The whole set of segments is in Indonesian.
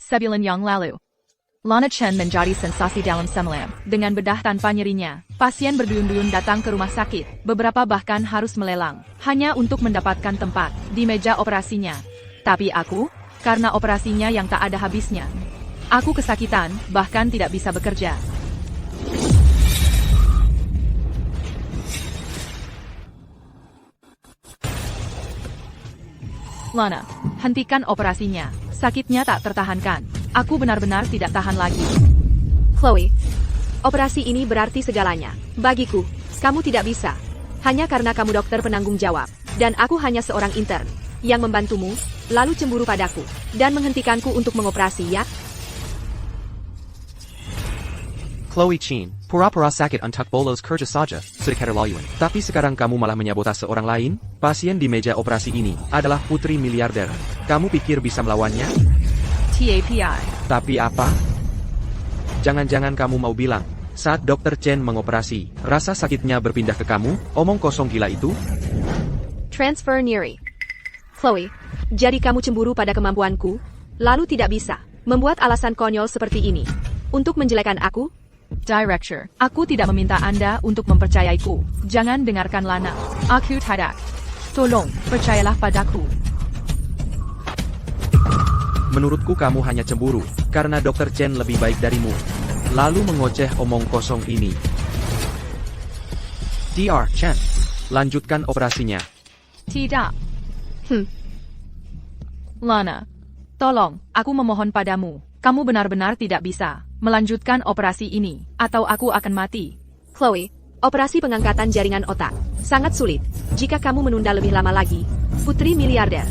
Sebulan yang lalu, Lana Chen menjadi sensasi dalam semalam. Dengan bedah tanpa nyerinya, pasien berduyun-duyun datang ke rumah sakit. Beberapa bahkan harus melelang, hanya untuk mendapatkan tempat di meja operasinya. Tapi aku, karena operasinya yang tak ada habisnya, aku kesakitan, bahkan tidak bisa bekerja. Lana, hentikan operasinya. Sakitnya tak tertahankan. Aku benar-benar tidak tahan lagi. Chloe, operasi ini berarti segalanya. Bagiku, kamu tidak bisa. Hanya karena kamu dokter penanggung jawab. Dan aku hanya seorang intern yang membantumu, lalu cemburu padaku, dan menghentikanku untuk mengoperasi, ya? Chloe Chin, pura-pura sakit untuk bolos kerja saja, sedikit layuan. Tapi sekarang kamu malah menyabotase orang lain? Pasien di meja operasi ini adalah putri miliarder. Kamu pikir bisa melawannya? TAPI. Tapi apa? Jangan-jangan kamu mau bilang, saat Dr. Chen mengoperasi, rasa sakitnya berpindah ke kamu? Omong kosong gila itu? Transfer Neri. Chloe, jadi kamu cemburu pada kemampuanku, lalu tidak bisa membuat alasan konyol seperti ini untuk menjelekkan aku? Director, aku tidak meminta Anda untuk mempercayaiku. Jangan dengarkan Lana. Aku tidak. Tolong, percayalah padaku. Menurutku kamu hanya cemburu, karena Dr. Chen lebih baik darimu. Lalu mengoceh omong kosong ini. Dr. Chen, lanjutkan operasinya. Tidak. Lana, tolong, aku memohon padamu. Kamu benar-benar tidak bisa melanjutkan operasi ini, atau aku akan mati. Chloe, operasi pengangkatan jaringan otak sangat sulit. Jika kamu menunda lebih lama lagi, putri miliarder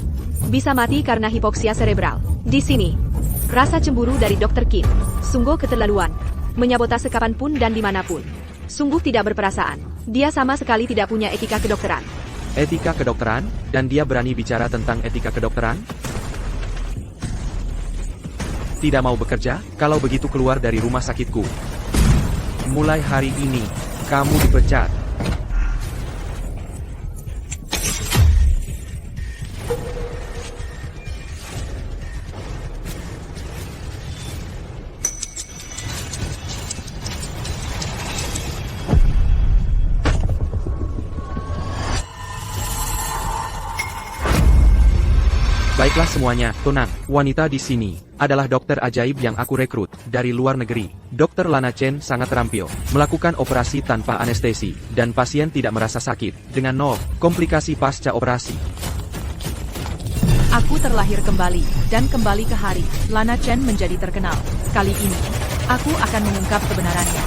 bisa mati karena hipoksia serebral. Di sini, rasa cemburu dari Dr. Kim sungguh keterlaluan. Menyabotase kapanpun dan dimanapun. Sungguh tidak berperasaan. Dia sama sekali tidak punya etika kedokteran. Etika kedokteran? Dan dia berani bicara tentang etika kedokteran? Tidak mau bekerja? Kalau begitu keluar dari rumah sakitku. Mulai hari ini, kamu dipecat. Baiklah semuanya, tenang. Wanita di sini adalah dokter ajaib yang aku rekrut dari luar negeri. Dr. Lana Chen sangat terampil melakukan operasi tanpa anestesi dan pasien tidak merasa sakit dengan nol komplikasi pasca operasi. Aku terlahir kembali dan kembali ke hari Lana Chen menjadi terkenal. Kali ini, aku akan mengungkap kebenarannya.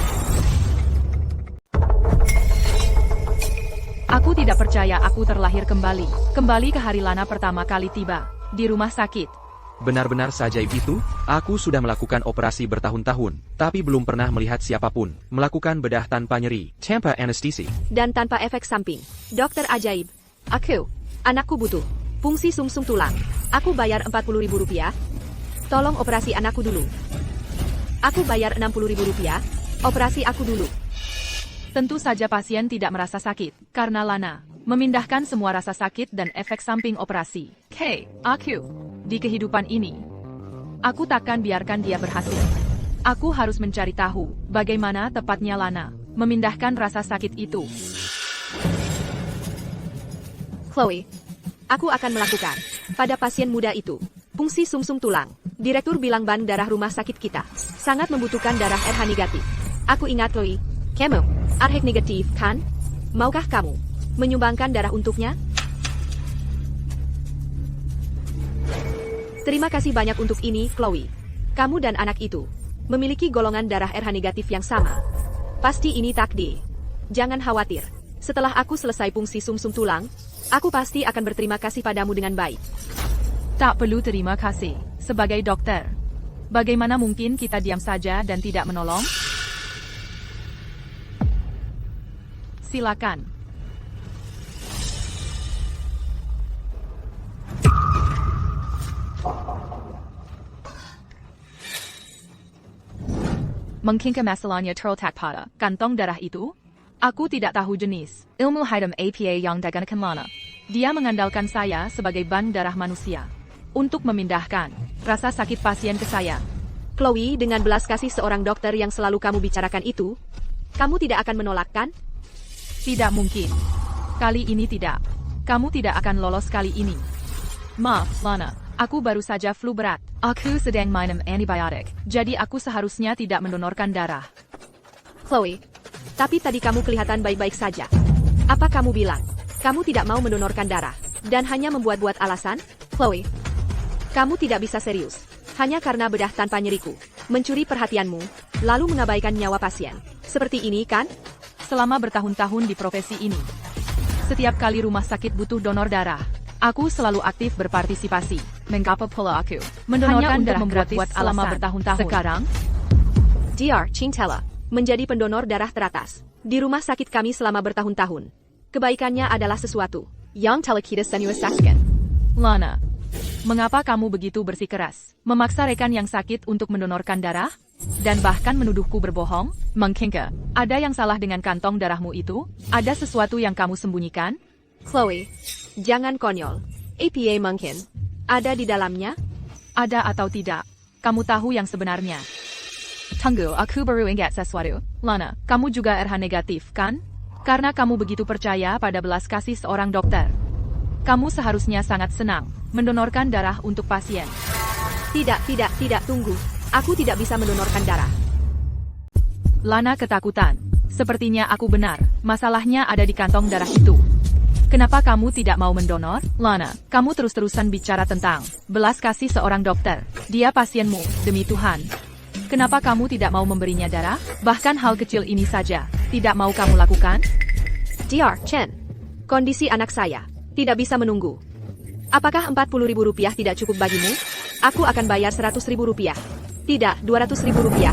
Aku tidak percaya aku terlahir kembali. Kembali ke hari Lana pertama kali tiba di rumah sakit. Benar-benar sajaib itu? Aku sudah melakukan operasi bertahun-tahun, tapi belum pernah melihat siapapun melakukan bedah tanpa nyeri, tanpa anestesi, dan tanpa efek samping. Dokter ajaib. Anakku butuh fungsi sumsum tulang. Aku bayar Rp40.000. Tolong operasi anakku dulu. Aku bayar Rp60.000. Operasi aku dulu. Tentu saja pasien tidak merasa sakit, karena Lana memindahkan semua rasa sakit dan efek samping operasi. Aku, di kehidupan ini, aku takkan biarkan dia berhasil. Aku harus mencari tahu, bagaimana tepatnya Lana memindahkan rasa sakit itu. Chloe, aku akan melakukan pada pasien muda itu fungsi sumsum tulang. Direktur bilang ban darah rumah sakit kita sangat membutuhkan darah RH negatif. Aku ingat Chloe, kamu RH negatif kan? Maukah kamu menyumbangkan darah untuknya? Terima kasih banyak untuk ini, Chloe. Kamu dan anak itu memiliki golongan darah RH negatif yang sama. Pasti ini takdir. Jangan khawatir. Setelah aku selesai fungsi sumsum tulang, aku pasti akan berterima kasih padamu dengan baik. Tak perlu terima kasih. Sebagai dokter, bagaimana mungkin kita diam saja dan tidak menolong? Silakan. Mungkinkah masalahnya terletak pada kantong darah itu? Aku tidak tahu jenis ilmu hitam APA yang digunakan Lana. Dia mengandalkan saya sebagai ban darah manusia. untuk memindahkan rasa sakit pasien ke saya. Chloe, dengan belas kasih seorang dokter yang selalu kamu bicarakan itu, kamu tidak akan menolak kan? Tidak mungkin. Kali ini tidak. Kamu tidak akan lolos kali ini. Maaf, Lana. Aku baru saja flu berat. Aku sedang minum antibiotik. Jadi aku seharusnya tidak mendonorkan darah. Chloe, tapi tadi kamu kelihatan baik-baik saja. Apa kamu bilang? Kamu tidak mau mendonorkan darah dan hanya membuat-buat alasan? Chloe, kamu tidak bisa serius. Hanya karena bedah tanpa nyeriku mencuri perhatianmu, lalu mengabaikan nyawa pasien. Seperti ini kan? Selama bertahun-tahun di profesi ini, setiap kali rumah sakit butuh donor darah, aku selalu aktif berpartisipasi. Mengapa pula aku mendonorkan darah membuat selama bertahun-tahun? Sekarang, Dr. Chintella menjadi pendonor darah teratas di rumah sakit kami selama bertahun-tahun. Kebaikannya adalah sesuatu yang telah kita saksikan. Lana, mengapa kamu begitu bersikeras memaksa rekan yang sakit untuk mendonorkan darah? Dan bahkan menuduhku berbohong? Mungkinkah ada yang salah dengan kantong darahmu itu? Ada sesuatu yang kamu sembunyikan? Chloe, jangan konyol. APA mungkin ada di dalamnya? Ada atau tidak? Kamu tahu yang sebenarnya. Tunggu, aku baru ingat sesuatu. Lana, kamu juga RH negatif, kan? Karena kamu begitu percaya pada belas kasih seorang dokter. Kamu seharusnya sangat senang mendonorkan darah untuk pasien. Tidak, tunggu. Aku tidak bisa mendonorkan darah. Lana ketakutan. Sepertinya aku benar. Masalahnya ada di kantong darah itu. Kenapa kamu tidak mau mendonor? Lana, kamu terus-terusan bicara tentang belas kasih seorang dokter. Dia pasienmu, demi Tuhan. Kenapa kamu tidak mau memberinya darah? Bahkan hal kecil ini saja tidak mau kamu lakukan? Dr. Chen, kondisi anak saya tidak bisa menunggu. Apakah Rp40.000 tidak cukup bagimu? Aku akan bayar Rp100.000. Tidak, Rp200.000.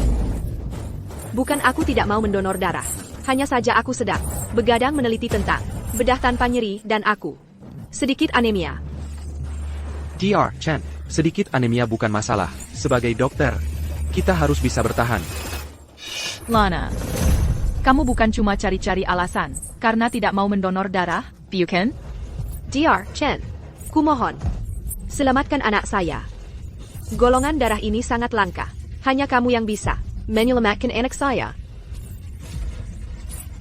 Bukan aku tidak mau mendonor darah. Hanya saja aku sedang begadang meneliti tentang bedah tanpa nyeri dan aku sedikit anemia. Dr. Chen, sedikit anemia bukan masalah. Sebagai dokter, kita harus bisa bertahan. Lana, kamu bukan cuma cari-cari alasan karena tidak mau mendonor darah, bukan? Dr. Chen, kumohon, selamatkan anak saya. Golongan darah ini sangat langka. Hanya kamu yang bisa menyelamatkan anak saya.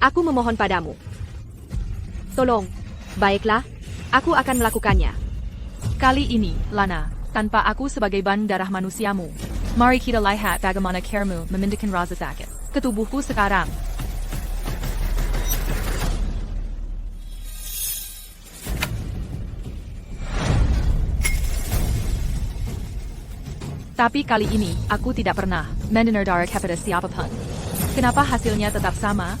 Aku memohon padamu. Tolong. Baiklah, aku akan melakukannya. Kali ini, Lana, tanpa aku sebagai ban darah manusiamu. Mari kita lihat bagaimana caremu memindahkan rasa sakit ke tubuhku sekarang. Tapi kali ini, aku tidak pernah mendonor darah kepada siapapun. Kenapa hasilnya tetap sama?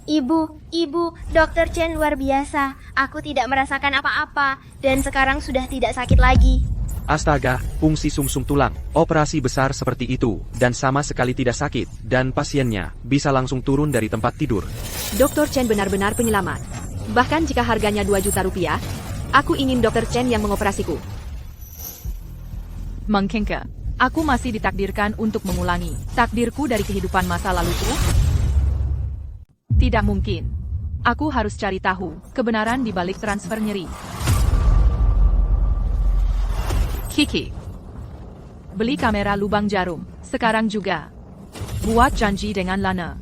Ibu, Dr. Chen luar biasa. Aku tidak merasakan apa-apa, dan sekarang sudah tidak sakit lagi. Astaga, fungsi sumsum tulang, operasi besar seperti itu, dan sama sekali tidak sakit, dan pasiennya bisa langsung turun dari tempat tidur. Dr. Chen benar-benar penyelamat. Bahkan jika harganya Rp2 juta, aku ingin Dr. Chen yang mengoperasiku. Mungkinkah aku masih ditakdirkan untuk mengulangi takdirku dari kehidupan masa laluku? Tidak mungkin. Aku harus cari tahu kebenaran di balik transfer nyeri. Kiki, beli kamera lubang jarum sekarang juga. Buat janji dengan Lana.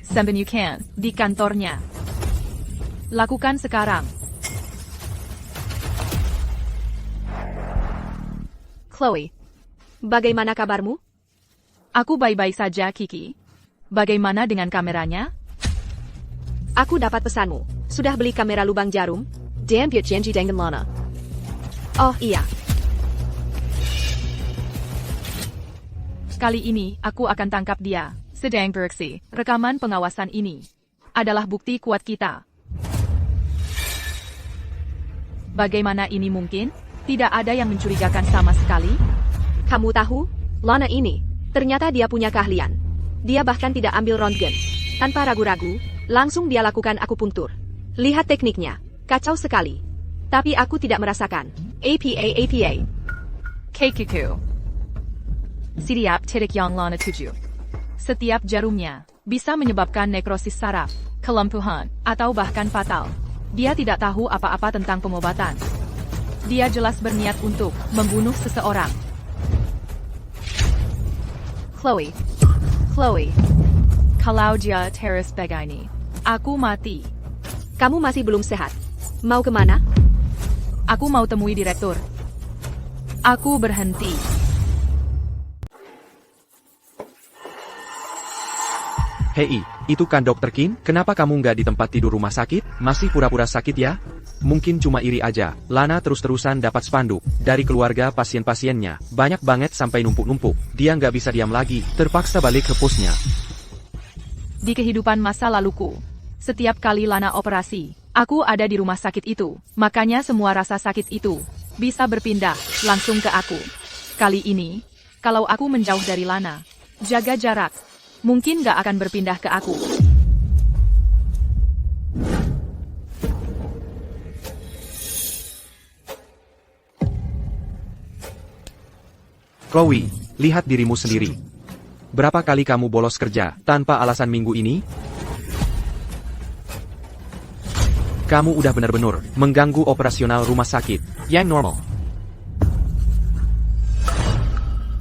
Sembunyikan di kantornya. Lakukan sekarang. Chloe, bagaimana kabarmu? Aku baik-baik saja, Kiki. Bagaimana dengan kameranya? Aku dapat pesanmu. Sudah beli kamera lubang jarum? Dan buat janji dengan Lana. Oh iya. Kali ini, aku akan tangkap dia. Sedang bereaksi. Rekaman pengawasan ini adalah bukti kuat kita. Bagaimana ini mungkin? Tidak ada yang mencurigakan sama sekali? Kamu tahu, Lana ini, ternyata dia punya keahlian. Dia bahkan tidak ambil röntgen. Tanpa ragu-ragu, langsung dia lakukan akupunktur. Lihat tekniknya, kacau sekali. Tapi aku tidak merasakan. APA. Kekiku. Siap titik yang Lana tuju. Setiap jarumnya bisa menyebabkan nekrosis saraf, kelumpuhan, atau bahkan fatal. Dia tidak tahu apa-apa tentang pengobatan. Dia jelas berniat untuk membunuh seseorang. Chloe. Kalau dia teres begini, aku mati. Kamu masih belum sehat. Mau kemana? Aku mau temui direktur. Aku berhenti. Hei, itu kan Dr. Kim? Kenapa kamu nggak di tempat tidur rumah sakit? Masih pura-pura sakit ya? Mungkin cuma iri aja. Lana terus-terusan dapat spanduk dari keluarga pasien-pasiennya. Banyak banget sampai numpuk-numpuk. Dia nggak bisa diam lagi, terpaksa balik ke posnya. Di kehidupan masa laluku, setiap kali Lana operasi, aku ada di rumah sakit itu. Makanya semua rasa sakit itu bisa berpindah langsung ke aku. Kali ini, kalau aku menjauh dari Lana, jaga jarak, mungkin gak akan berpindah ke aku. Chloe, lihat dirimu sendiri. Berapa kali kamu bolos kerja tanpa alasan minggu ini? Kamu udah benar-benar mengganggu operasional rumah sakit yang normal.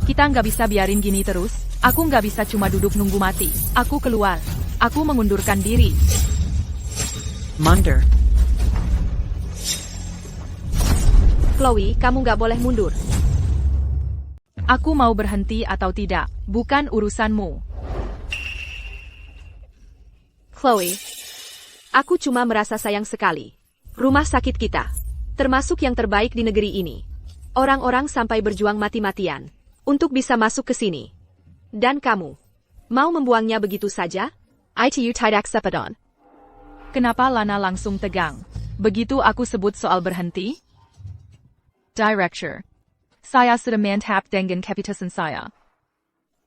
Kita nggak bisa biarin gini terus. Aku nggak bisa cuma duduk nunggu mati. Aku keluar. Aku mengundurkan diri. Mundur. Chloe, kamu nggak boleh mundur. Aku mau berhenti atau tidak, bukan urusanmu. Chloe, aku cuma merasa sayang sekali. Rumah sakit kita, termasuk yang terbaik di negeri ini. Orang-orang sampai berjuang mati-matian untuk bisa masuk ke sini. Dan kamu, mau membuangnya begitu saja? ITU tidak sepedon. Kenapa Lana langsung tegang? Begitu aku sebut soal berhenti? Director. Saya sudah mantap dengan keputusan saya.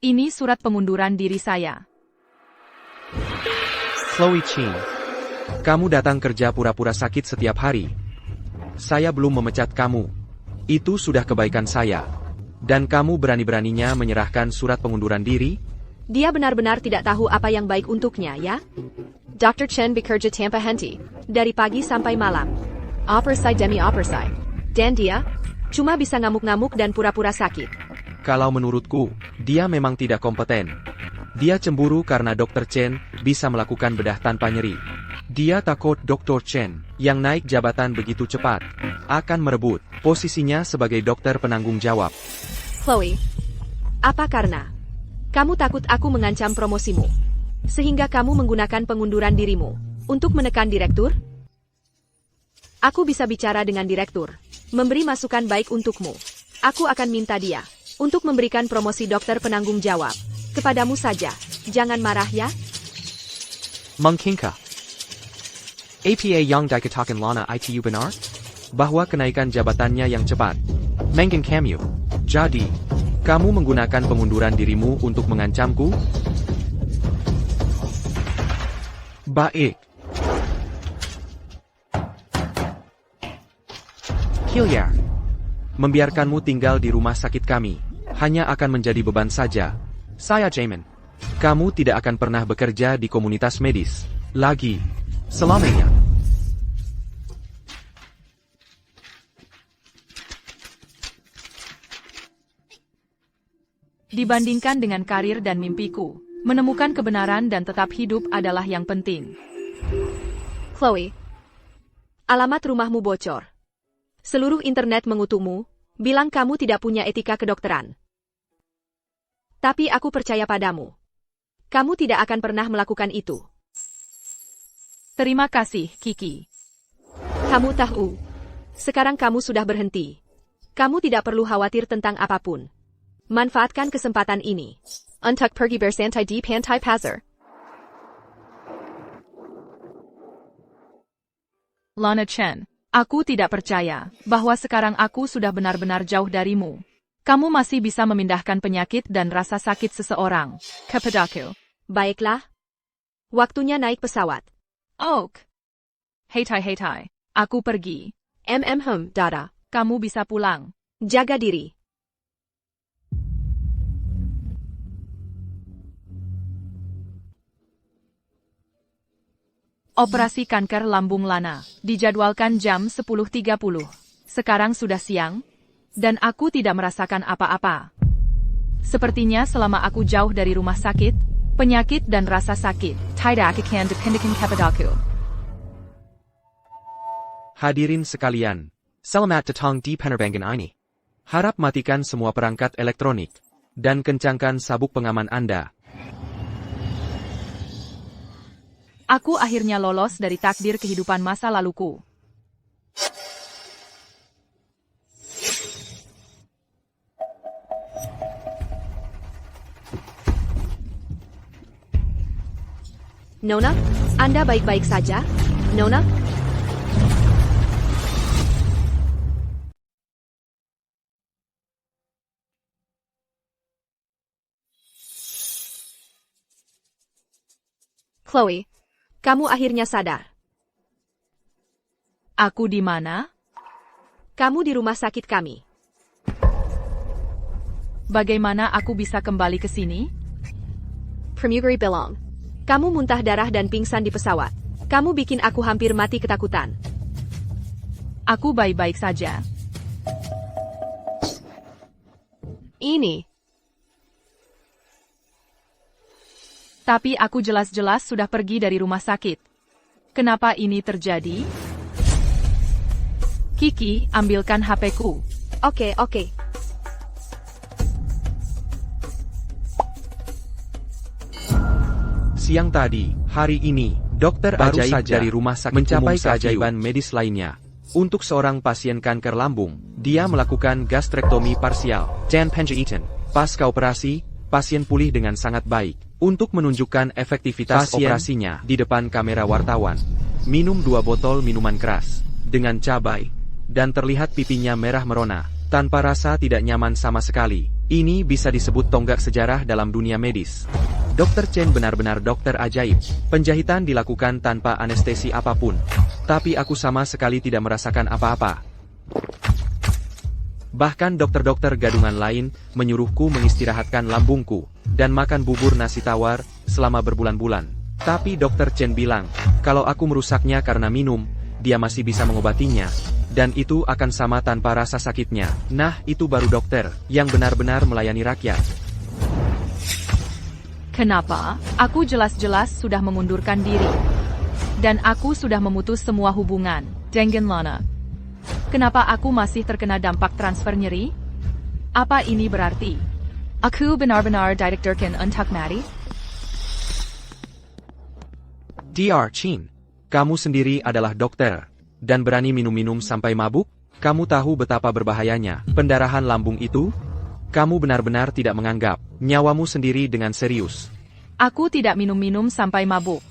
Ini surat pengunduran diri saya. Chloe Chin. Kamu datang kerja pura-pura sakit setiap hari. Saya belum memecat kamu. Itu sudah kebaikan saya. Dan kamu berani-beraninya menyerahkan surat pengunduran diri? Dia benar-benar tidak tahu apa yang baik untuknya, ya? Dr. Chen bekerja tanpa henti, dari pagi sampai malam. Operasi demi operasi. Dan dia, cuma bisa ngamuk-ngamuk dan pura-pura sakit. Kalau menurutku, dia memang tidak kompeten. Dia cemburu karena Dr. Chen bisa melakukan bedah tanpa nyeri. Dia takut Dr. Chen, yang naik jabatan begitu cepat, akan merebut posisinya sebagai dokter penanggung jawab. Chloe, apa karena kamu takut aku mengancam promosimu, sehingga kamu menggunakan pengunduran dirimu untuk menekan direktur? Aku bisa bicara dengan direktur, memberi masukan baik untukmu. Aku akan minta dia untuk memberikan promosi dokter penanggung jawab kepadamu saja. Jangan marah ya. Mengkingka. APA yang dikatakan Lana ITU benar? Bahwa kenaikan jabatannya yang cepat. Menggen kamu. Jadi, kamu menggunakan pengunduran dirimu untuk mengancamku? Baik. Hilliard. Membiarkanmu tinggal di rumah sakit kami hanya akan menjadi beban saja. Saya Jamin. Kamu tidak akan pernah bekerja di komunitas medis lagi selamanya. Dibandingkan dengan karir dan mimpiku, menemukan kebenaran dan tetap hidup adalah yang penting. Chloe, alamat rumahmu bocor. Seluruh internet mengutukmu, bilang kamu tidak punya etika kedokteran. Tapi aku percaya padamu. Kamu tidak akan pernah melakukan itu. Terima kasih, Kiki. Kamu tahu, sekarang kamu sudah berhenti. Kamu tidak perlu khawatir tentang apapun. Manfaatkan kesempatan ini. Untuk pergi bersantai di pantai pasir. Lana Chen, aku tidak percaya bahwa sekarang aku sudah benar-benar jauh darimu. Kamu masih bisa memindahkan penyakit dan rasa sakit seseorang kepadaku. Baiklah. Waktunya naik pesawat. Oak. Heitai. Aku pergi. Dada. Kamu bisa pulang. Jaga diri. Operasi kanker lambung Lana dijadwalkan jam 10.30. Sekarang sudah siang, dan aku tidak merasakan apa-apa. Sepertinya selama aku jauh dari rumah sakit, penyakit dan rasa sakit tidak akan dipindahkan kepadaku. Hadirin sekalian, selamat datang di penerbangan ini. Harap matikan semua perangkat elektronik, dan kencangkan sabuk pengaman Anda. Aku akhirnya lolos dari takdir kehidupan masa laluku. Nona, Anda baik-baik saja? Nona? Chloe, kamu akhirnya sadar. Aku di mana? Kamu di rumah sakit kami. Bagaimana aku bisa kembali ke sini? Pramugari bilang, kamu muntah darah dan pingsan di pesawat. Kamu bikin aku hampir mati ketakutan. Aku baik-baik saja. Ini. Tapi aku jelas-jelas sudah pergi dari rumah sakit. Kenapa ini terjadi? Kiki, ambilkan HP-ku. Oke. Siang tadi, hari ini, dokter Baru ajaib saja dari rumah sakit mencapai umum keajaiban medis lainnya. Untuk seorang pasien kanker lambung, dia melakukan gastrektomi parsial dan penjahatan. Pasca operasi, pasien pulih dengan sangat baik. Untuk menunjukkan efektivitas operasinya di depan kamera wartawan, minum 2 botol minuman keras dengan cabai, dan terlihat pipinya merah merona, tanpa rasa tidak nyaman sama sekali. Ini bisa disebut tonggak sejarah dalam dunia medis. Dr. Chen benar-benar dokter ajaib. Penjahitan dilakukan tanpa anestesi apapun. Tapi aku sama sekali tidak merasakan apa-apa. Bahkan dokter-dokter gadungan lain menyuruhku mengistirahatkan lambungku dan makan bubur nasi tawar selama berbulan-bulan. Tapi Dr. Chen bilang, kalau aku merusaknya karena minum, dia masih bisa mengobatinya. Dan itu akan sama tanpa rasa sakitnya. Nah, itu baru dokter yang benar-benar melayani rakyat. Kenapa? Aku jelas-jelas sudah mengundurkan diri. Dan aku sudah memutus semua hubungan dengan Lana. Kenapa aku masih terkena dampak transfer nyeri? Apa ini berarti? Aku benar-benar didokterkan untuk mati? Dr. Chen, kamu sendiri adalah dokter, dan berani minum-minum sampai mabuk? Kamu tahu betapa berbahayanya pendarahan lambung itu? Kamu benar-benar tidak menganggap nyawamu sendiri dengan serius. Aku tidak minum-minum sampai mabuk.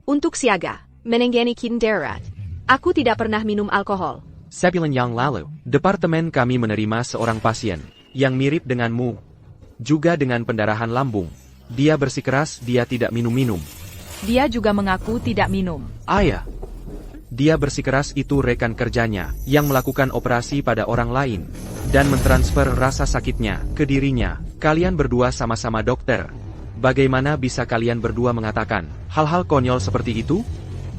Untuk siaga, menenggani kin darurat. Aku tidak pernah minum alkohol. Sebulan yang lalu, departemen kami menerima seorang pasien yang mirip denganmu, juga dengan pendarahan lambung. Dia bersikeras dia tidak minum-minum. Dia juga mengaku tidak minum. Ayah, dia bersikeras itu rekan kerjanya yang melakukan operasi pada orang lain dan mentransfer rasa sakitnya ke dirinya. Kalian berdua sama-sama dokter. Bagaimana bisa kalian berdua mengatakan hal-hal konyol seperti itu?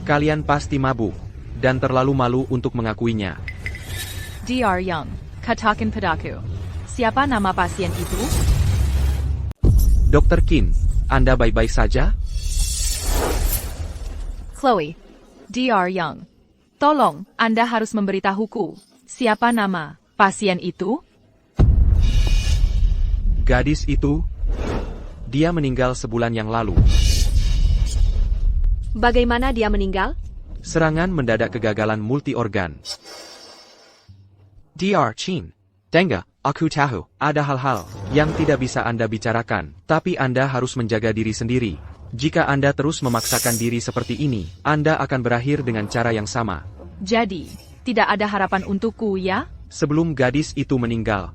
Kalian pasti mabuk dan terlalu malu untuk mengakuinya. Dr. Young, katakan padaku. Siapa nama pasien itu? Dr. Qin, Anda baik-baik saja? Chloe, Dr. Young. Tolong, Anda harus memberitahuku. Siapa nama pasien itu? Gadis itu, dia meninggal sebulan yang lalu. bagaimana dia meninggal? Serangan mendadak kegagalan multi-organ. Dr. Chen, Denga, aku tahu, ada hal-hal yang tidak bisa Anda bicarakan, tapi Anda harus menjaga diri sendiri. Jika Anda terus memaksakan diri seperti ini, Anda akan berakhir dengan cara yang sama. Jadi, tidak ada harapan untukku ya? Sebelum gadis itu meninggal,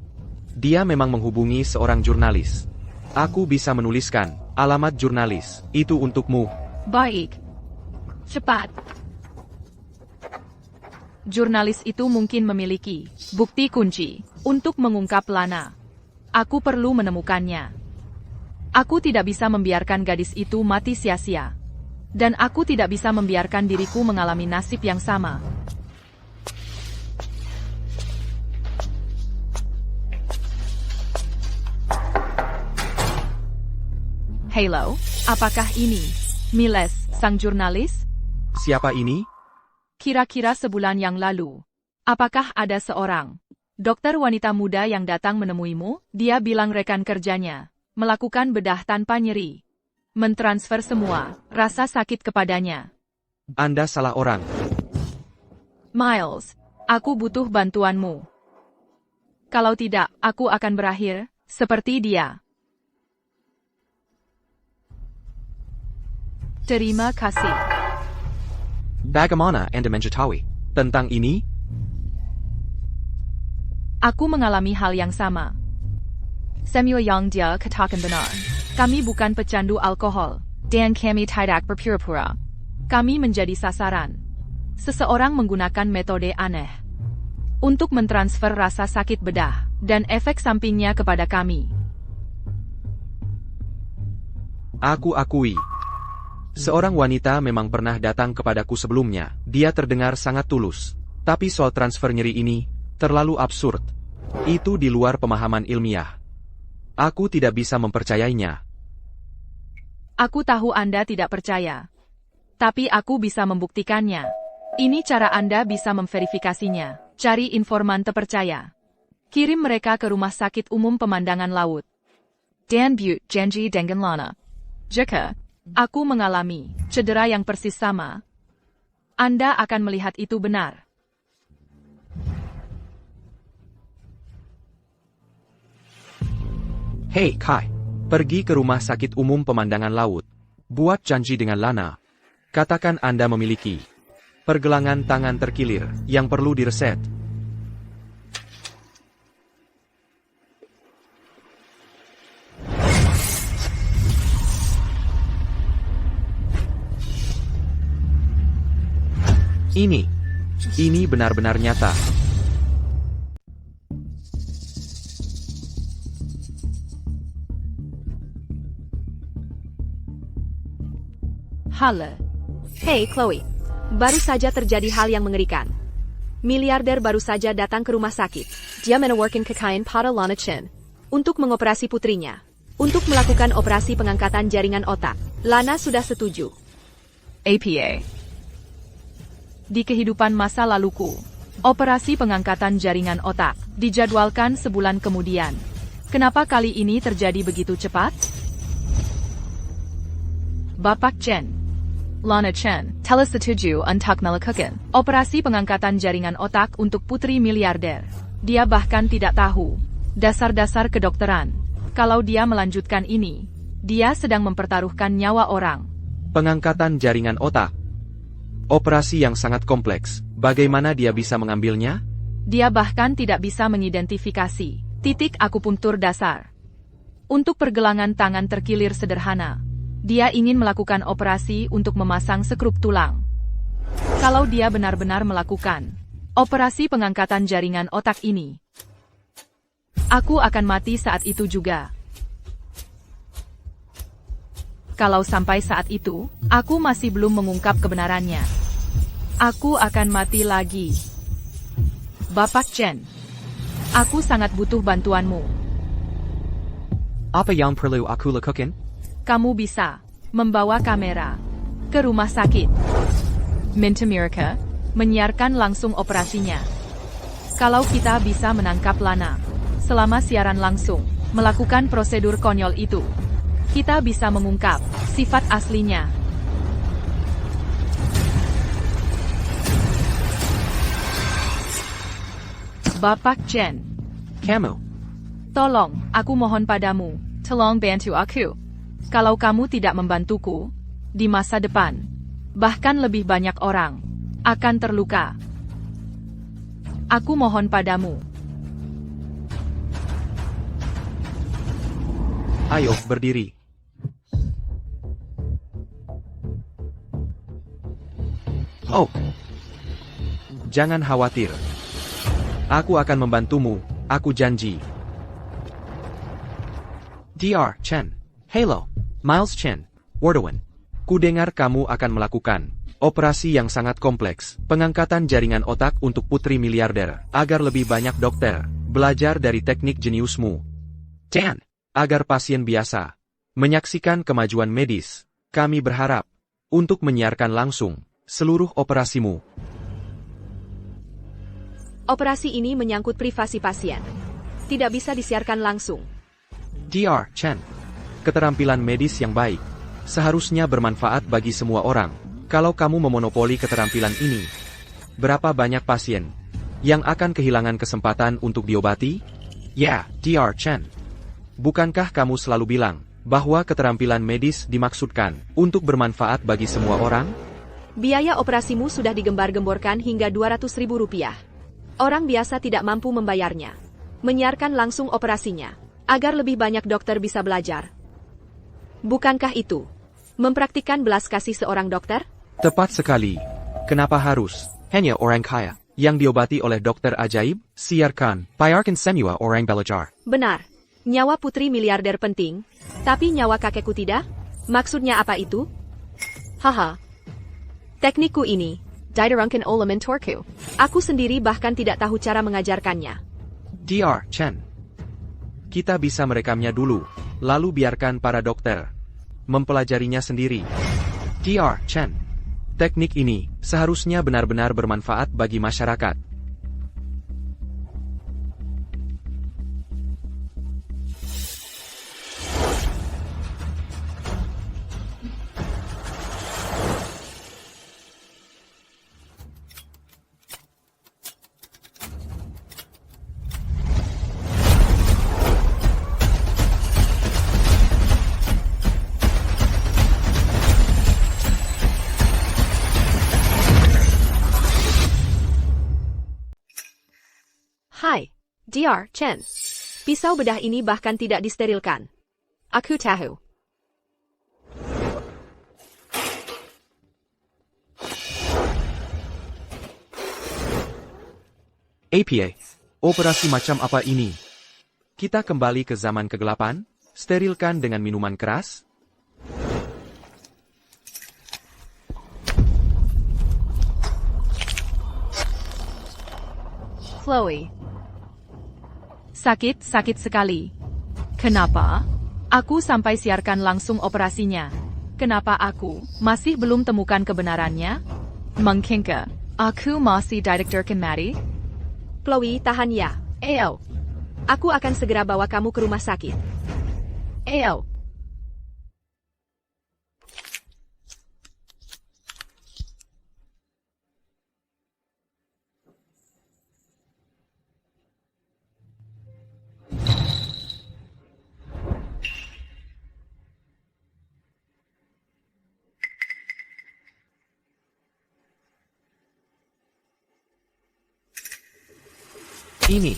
dia memang menghubungi seorang jurnalis. Aku bisa menuliskan alamat jurnalis itu untukmu. Baik. Cepat. Jurnalis itu mungkin memiliki bukti kunci untuk mengungkap Lana. Aku perlu menemukannya. Aku tidak bisa membiarkan gadis itu mati sia-sia. Dan aku tidak bisa membiarkan diriku mengalami nasib yang sama. Halo, apakah ini Miles, sang jurnalis? Siapa ini? Kira-kira sebulan yang lalu. Apakah ada seorang dokter wanita muda yang datang menemuimu? Dia bilang rekan kerjanya melakukan bedah tanpa nyeri. Mentransfer semua rasa sakit kepadanya. Anda salah orang. Miles, aku butuh bantuanmu. Kalau tidak, aku akan berakhir seperti dia. Terima kasih. Bagaimana Anda mengetahui tentang ini? Aku mengalami hal yang sama. Semua yang dia katakan benar. Kami bukan pecandu alkohol, dan kami tidak berpura-pura. Kami menjadi sasaran. Seseorang menggunakan metode aneh untuk mentransfer rasa sakit bedah dan efek sampingnya kepada kami. Aku akui. Seorang wanita memang pernah datang kepadaku sebelumnya. Dia terdengar sangat tulus. Tapi soal transfer nyeri ini terlalu absurd. Itu di luar pemahaman ilmiah. Aku tidak bisa mempercayainya. Aku tahu Anda tidak percaya. Tapi aku bisa membuktikannya. Ini cara Anda bisa memverifikasinya. Cari informan terpercaya. Kirim mereka ke Rumah Sakit Umum Pemandangan Laut. Dan Butte, janji dengan Lana. Jika aku mengalami cedera yang persis sama, Anda akan melihat itu benar. Hei, Kai. Pergi ke Rumah Sakit Umum Pemandangan Laut. Buat janji dengan Lana. Katakan Anda memiliki pergelangan tangan terkilir yang perlu direset. Ini benar-benar nyata. Halo. Hey Chloe, baru saja terjadi hal yang mengerikan. Miliarder baru saja datang ke rumah sakit. Dia menawarkan kekayaan pada Lana Chen untuk mengoperasi putrinya. Untuk melakukan operasi pengangkatan jaringan otak. Lana sudah setuju. APA. Di kehidupan masa laluku, operasi pengangkatan jaringan otak dijadwalkan sebulan kemudian. Kenapa kali ini terjadi begitu cepat? Bapak Chen. Lana Chen telah setuju untuk melakukan operasi pengangkatan jaringan otak untuk putri miliarder. Dia bahkan tidak tahu dasar-dasar kedokteran. Kalau dia melanjutkan ini, dia sedang mempertaruhkan nyawa orang. Pengangkatan jaringan otak. Operasi yang sangat kompleks. Bagaimana dia bisa mengambilnya? Dia bahkan tidak bisa mengidentifikasi titik akupunktur dasar. Untuk pergelangan tangan terkilir sederhana, dia ingin melakukan operasi untuk memasang sekrup tulang. Kalau dia benar-benar melakukan operasi pengangkatan jaringan otak ini, aku akan mati saat itu juga. Kalau sampai saat itu, aku masih belum mengungkap kebenarannya, aku akan mati lagi. Bapak Chen, aku sangat butuh bantuanmu. Apa yang perlu aku lakukan? Kamu bisa membawa kamera ke rumah sakit. Minta mereka menyiarkan langsung operasinya. Kalau kita bisa menangkap Lana selama siaran langsung, melakukan prosedur konyol itu, kita bisa mengungkap sifat aslinya. Bapak Chen, Kamu. tolong, aku mohon padamu, tolong bantu aku. Kalau kamu tidak membantuku, di masa depan, bahkan lebih banyak orang akan terluka. Aku mohon padamu. Ayo, berdiri. Oh. Jangan khawatir. Aku akan membantumu, aku janji. Dr. Chen. Halo. Miles Chen. Wardawan. Kudengar kamu akan melakukan operasi yang sangat kompleks, pengangkatan jaringan otak untuk putri miliarder, agar lebih banyak dokter belajar dari teknik jeniusmu. Chen, agar pasien biasa menyaksikan kemajuan medis, kami berharap untuk menyiarkan langsung seluruh operasimu. Operasi ini menyangkut privasi pasien. Tidak bisa disiarkan langsung. Dr. Chen, keterampilan medis yang baik seharusnya bermanfaat bagi semua orang. Kalau kamu memonopoli keterampilan ini, berapa banyak pasien yang akan kehilangan kesempatan untuk diobati? Ya, Dr. Chen. Bukankah kamu selalu bilang bahwa keterampilan medis dimaksudkan untuk bermanfaat bagi semua orang? Biaya operasimu sudah digembar-gemborkan hingga Rp200.000. Orang biasa tidak mampu membayarnya. Menyiarkan langsung operasinya, agar lebih banyak dokter bisa belajar. Bukankah itu mempraktikkan belas kasih seorang dokter? Tepat sekali. Kenapa harus hanya orang kaya yang diobati oleh dokter ajaib? Siarkan, biarkan semua orang belajar. Benar. Nyawa putri miliarder penting, tapi nyawa kakekku tidak? Maksudnya apa itu? Haha. Teknikku ini, diderangkan oleh mentorku. Aku sendiri bahkan tidak tahu cara mengajarkannya. Dr. Chen, kita bisa merekamnya dulu, lalu biarkan para dokter mempelajarinya sendiri. Dr. Chen, teknik ini seharusnya benar-benar bermanfaat bagi masyarakat. Hai, Dr. Chen. Pisau bedah ini bahkan tidak disterilkan. Aku tahu. APA, operasi macam apa ini? Kita kembali ke zaman kegelapan? Sterilkan dengan minuman keras? Chloe. Sakit sekali. Kenapa? Aku sampai siarkan langsung operasinya. Kenapa aku masih belum temukan kebenarannya? Mungkinkah aku masih didokterkan mati? Chloe, tahan ya. Ayo. Aku akan segera bawa kamu ke rumah sakit. Ayo. Ini.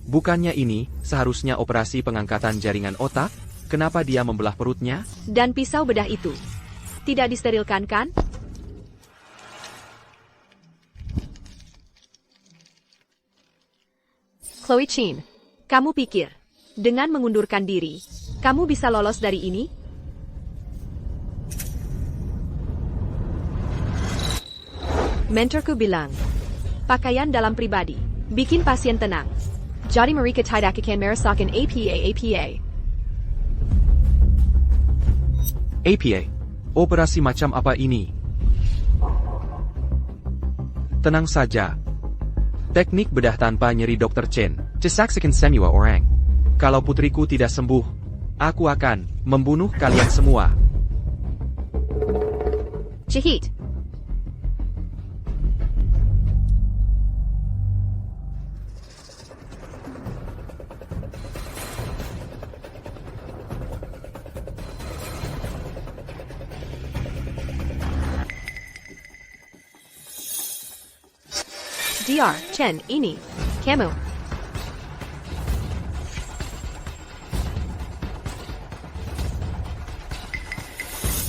Bukannya ini seharusnya operasi pengangkatan jaringan otak? Kenapa dia membelah perutnya? Dan pisau bedah itu tidak disterilkan kan? Chloe Chin, kamu pikir dengan mengundurkan diri, kamu bisa lolos dari ini? Mentorku bilang, pakaian dalam pribadi bikin pasien tenang. Jadi mereka tidak akan merasakan APA. APA, operasi macam apa ini? Tenang saja. Teknik bedah tanpa nyeri Dr. Chen, saksikan semua orang. Kalau putriku tidak sembuh, aku akan membunuh kalian semua. Jahit. Dr. Chen, ini kamu.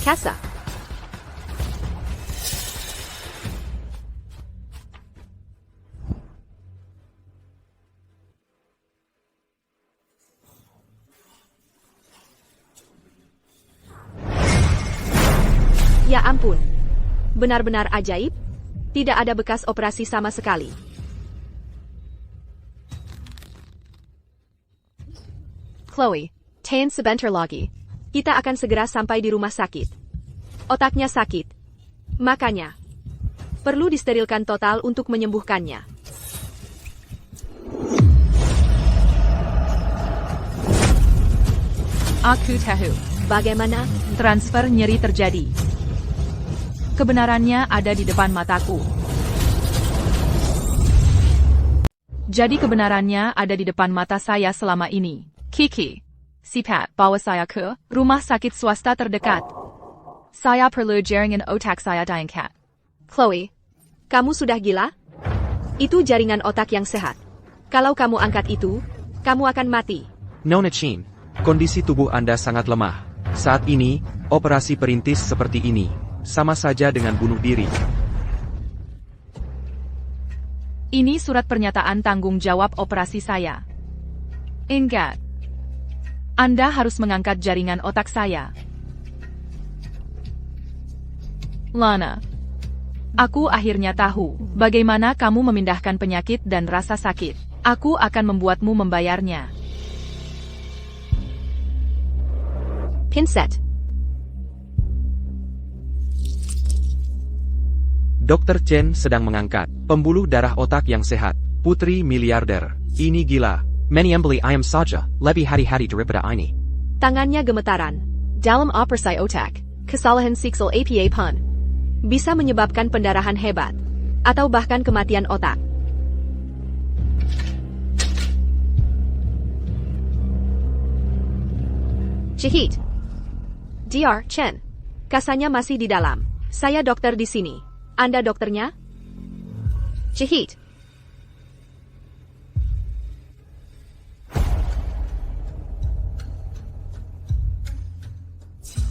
Kasa. Ya ampun. Benar-benar ajaib. Tidak ada bekas operasi sama sekali. Chloe, tahan sebentar lagi. Kita akan segera sampai di rumah sakit. Otaknya sakit. Makanya, perlu disterilkan total untuk menyembuhkannya. Aku tahu. Bagaimana? Transfer nyeri terjadi. Kebenarannya ada di depan mataku. Jadi kebenarannya ada di depan mata saya selama ini. Kiki, Sipat, bawa saya ke rumah sakit swasta terdekat. Saya perlu jaringan otak saya diangkat. Chloe, kamu sudah gila? Itu jaringan otak yang sehat. Kalau kamu angkat itu, kamu akan mati. Nona Chin, kondisi tubuh Anda sangat lemah. Saat ini, operasi perintis seperti ini, sama saja dengan bunuh diri. Ini surat pernyataan tanggung jawab operasi saya. Ingat, Anda harus mengangkat jaringan otak saya. Lana, aku akhirnya tahu bagaimana kamu memindahkan penyakit dan rasa sakit. Aku akan membuatmu membayarnya. Pinset. Dr. Chen sedang mengangkat pembuluh darah otak yang sehat. Putri miliarder. Ini gila. Many emboli I am saja, lebih hati-hati daripada ini. Tangannya gemetaran. Dalam operasi otak, kesalahan siksel APA pun bisa menyebabkan pendarahan hebat, atau bahkan kematian otak. Shahid. Dr. Chen. Kasanya masih di dalam. Saya dokter di sini. Anda dokternya? Shahid.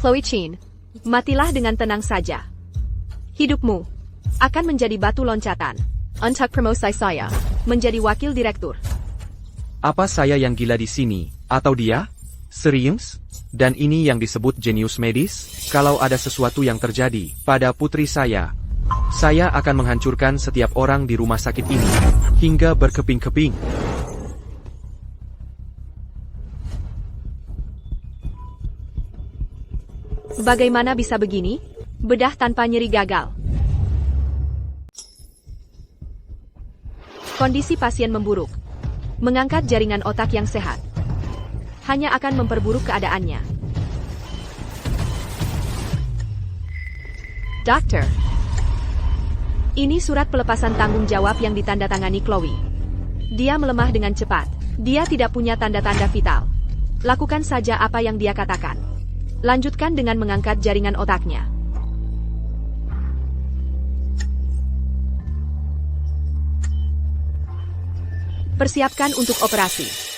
Chloe Chin, matilah dengan tenang saja. Hidupmu akan menjadi batu loncatan untuk promosi saya menjadi wakil direktur. Apa saya yang gila di sini, atau dia? Serius? Dan ini yang disebut jenius medis? Kalau ada sesuatu yang terjadi pada putri saya akan menghancurkan setiap orang di rumah sakit ini, hingga berkeping-keping. Bagaimana bisa begini? Bedah tanpa nyeri gagal. Kondisi pasien memburuk. Mengangkat jaringan otak yang sehat hanya akan memperburuk keadaannya. Dokter, ini surat pelepasan tanggung jawab yang ditandatangani Chloe. Dia melemah dengan cepat. Dia tidak punya tanda-tanda vital. Lakukan saja apa yang dia katakan. Lanjutkan dengan mengangkat jaringan otaknya. Persiapkan untuk operasi.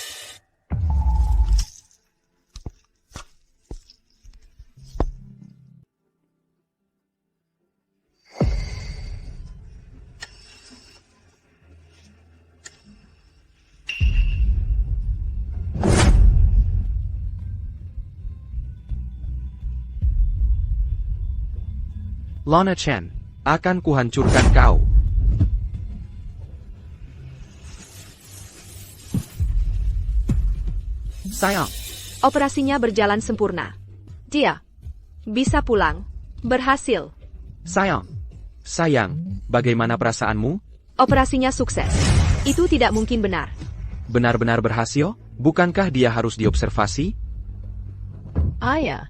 Lana Chen, akan kuhancurkan kau. Sayang, Operasinya berjalan sempurna. Dia bisa pulang. Berhasil. Sayang, bagaimana perasaanmu? Operasinya sukses. Itu tidak mungkin benar. Benar-benar berhasil? Bukankah dia harus diobservasi? Ayah.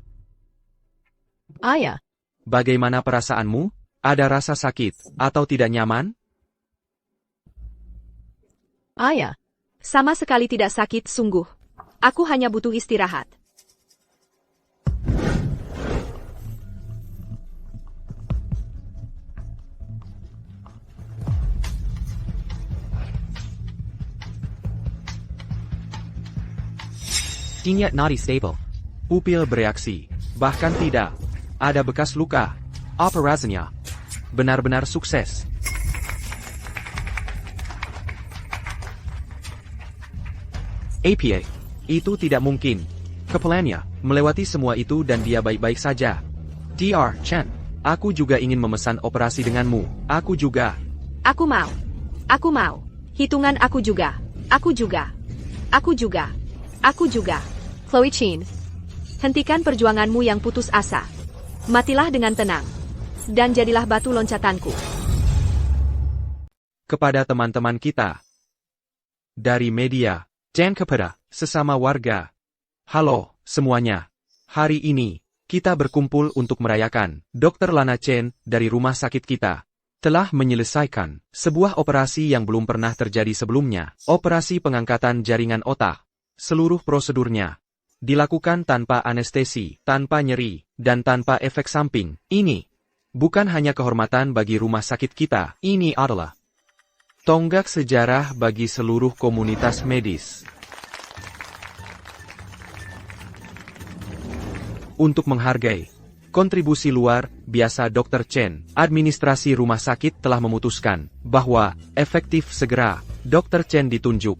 Bagaimana perasaanmu? Ada rasa sakit, atau tidak nyaman? Ayah. Sama sekali tidak sakit, sungguh. Aku hanya butuh istirahat. Dinyat not stable. Pupil bereaksi. Bahkan tidak. Ada bekas luka. Operasinya Benar-benar sukses. APA. Itu tidak mungkin. Kepalanya melewati semua itu dan dia baik-baik saja. Dr. Chen. Aku juga ingin memesan operasi denganmu. Aku juga. Aku mau. Aku mau. Hitungan aku juga. Aku juga. Aku juga. Aku juga. Chloe Chin. Hentikan perjuanganmu yang putus asa. Matilah dengan tenang. Dan jadilah batu loncatanku. Kepada teman-teman kita. Dari media. Dan kepada sesama warga. Halo, semuanya. Hari ini, kita berkumpul untuk merayakan Dr. Lana Chen dari rumah sakit kita. Telah menyelesaikan sebuah operasi yang belum pernah terjadi sebelumnya. Operasi pengangkatan jaringan otak. Seluruh prosedurnya dilakukan tanpa anestesi, tanpa nyeri, dan tanpa efek samping. Ini bukan hanya kehormatan bagi rumah sakit kita, ini adalah tonggak sejarah bagi seluruh komunitas medis. Untuk menghargai kontribusi luar biasa Dr. Chen, administrasi rumah sakit telah memutuskan bahwa efektif segera Dr. Chen ditunjuk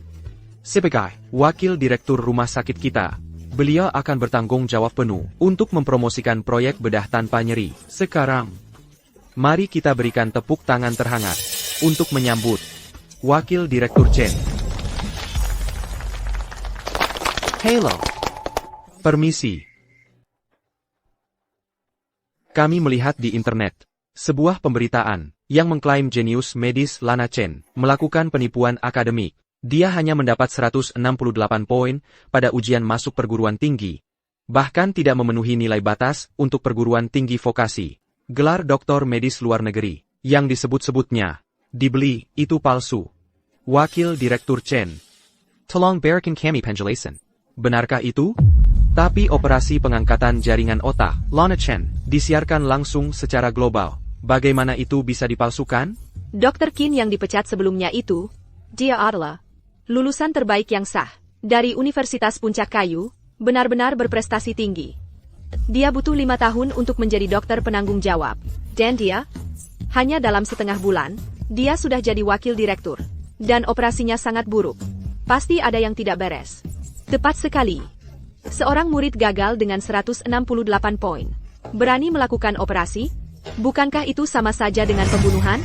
sebagai wakil direktur rumah sakit kita. Beliau akan bertanggung jawab penuh untuk mempromosikan proyek bedah tanpa nyeri. Sekarang, mari kita berikan tepuk tangan terhangat untuk menyambut wakil direktur Chen. Halo. Permisi. Kami melihat di internet sebuah pemberitaan yang mengklaim jenius medis Lana Chen melakukan penipuan akademik. Dia hanya mendapat 168 poin pada ujian masuk perguruan tinggi. Bahkan tidak memenuhi nilai batas untuk perguruan tinggi vokasi. Gelar doktor medis luar negeri yang disebut-sebutnya dibeli itu palsu. Wakil Direktur Chen. Tolong berikan kami penjelasan. Benarkah itu? Tapi operasi pengangkatan jaringan otak Lana Chen disiarkan langsung secara global. Bagaimana itu bisa dipalsukan? Dr. Qin yang dipecat sebelumnya itu, dia adalah lulusan terbaik yang sah dari Universitas Puncak Kayu, benar-benar berprestasi tinggi. Dia butuh 5 tahun untuk menjadi dokter penanggung jawab. Dan dia, hanya dalam setengah bulan, dia sudah jadi wakil direktur. Dan operasinya sangat buruk. Pasti ada yang tidak beres. Tepat sekali. Seorang murid gagal dengan 168 poin. Berani melakukan operasi? Bukankah itu sama saja dengan pembunuhan?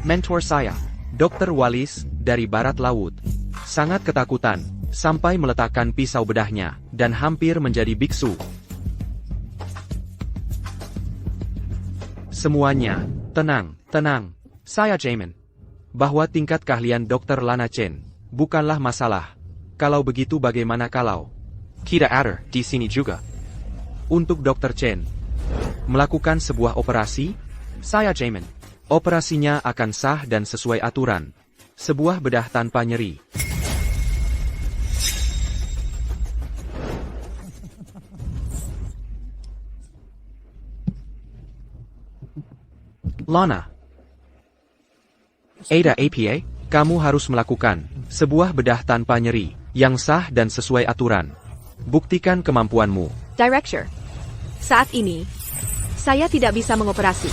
Mentor saya, Dr. Wallace, dari Barat Laut, sangat ketakutan, sampai meletakkan pisau bedahnya, dan hampir menjadi biksu. Semuanya, tenang, tenang. Saya Jamin. Bahwa tingkat keahlian Dr. Lana Chen bukanlah masalah. Kalau begitu bagaimana kalau Kita ada di sini juga. untuk Dr. Chen melakukan sebuah operasi? Saya Jamin. Operasinya akan sah dan sesuai aturan. Sebuah bedah tanpa nyeri. Lana, Ada APA? kamu harus melakukan sebuah bedah tanpa nyeri yang sah dan sesuai aturan. Buktikan kemampuanmu. Director. Saat ini, saya tidak bisa mengoperasi.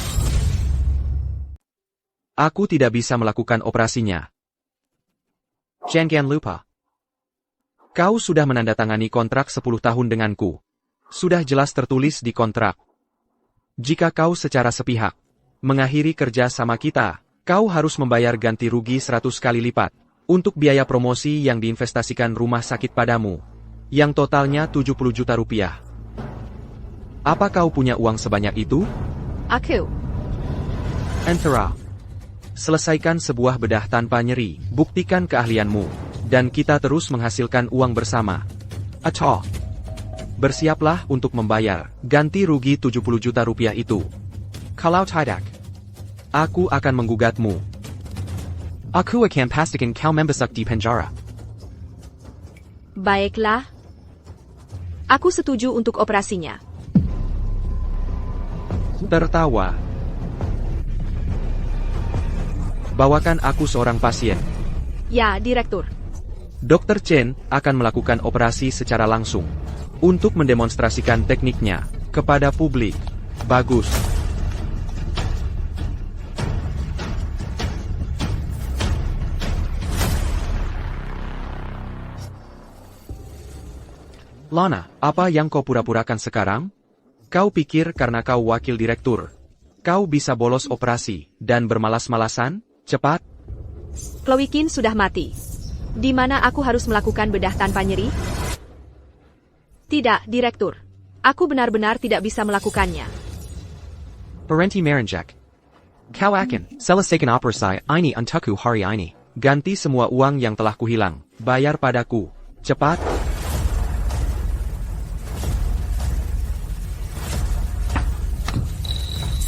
Aku tidak bisa melakukan operasinya. Jangan lupa. Kau sudah menandatangani kontrak 10 tahun denganku. Sudah jelas tertulis di kontrak. Jika kau secara sepihak mengakhiri kerja sama kita, kau harus membayar ganti rugi 100 kali lipat untuk biaya promosi yang diinvestasikan rumah sakit padamu, yang totalnya 70 juta rupiah. Apa kau punya uang sebanyak itu? Aku. Antara. Selesaikan sebuah bedah tanpa nyeri, buktikan keahlianmu, dan kita terus menghasilkan uang bersama. Atau, bersiaplah untuk membayar ganti rugi 70 juta rupiah itu. Kalau tidak, Aku akan menggugatmu. aku akan pastikan kau membesar di penjara. Baiklah. Aku setuju untuk operasinya. Tertawa. Bawakan aku seorang pasien. Ya, Direktur. Dr. Chen akan melakukan operasi secara langsung untuk mendemonstrasikan tekniknya kepada publik. Bagus. Lana, apa yang kau pura-purakan sekarang? Kau pikir karena kau wakil direktur, Kau bisa bolos operasi dan bermalas-malasan? Cepat! Chloe Kin sudah mati. Di mana aku harus melakukan bedah tanpa nyeri? Tidak, Direktur. Aku benar-benar tidak bisa melakukannya. Parenti Marinjak. Kau akan selesaikan operasi ini untukku hari ini. Ganti semua uang yang telah kuhilang. Bayar padaku. Cepat!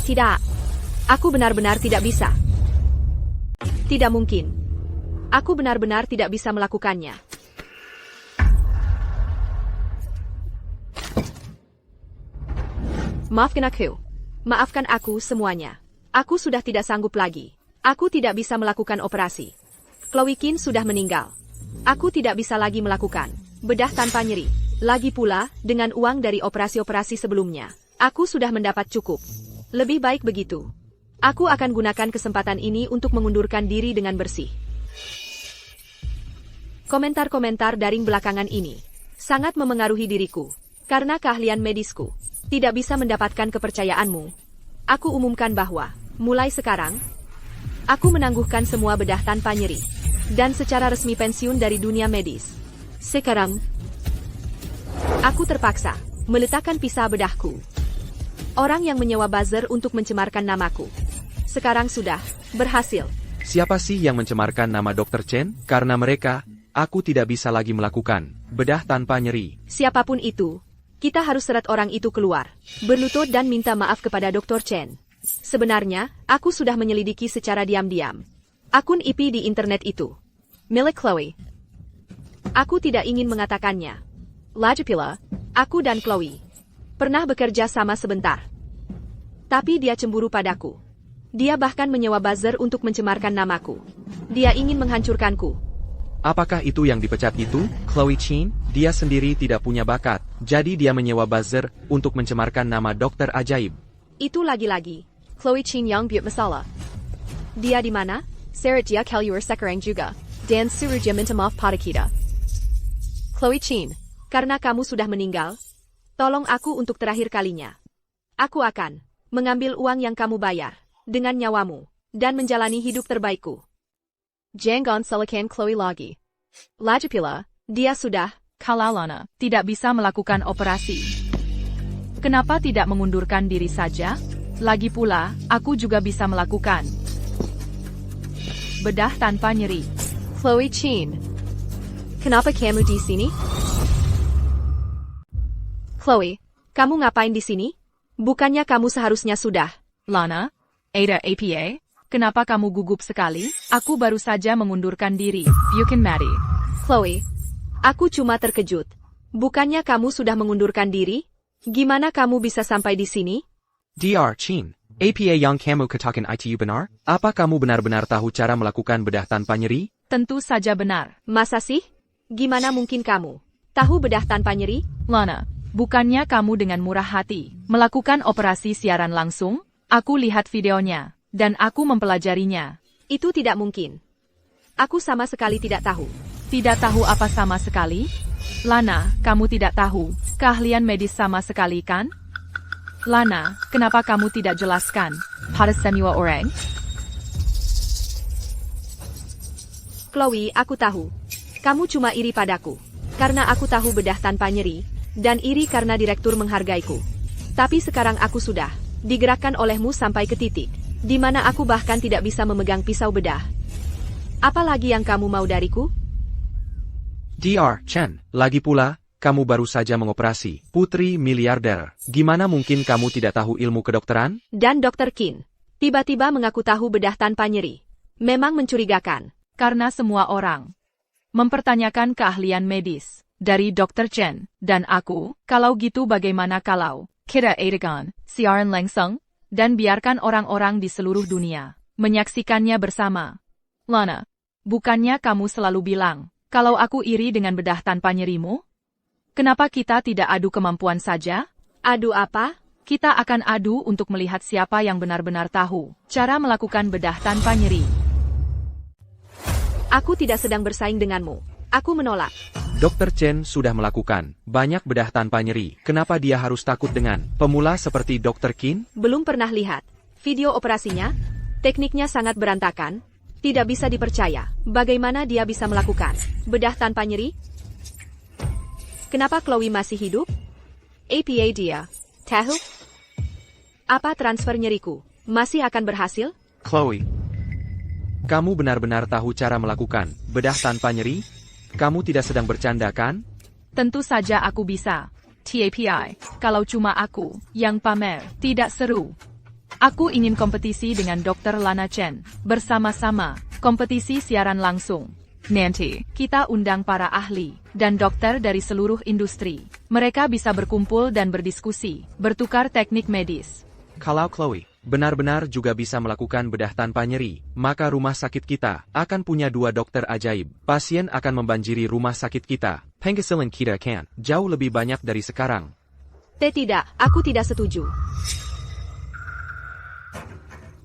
Tidak. Aku benar-benar tidak bisa. Tidak mungkin. Aku benar-benar tidak bisa melakukannya. Maafkan aku. Maafkan aku semuanya. Aku sudah tidak sanggup lagi. Aku tidak bisa melakukan operasi. Chloe Kin sudah meninggal. Aku tidak bisa lagi melakukan bedah tanpa nyeri. Lagi pula, dengan uang dari operasi-operasi sebelumnya, aku sudah mendapat cukup. Lebih baik begitu. Aku akan gunakan kesempatan ini untuk mengundurkan diri dengan bersih. Komentar-komentar daring belakangan ini sangat memengaruhi diriku. Karena keahlian medisku tidak bisa mendapatkan kepercayaanmu. Aku umumkan bahwa, mulai sekarang, aku menangguhkan semua bedah tanpa nyeri. Dan secara resmi pensiun dari dunia medis. Sekarang, aku terpaksa meletakkan pisah bedahku. Orang yang menyewa buzzer untuk mencemarkan namaku. Sekarang sudah berhasil. Siapa sih yang mencemarkan nama Dr. Chen? Karena mereka, aku tidak bisa lagi melakukan bedah tanpa nyeri. Siapapun itu, kita harus seret orang itu keluar, berlutut dan minta maaf kepada Dr. Chen. Sebenarnya, aku sudah menyelidiki secara diam-diam akun IP di internet itu. Milik Chloe. Aku tidak ingin mengatakannya. Lagi pula, aku dan Chloe pernah bekerja sama sebentar. Tapi dia cemburu padaku. Dia bahkan menyewa buzzer untuk mencemarkan namaku. Dia ingin menghancurkanku. Apakah itu yang dipecat itu? Chloe Chen, dia sendiri tidak punya bakat. Jadi dia menyewa buzzer untuk mencemarkan nama dokter ajaib. Itu lagi-lagi Chloe Chen yang buat masalah. Dia di mana? Seret dia keluar sekarang juga. Dan suruh dia minta maaf pada kita. Chloe Chen, karena kamu sudah meninggal, tolong aku untuk terakhir kalinya. Aku akan mengambil uang yang kamu bayar dengan nyawamu dan menjalani hidup terbaikku. Jangan salahkan Chloe lagi. Lagi pula, dia sudah. Kalau Lana tidak bisa melakukan operasi, kenapa tidak mengundurkan diri saja? Lagi pula, aku juga bisa melakukan bedah tanpa nyeri. Chloe Chen, kenapa kamu di sini? Chloe, kamu ngapain di sini? Bukannya kamu seharusnya sudah. Lana, Ada APA, kenapa kamu gugup sekali? Aku baru saja mengundurkan diri. You can marry. Chloe, aku cuma terkejut. Bukannya kamu sudah mengundurkan diri? Gimana kamu bisa sampai di sini? Dr. Chen. APA yang kamu katakan itu benar? Apa kamu benar-benar tahu cara melakukan bedah tanpa nyeri? Tentu saja benar. Masa sih? Gimana mungkin kamu tahu bedah tanpa nyeri? Lana, bukannya kamu dengan murah hati melakukan operasi siaran langsung? Aku lihat videonya, dan aku mempelajarinya. Itu tidak mungkin. Aku sama sekali tidak tahu. Tidak tahu apa sama sekali? Lana, kamu tidak tahu keahlian medis sama sekali kan? Lana, kenapa kamu tidak jelaskan pada semua orang? Chloe, aku tahu. Kamu cuma iri padaku. Karena aku tahu bedah tanpa nyeri, dan iri karena direktur menghargaiku. Tapi sekarang aku sudah digerakkan olehmu sampai ke titik di mana aku bahkan tidak bisa memegang pisau bedah. Apalagi yang kamu mau dariku? Dr. Chen, lagi pula, kamu baru saja mengoperasi putri miliarder. Gimana mungkin kamu tidak tahu ilmu kedokteran? Dan Dr. Kin tiba-tiba mengaku tahu bedah tanpa nyeri. Memang mencurigakan. Karena semua orang mempertanyakan keahlian medis dari Dr. Chen dan aku. Kalau gitu bagaimana kalau kita adakan siaran langsung dan biarkan orang-orang di seluruh dunia menyaksikannya bersama? Lana, bukannya kamu selalu bilang kalau aku iri dengan bedah tanpa nyerimu? Kenapa kita tidak adu kemampuan saja? Adu apa? Kita akan adu untuk melihat siapa yang benar-benar tahu cara melakukan bedah tanpa nyeri. Aku tidak sedang bersaing denganmu. Aku menolak. Dr. Chen sudah melakukan banyak bedah tanpa nyeri. Kenapa dia harus takut dengan pemula seperti Dr. Kin? Belum pernah lihat Video operasinya, tekniknya sangat berantakan, tidak bisa dipercaya. Bagaimana dia bisa melakukan bedah tanpa nyeri? Kenapa Chloe masih hidup? APA dia. Tahu? Apa transfer nyeriku masih akan berhasil? Chloe, kamu benar-benar tahu cara melakukan bedah tanpa nyeri? Kamu tidak sedang bercanda kan? Tentu saja aku bisa. TAPI, kalau cuma aku yang pamer, tidak seru. Aku ingin kompetisi dengan Dr. Lana Chen, bersama-sama, kompetisi siaran langsung. Nanti, kita undang para ahli dan dokter dari seluruh industri. Mereka bisa berkumpul dan berdiskusi, bertukar teknik medis. Kalau Chloe benar-benar juga bisa melakukan bedah tanpa nyeri, maka rumah sakit kita akan punya 2 dokter ajaib. Pasien akan membanjiri rumah sakit kita. Penghasilan kita kan Jauh lebih banyak dari sekarang. Tidak, aku tidak setuju.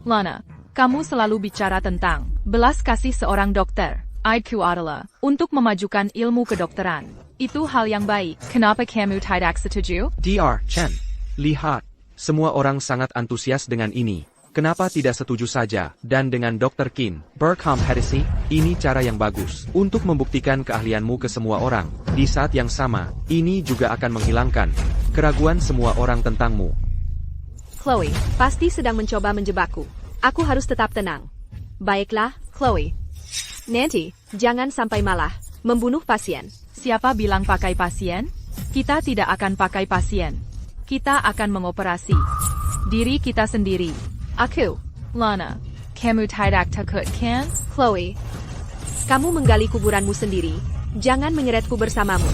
Lana, kamu selalu bicara tentang belas kasih seorang dokter. IQ adalah untuk memajukan ilmu kedokteran. Itu hal yang baik. Kenapa kamu tidak setuju? Dr. Chen, lihat. Semua orang sangat antusias dengan ini. Kenapa tidak setuju saja? Dan dengan Dr. Qin, berkompetisi, ini cara yang bagus untuk membuktikan keahlianmu ke semua orang. Di saat yang sama, ini juga akan menghilangkan keraguan semua orang tentangmu. Chloe pasti sedang mencoba menjebakku. Aku harus tetap tenang. Baiklah, Chloe. Nanti, jangan sampai malah membunuh pasien. Siapa bilang pakai pasien? Kita tidak akan pakai pasien. Kita akan mengoperasi diri kita sendiri. Aku, Lana, kamu tidak takut kan? Chloe, kamu menggali kuburanmu sendiri. Jangan menyeretku bersamamu.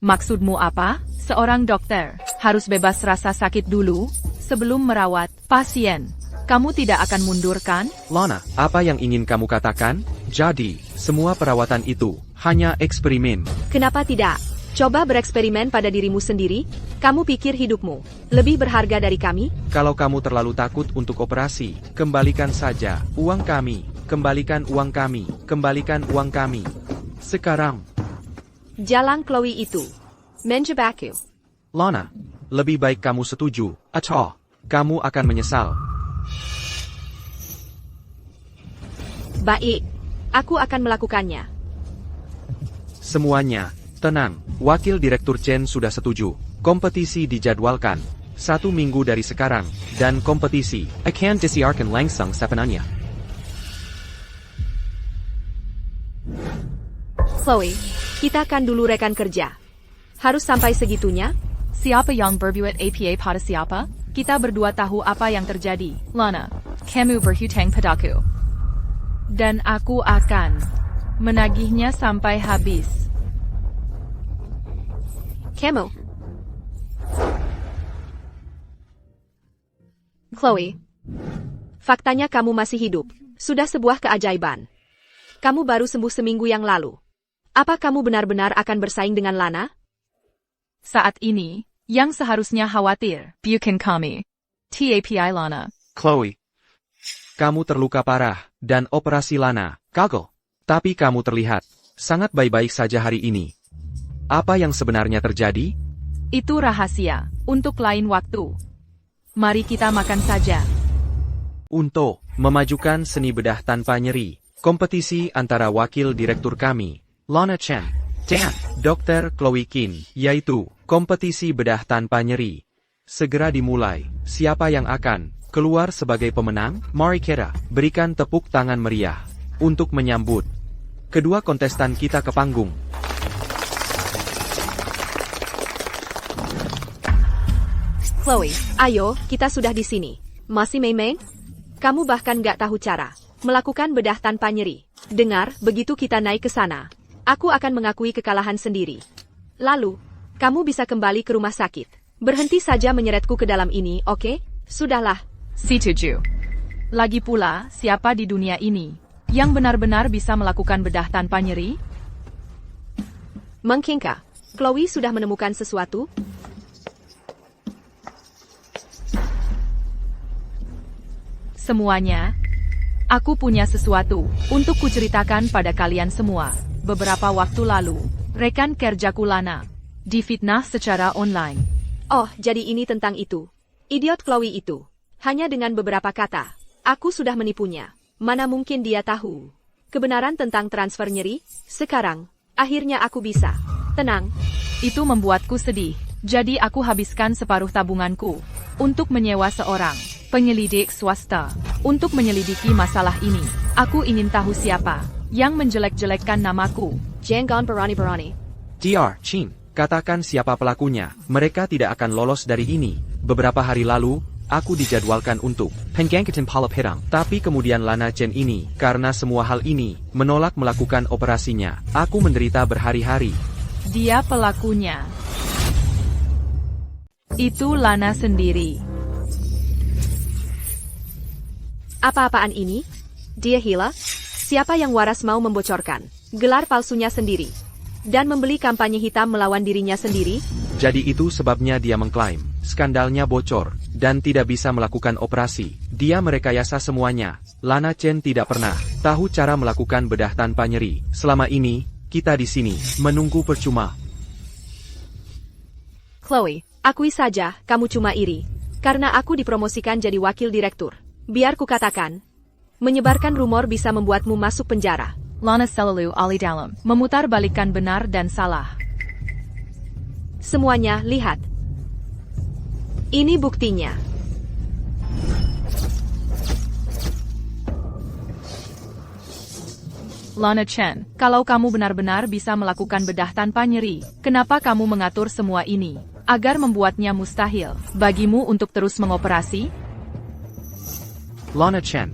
Maksudmu apa? Seorang dokter harus bebas rasa sakit dulu sebelum merawat pasien. Kamu tidak akan mundur kan? Lana, apa yang ingin kamu katakan? Jadi, semua perawatan itu hanya eksperimen. Kenapa tidak? Coba bereksperimen pada dirimu sendiri. Kamu pikir hidupmu lebih berharga dari kami? Kalau kamu terlalu takut untuk operasi, kembalikan saja uang kami. Kembalikan uang kami. Kembalikan uang kami. Sekarang. Jalan Chloe itu menjebakku. Lana, lebih baik kamu setuju, atau kamu akan menyesal. Baik, aku akan melakukannya. Semuanya, tenang. Wakil Direktur Chen sudah setuju. Kompetisi dijadwalkan 1 minggu dari sekarang, dan kompetisi akan disiarkan langsung sepenuhnya. Chloe, kita kan dulu rekan kerja. Harus sampai segitunya? Siapa yang berbuat APA pada siapa? Kita berdua tahu apa yang terjadi. Lana, kamu berhutang padaku. Dan aku akan menagihnya sampai habis. Kamu. Chloe. Faktanya kamu masih hidup. Sudah sebuah keajaiban. Kamu baru sembuh seminggu yang lalu. Apa kamu benar-benar akan bersaing dengan Lana? Saat ini, yang seharusnya khawatir, bukan kami. TAPI Lana. Chloe, kamu terluka parah, dan operasi Lana gagal. Tapi kamu terlihat sangat baik-baik saja hari ini. Apa yang sebenarnya terjadi? Itu rahasia, untuk lain waktu. Mari kita makan saja. Untuk memajukan seni bedah tanpa nyeri, kompetisi antara wakil direktur kami, Lana Chen, dan Dr. Chloe Qin, yaitu kompetisi bedah tanpa nyeri. Segera dimulai. Siapa yang akan keluar sebagai pemenang? Mari kita berikan tepuk tangan meriah untuk menyambut kedua kontestan kita ke panggung. Chloe, ayo, kita sudah di sini. Masih main-main? Kamu bahkan gak tahu cara melakukan bedah tanpa nyeri. Dengar, begitu kita naik ke sana, aku akan mengakui kekalahan sendiri. Lalu, kamu bisa kembali ke rumah sakit. Berhenti saja menyeretku ke dalam ini, oke? Sudahlah. Setuju. Lagi pula, siapa di dunia ini yang benar-benar bisa melakukan bedah tanpa nyeri? Mengkingka, Chloe sudah menemukan sesuatu? Semuanya. Aku punya sesuatu untuk kuceritakan pada kalian semua. Beberapa waktu lalu, rekan kerjaku Lana difitnah secara online. Oh, jadi ini tentang itu. Idiot Chloe itu. Hanya dengan beberapa kata, aku sudah menipunya. Mana mungkin dia tahu kebenaran tentang transfer nyeri? Sekarang, akhirnya aku bisa tenang. Itu membuatku sedih. Jadi aku habiskan separuh tabunganku untuk menyewa seorang penyelidik swasta untuk menyelidiki masalah ini. Aku ingin tahu siapa yang menjelek-jelekkan namaku. Jangan berani-berani. Dr. Chin, katakan siapa pelakunya. Mereka tidak akan lolos dari ini. Beberapa hari lalu, aku dijadwalkan untuk Penggangkatan Pala Pitang. tapi kemudian Lana Chen ini, karena semua hal ini, menolak melakukan operasinya. Aku menderita berhari-hari. Dia pelakunya. Itu Lana sendiri. Apa-apaan ini? Dia Hila? Siapa yang waras mau membocorkan gelar palsunya sendiri dan membeli kampanye hitam melawan dirinya sendiri? Jadi itu sebabnya dia mengklaim skandalnya bocor dan tidak bisa melakukan operasi. Dia merekayasa semuanya. Lana Chen tidak pernah tahu cara melakukan bedah tanpa nyeri. Selama ini, kita di sini menunggu percuma. Chloe, akui saja kamu cuma iri karena aku dipromosikan jadi wakil direktur. Biar ku katakan, menyebarkan rumor bisa membuatmu masuk penjara. Lana selalu alih dalam memutarbalikkan benar dan salah. Semuanya lihat. Ini buktinya. Lana Chen, kalau kamu benar-benar bisa melakukan bedah tanpa nyeri, kenapa kamu mengatur semua ini agar membuatnya mustahil bagimu untuk terus mengoperasi? Lana Chen,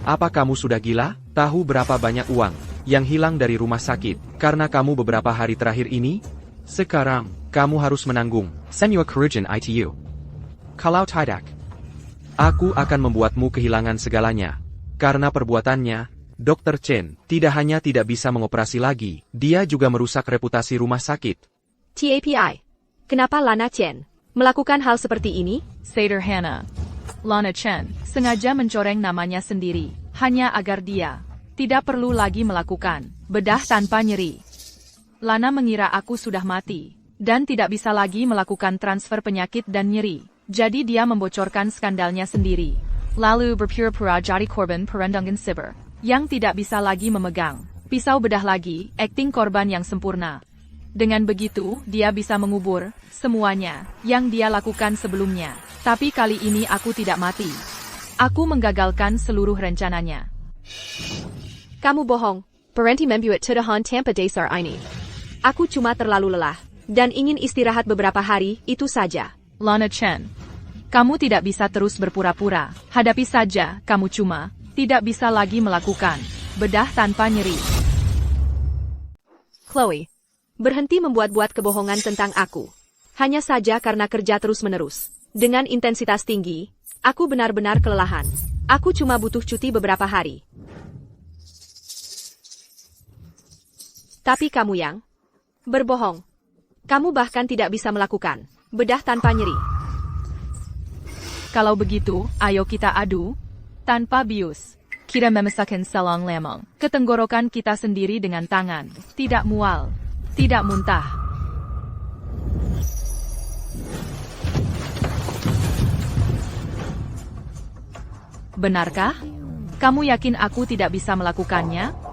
apa kamu sudah gila? Tahu berapa banyak uang yang hilang dari rumah sakit karena kamu beberapa hari terakhir ini? Sekarang, kamu harus menanggung. Senua Kerugian ITU. Kalau tidak, aku akan membuatmu kehilangan segalanya. Karena perbuatannya, Dr. Chen tidak hanya tidak bisa mengoperasi lagi, dia juga merusak reputasi rumah sakit. TAPI. Kenapa Lana Chen melakukan hal seperti ini? Sederhana. Lana Chen sengaja mencoreng namanya sendiri, hanya agar dia tidak perlu lagi melakukan bedah tanpa nyeri. Lana mengira aku sudah mati, dan tidak bisa lagi melakukan transfer penyakit dan nyeri. Jadi dia membocorkan skandalnya sendiri. Lalu berpura-pura jadi korban perundungan siber, yang tidak bisa lagi memegang pisau bedah lagi, akting korban yang sempurna. Dengan begitu, dia bisa mengubur semuanya yang dia lakukan sebelumnya. Tapi kali ini aku tidak mati. Aku menggagalkan seluruh rencananya. Kamu bohong. Parenti membuat tuduhan tanpa dasar ini. Aku cuma terlalu lelah dan ingin istirahat beberapa hari, itu saja. Lana Chen, kamu tidak bisa terus berpura-pura. Hadapi saja, kamu cuma tidak bisa lagi melakukan bedah tanpa nyeri. Chloe, berhenti membuat-buat kebohongan tentang aku. Hanya saja karena kerja terus-menerus. Dengan intensitas tinggi, aku benar-benar kelelahan. Aku cuma butuh cuti beberapa hari. Tapi kamu yang berbohong. Kamu bahkan tidak bisa melakukan bedah tanpa nyeri. Kalau begitu, ayo kita adu tanpa bius. Kita memisahkan selang lemong ke tenggorokan kita sendiri dengan tangan. Tidak mual, tidak muntah. Benarkah? Kamu yakin aku tidak bisa melakukannya?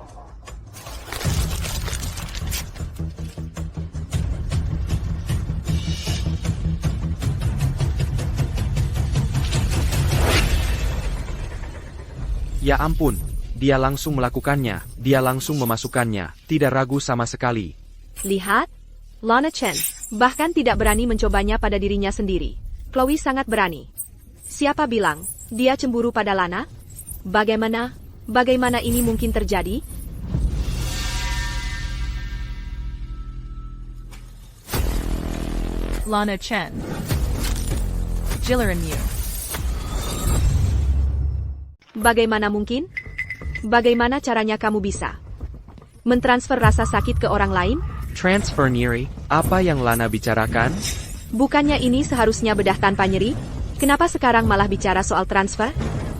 Ya ampun, dia langsung melakukannya, dia langsung memasukkannya, tidak ragu sama sekali. Lihat, Lana Chen bahkan tidak berani mencobanya pada dirinya sendiri. Chloe sangat berani. Siapa bilang dia cemburu pada Lana? Bagaimana ini mungkin terjadi? Lana Chen. Giliran you. Bagaimana mungkin? Bagaimana caranya kamu bisa mentransfer rasa sakit ke orang lain? Transfer nyeri, apa yang Lana bicarakan? Bukannya ini seharusnya bedah tanpa nyeri? Kenapa sekarang malah bicara soal transfer?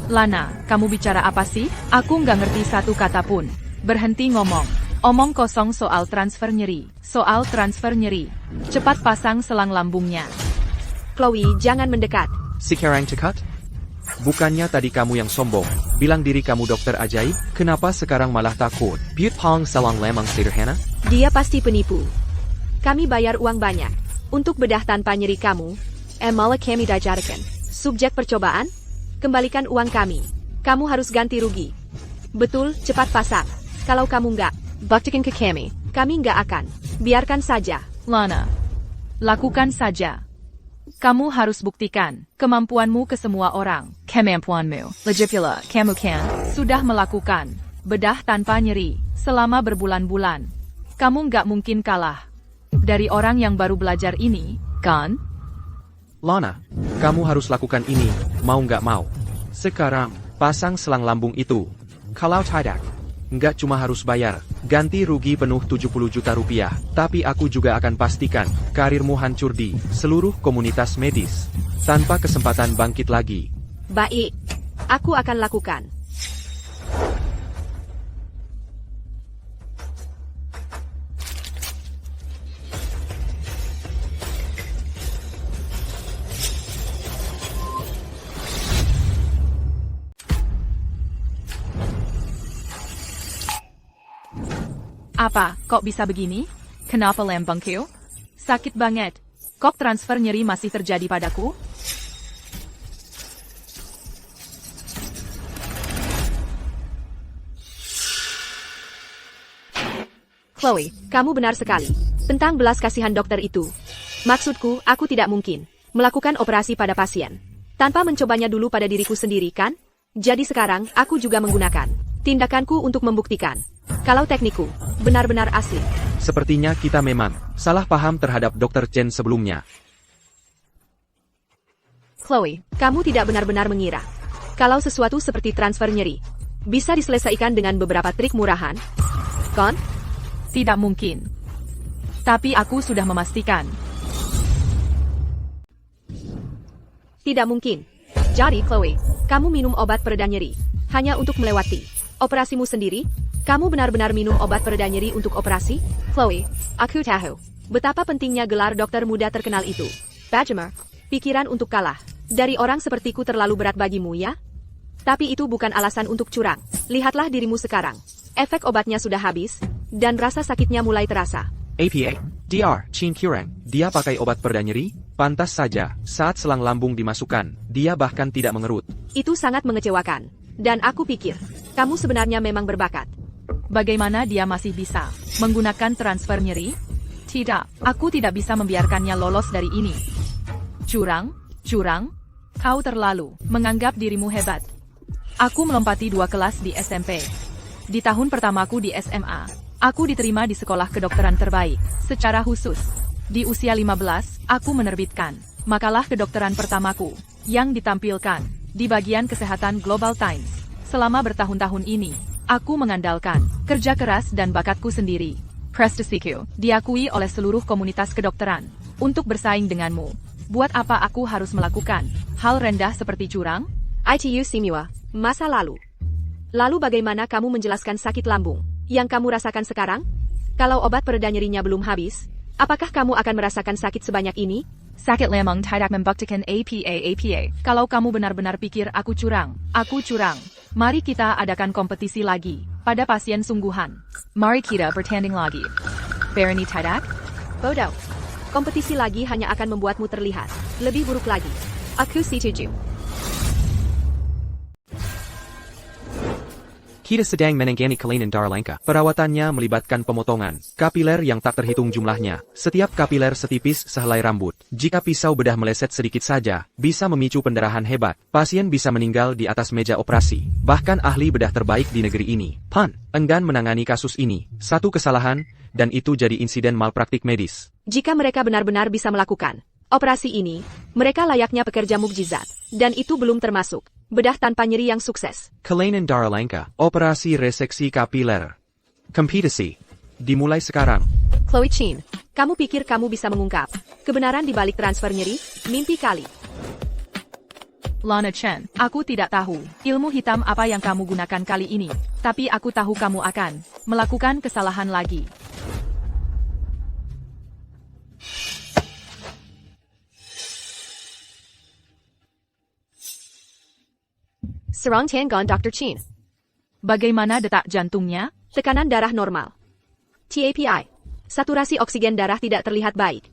Lana, kamu bicara apa sih? Aku nggak ngerti satu kata pun. Berhenti ngomong. Omong kosong soal transfer nyeri. Soal transfer nyeri. Cepat pasang selang lambungnya. Chloe, jangan mendekat. Sekarang cekat? Bukannya tadi kamu yang sombong, bilang diri kamu dokter ajaib, kenapa sekarang malah takut? Butte Pong Selang Lamang Sederhana? Dia pasti penipu. Kami bayar uang banyak untuk bedah tanpa nyeri kamu. Malah kami dajarkan. Subjek percobaan? Kembalikan uang kami. Kamu harus ganti rugi. Betul, cepat pasak. Kalau kamu nggak, buktikan ke kami. Kami nggak akan. Biarkan saja. Lana, lakukan saja. Kamu harus buktikan kemampuanmu ke semua orang. Kemampuanmu, lagipula, kamu kan sudah melakukan bedah tanpa nyeri selama berbulan-bulan. Kamu nggak mungkin kalah dari orang yang baru belajar ini, kan? Lana, kamu harus lakukan ini, mau nggak mau. Sekarang, pasang selang lambung itu. Kalau tidak, nggak cuma harus bayar ganti rugi penuh 70 juta rupiah, tapi aku juga akan pastikan karirmu hancur di seluruh komunitas medis, tanpa kesempatan bangkit lagi. Baik, aku akan lakukan. Apa, kok bisa begini? Kenapa lambungku? Sakit banget. Kok transfer nyeri masih terjadi padaku? Chloe, kamu benar sekali. Tentang belas kasihan dokter itu. Maksudku, aku tidak mungkin melakukan operasi pada pasien tanpa mencobanya dulu pada diriku sendiri, kan? Jadi sekarang, aku juga menggunakan tindakanku untuk membuktikan kalau teknikku benar-benar asli. Sepertinya kita memang salah paham terhadap Dr. Chen sebelumnya. Chloe, kamu tidak benar-benar mengira kalau sesuatu seperti transfer nyeri bisa diselesaikan dengan beberapa trik murahan, kan? Tidak mungkin. Tapi aku sudah memastikan. Tidak mungkin. Jadi, Chloe, kamu minum obat pereda nyeri hanya untuk melewati operasimu sendiri? Kamu benar-benar minum obat pereda nyeri untuk operasi? Chloe, aku tahu betapa pentingnya gelar dokter muda terkenal itu. Bajamar, pikiran untuk kalah dari orang sepertiku terlalu berat bagimu, ya? Tapi itu bukan alasan untuk curang. Lihatlah dirimu sekarang. Efek obatnya sudah habis, dan rasa sakitnya mulai terasa. APA, DR, Chin Curang, dia pakai obat pereda nyeri? Pantas saja, saat selang lambung dimasukkan, dia bahkan tidak mengerut. Itu sangat mengecewakan. Dan aku pikir, kamu sebenarnya memang berbakat. Bagaimana dia masih bisa menggunakan transfer nyeri? Tidak, aku tidak bisa membiarkannya lolos dari ini. Curang, curang, kau terlalu menganggap dirimu hebat. Aku melompati 2 kelas di SMP. Di tahun pertamaku di SMA, aku diterima di sekolah kedokteran terbaik. Secara khusus, di usia 15, aku menerbitkan makalah kedokteran pertamaku yang ditampilkan di bagian kesehatan Global Times. Selama bertahun-tahun ini, aku mengandalkan kerja keras dan bakatku sendiri. Prestasiku diakui oleh seluruh komunitas kedokteran. Untuk bersaing denganmu, buat apa aku harus melakukan hal rendah seperti curang? ITU Simiwa, masa lalu. Lalu bagaimana kamu menjelaskan sakit lambung yang kamu rasakan sekarang? Kalau obat pereda nyerinya belum habis, apakah kamu akan merasakan sakit sebanyak ini? Sakit lambung tidak membuktikan APA. Kalau kamu benar-benar pikir aku curang, mari kita adakan kompetisi lagi pada pasien sungguhan. Mari kita bertanding lagi. Berani tidak? Bodoh. Kompetisi lagi hanya akan membuatmu terlihat lebih buruk lagi. Aku setuju. Kita sedang menangani kelainan Darlanka. Perawatannya melibatkan pemotongan kapiler yang tak terhitung jumlahnya. Setiap kapiler setipis sehelai rambut. Jika pisau bedah meleset sedikit saja, bisa memicu pendarahan hebat. Pasien bisa meninggal di atas meja operasi. Bahkan ahli bedah terbaik di negeri ini, Pan, enggan menangani kasus ini. Satu kesalahan, dan itu jadi insiden malpraktik medis. Jika mereka benar-benar bisa melakukan operasi ini, mereka layaknya pekerja mukjizat. Dan itu belum termasuk bedah tanpa nyeri yang sukses. Kelainan Darlanka, operasi reseksi kapiler. Kompetisi dimulai sekarang. Chloe Chin, kamu pikir kamu bisa mengungkap kebenaran di balik transfer nyeri? Mimpi kali. Lana Chen, aku tidak tahu ilmu hitam apa yang kamu gunakan kali ini, tapi aku tahu kamu akan melakukan kesalahan lagi. Serang Tianggon Dr. Chin. Bagaimana detak jantungnya? Tekanan darah normal. TAPI. Saturasi oksigen darah tidak terlihat baik.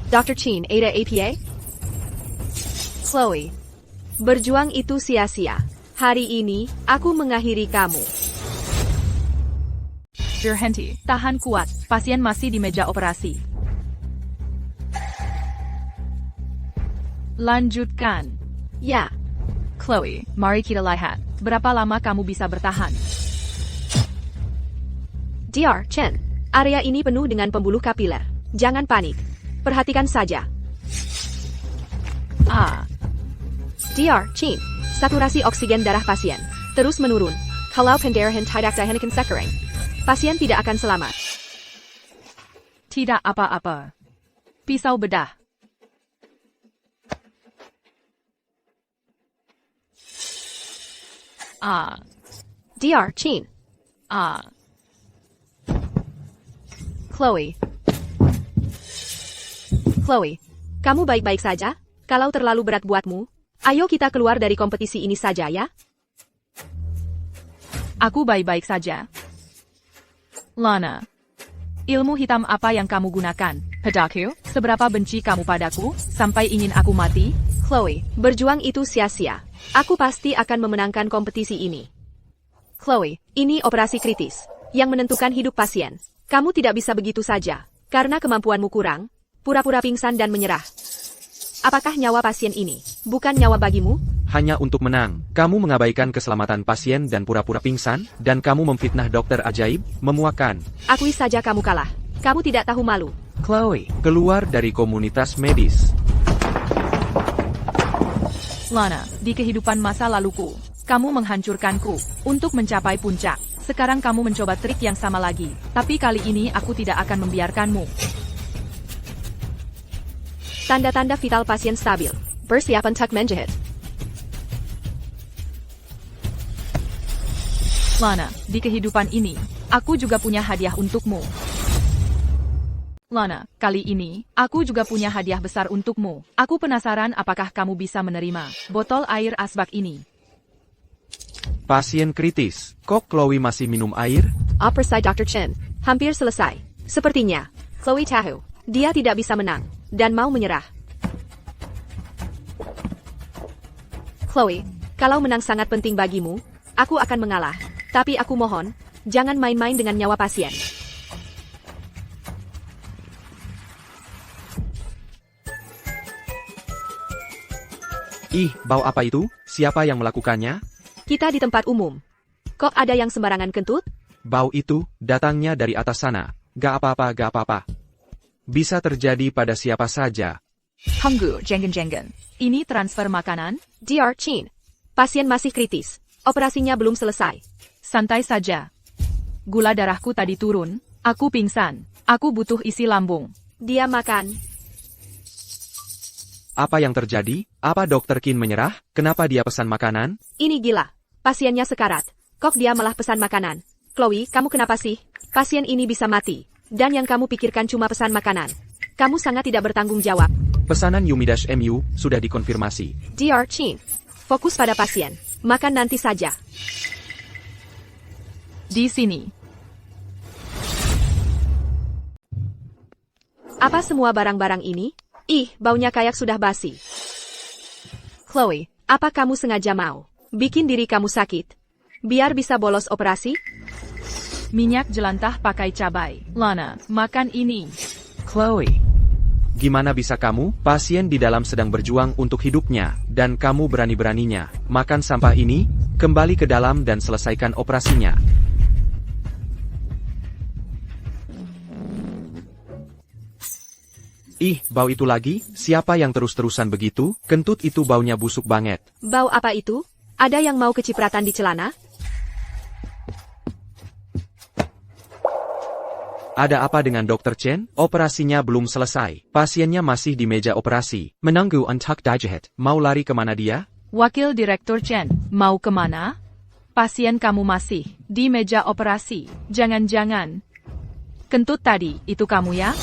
Dr. Chin, Ada APA? Chloe. Berjuang itu sia-sia. Hari ini, aku mengakhiri kamu. Berhenti, tahan kuat. Pasien masih di meja operasi. Lanjutkan. Ya, Chloe, mari kita lihat. Berapa lama kamu bisa bertahan? Dr. Chen. Area ini penuh dengan pembuluh kapiler. Jangan panik. Perhatikan saja. Dr. Chin. Saturasi oksigen darah pasien terus menurun. Kalau pendarahan tidak dihentikan sekarang, pasien tidak akan selamat. Tidak apa-apa. Pisau bedah. Dr. Chin. Chloe. Chloe, kamu baik-baik saja? Kalau terlalu berat buatmu, ayo kita keluar dari kompetisi ini saja ya. Aku baik-baik saja. Lana, ilmu hitam apa yang kamu gunakan? Padaku, seberapa benci kamu padaku, sampai ingin aku mati? Chloe, berjuang itu sia-sia. Aku pasti akan memenangkan kompetisi ini. Chloe, ini operasi kritis yang menentukan hidup pasien. Kamu tidak bisa begitu saja, karena kemampuanmu kurang, pura-pura pingsan dan menyerah. Apakah nyawa pasien ini bukan nyawa bagimu? Hanya untuk menang, kamu mengabaikan keselamatan pasien dan pura-pura pingsan, dan kamu memfitnah dokter ajaib, memuakan. Akui saja kamu kalah. Kamu tidak tahu malu. Chloe, keluar dari komunitas medis. Lana, di kehidupan masa laluku, kamu menghancurkanku untuk mencapai puncak. Sekarang kamu mencoba trik yang sama lagi, tapi kali ini aku tidak akan membiarkanmu. Tanda-tanda vital pasien stabil. Persiapan untuk menjahit. Lana, di kehidupan ini, aku juga punya hadiah untukmu. Lana, kali ini, aku juga punya hadiah besar untukmu. Aku penasaran apakah kamu bisa menerima botol air asbak ini. Pasien kritis. Kok Chloe masih minum air? Operasi Dr. Chen. Hampir selesai. Sepertinya, Chloe tahu, dia tidak bisa menang, dan mau menyerah. Chloe, kalau menang sangat penting bagimu, aku akan mengalah. Tapi aku mohon, jangan main-main dengan nyawa pasien. Ih, bau apa itu? Siapa yang melakukannya? Kita di tempat umum. Kok ada yang sembarangan kentut? Bau itu, datangnya dari atas sana. Gak apa-apa, gak apa-apa. Bisa terjadi pada siapa saja. Hanggu, jenggen-jenggen. Ini transfer makanan? Dr. Chin. Pasien masih kritis. Operasinya belum selesai. Santai saja. Gula darahku tadi turun. Aku pingsan. Aku butuh isi lambung. Dia makan. Apa yang terjadi? Apa Dr. Qin menyerah? Kenapa dia pesan makanan? Ini gila. Pasiennya sekarat. Kok dia malah pesan makanan? Chloe, kamu kenapa sih? Pasien ini bisa mati. Dan yang kamu pikirkan cuma pesan makanan. Kamu sangat tidak bertanggung jawab. Pesanan Yumi-MU sudah dikonfirmasi. Dr. Chin. Fokus pada pasien. Makan nanti saja. Di sini. Apa semua barang-barang ini? Ih, baunya kayak sudah basi. Chloe, apa kamu sengaja mau bikin diri kamu sakit? Biar bisa bolos operasi? Minyak jelantah pakai cabai. Lana, makan ini. Chloe. Gimana bisa kamu? Pasien di dalam sedang berjuang untuk hidupnya, dan kamu berani-beraninya makan sampah ini? Kembali ke dalam dan selesaikan operasinya. Ih, bau itu lagi? Siapa yang terus-terusan begitu? Kentut itu baunya busuk banget. Bau apa itu? Ada yang mau kecipratan di celana? Ada apa dengan Dr. Chen? Operasinya belum selesai. Pasiennya masih di meja operasi. Menunggu untuk dijahit. Mau lari kemana dia? Wakil Direktur Chen, mau kemana? Pasien kamu masih di meja operasi. Jangan-jangan. Kentut tadi, itu kamu ya?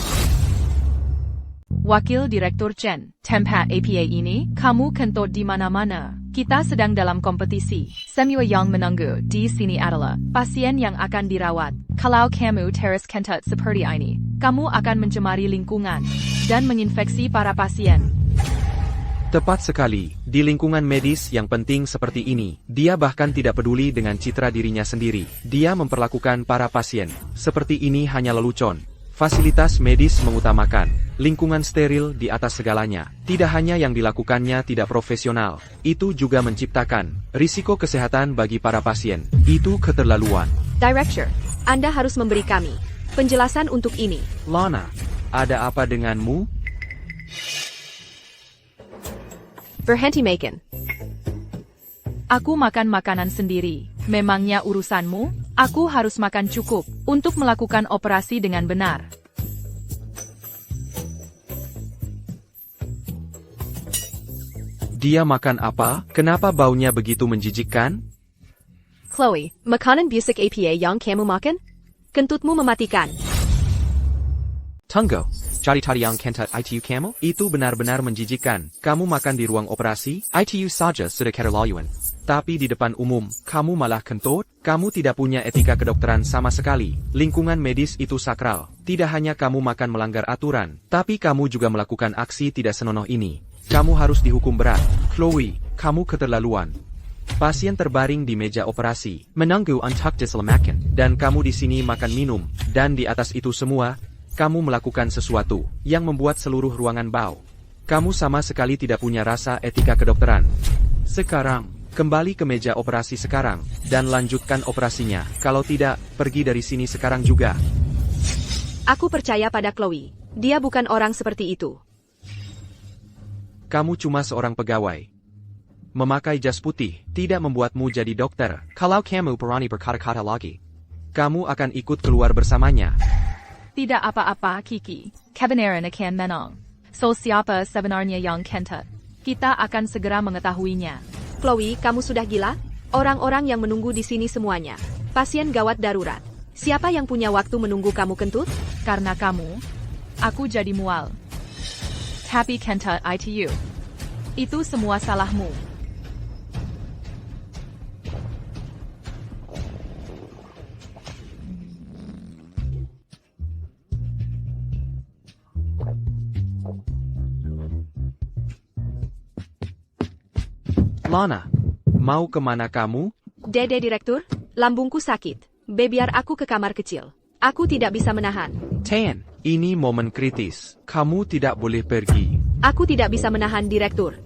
Wakil Direktur Chen, tempat APA ini, kamu kentut di mana-mana. Kita sedang dalam kompetisi. Semua yang menunggu di sini adalah pasien yang akan dirawat. Kalau kamu terus kentut seperti ini, kamu akan mencemari lingkungan dan menginfeksi para pasien. Tepat sekali, di lingkungan medis yang penting seperti ini, dia bahkan tidak peduli dengan citra dirinya sendiri. Dia memperlakukan para pasien seperti ini hanya lelucon. Fasilitas medis mengutamakan lingkungan steril di atas segalanya. Tidak hanya yang dilakukannya tidak profesional, itu juga menciptakan risiko kesehatan bagi para pasien. Itu keterlaluan. Director, Anda harus memberi kami penjelasan untuk ini. Lana, ada apa denganmu? Berhenti makan. Aku makan makanan sendiri. Memangnya urusanmu? Aku harus makan cukup untuk melakukan operasi dengan benar. Dia makan apa? Kenapa baunya begitu menjijikkan? Chloe, makanan busuk APA yang kamu makan? Kentutmu mematikan. Tunggu, jadi tadi yang kentut ITU kamu? Itu benar-benar menjijikkan. Kamu makan di ruang operasi, ITU saja sudah keterlaluan. tapi di depan umum, kamu malah kentut? Kamu tidak punya etika kedokteran sama sekali. Lingkungan medis itu sakral. Tidak hanya kamu makan melanggar aturan, tapi kamu juga melakukan aksi tidak senonoh ini. Kamu harus dihukum berat. Chloe, kamu keterlaluan. Pasien terbaring di meja operasi, Menunggu untuk diselamatkan. dan kamu di sini makan minum, dan di atas itu semua, kamu melakukan sesuatu yang membuat seluruh ruangan bau. Kamu sama sekali tidak punya rasa etika kedokteran. Sekarang, kembali ke meja operasi sekarang, dan lanjutkan operasinya. Kalau tidak, pergi dari sini sekarang juga. Aku percaya pada Chloe. Dia bukan orang seperti itu. Kamu cuma seorang pegawai. Memakai jas putih tidak membuatmu jadi dokter. Kalau kamu berani berkata-kata lagi, Kamu akan ikut keluar bersamanya. Tidak apa-apa, Kiki. Kebenaran akan menang. So siapa sebenarnya yang kentut? Kita akan segera mengetahuinya. Chloe, kamu sudah gila? Orang-orang yang menunggu di sini semuanya. Pasien gawat darurat. Siapa yang punya waktu menunggu kamu kentut? Karena kamu, aku jadi mual. Tapi kentut ITU. Itu semua salahmu. Lana, mau kemana kamu? Dede Direktur, lambungku sakit. Biar aku ke kamar kecil. Aku tidak bisa menahan. Tan, Ini momen kritis. Kamu tidak boleh pergi. Aku tidak bisa menahan, Direktur.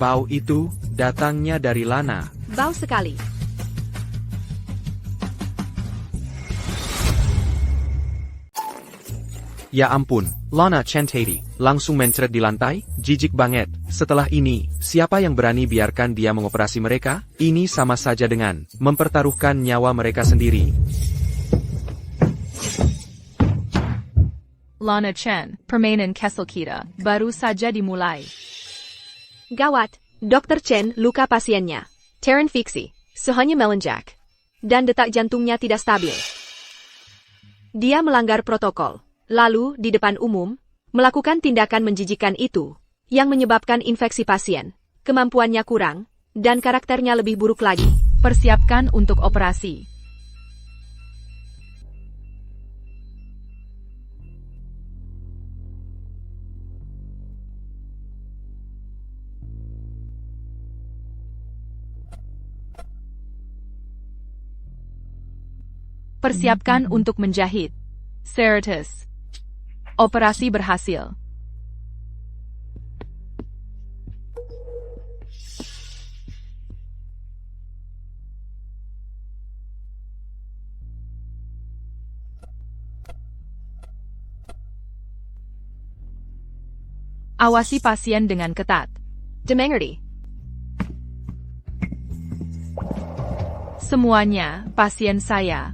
Bau itu datangnya dari Lana. Bau sekali. Ya ampun, Lana Chantati, langsung mencret di lantai, jijik banget. Setelah ini, siapa yang berani biarkan dia mengoperasi mereka? Ini sama saja dengan mempertaruhkan nyawa mereka sendiri. Lana Chen, permainan Kessel kita, baru saja dimulai. Gawat, Dr. Chen luka pasiennya. Terran fiksi, suhunya melonjak. Dan detak jantungnya tidak stabil. Dia melanggar protokol. Lalu, di depan umum, melakukan tindakan menjijikan itu, yang menyebabkan infeksi pasien, kemampuannya kurang, dan karakternya lebih buruk lagi. Persiapkan untuk operasi. Persiapkan untuk menjahit. Sertus. Operasi berhasil. Awasi pasien dengan ketat. Dimengerti. Semuanya, pasien saya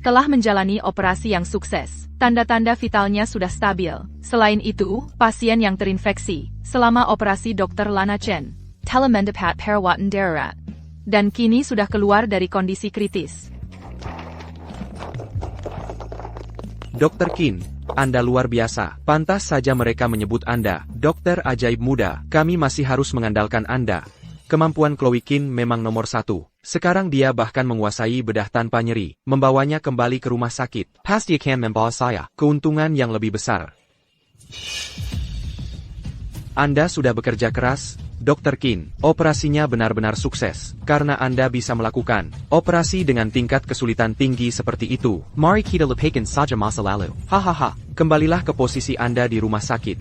telah menjalani operasi yang sukses. Tanda-tanda vitalnya sudah stabil. Selain itu, pasien yang terinfeksi selama operasi Dr. Lana Chen telah mendapat perawatan darurat dan kini sudah keluar dari kondisi kritis. Dr. Qin, Anda luar biasa. Pantas saja mereka menyebut Anda, dokter ajaib muda. Kami masih harus mengandalkan Anda. Kemampuan Chloe Qin memang nomor 1. Sekarang dia bahkan menguasai bedah tanpa nyeri, membawanya kembali ke rumah sakit. Pasti akan membawa saya. Keuntungan yang lebih besar. Anda sudah bekerja keras, Dr. Qin. Operasinya benar-benar sukses, karena Anda bisa melakukan operasi dengan tingkat kesulitan tinggi seperti itu. Mari kita lupakan saja masa lalu. Hahaha, kembalilah ke posisi Anda di rumah sakit.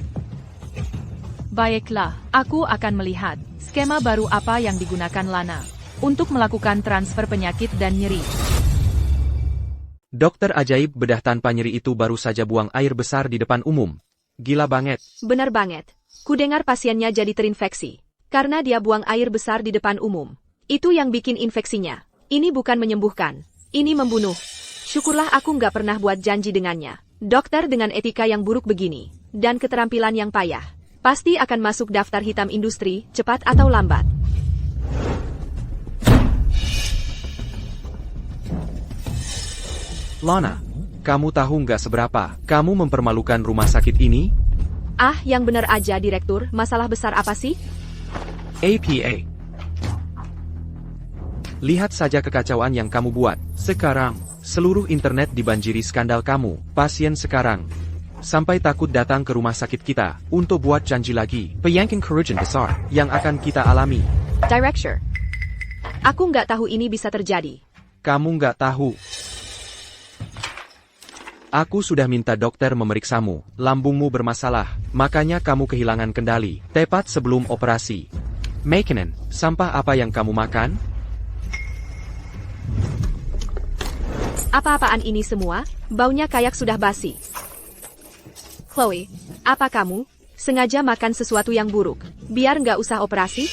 Baiklah, aku akan melihat skema baru apa yang digunakan Lana untuk melakukan transfer penyakit dan nyeri. Dokter ajaib bedah tanpa nyeri itu baru saja buang air besar di depan umum. Gila banget. Benar banget. Kudengar pasiennya jadi terinfeksi. Karena dia buang air besar di depan umum. Itu yang bikin infeksinya. Ini bukan menyembuhkan. Ini membunuh. Syukurlah aku nggak pernah buat janji dengannya. Dokter dengan etika yang buruk begini, dan keterampilan yang payah, pasti akan masuk daftar hitam industri, cepat atau lambat. Lana, kamu tahu nggak seberapa kamu mempermalukan rumah sakit ini? Ah, yang benar aja Direktur, masalah besar apa sih? APA. Lihat saja kekacauan yang kamu buat. Sekarang, seluruh internet dibanjiri skandal kamu. Pasien sekarang sampai takut datang ke rumah sakit kita untuk buat janji lagi. Bayangkan kerugian besar Yang akan kita alami. Director, aku nggak tahu ini bisa terjadi. Kamu nggak tahu. Aku sudah minta dokter memeriksamu. Lambungmu bermasalah, makanya kamu kehilangan kendali. Tepat sebelum operasi. Makanan, sampah apa yang kamu makan? Apa-apaan ini semua? Baunya kayak sudah basi. Chloe, apa kamu sengaja makan sesuatu yang buruk, biar nggak usah operasi?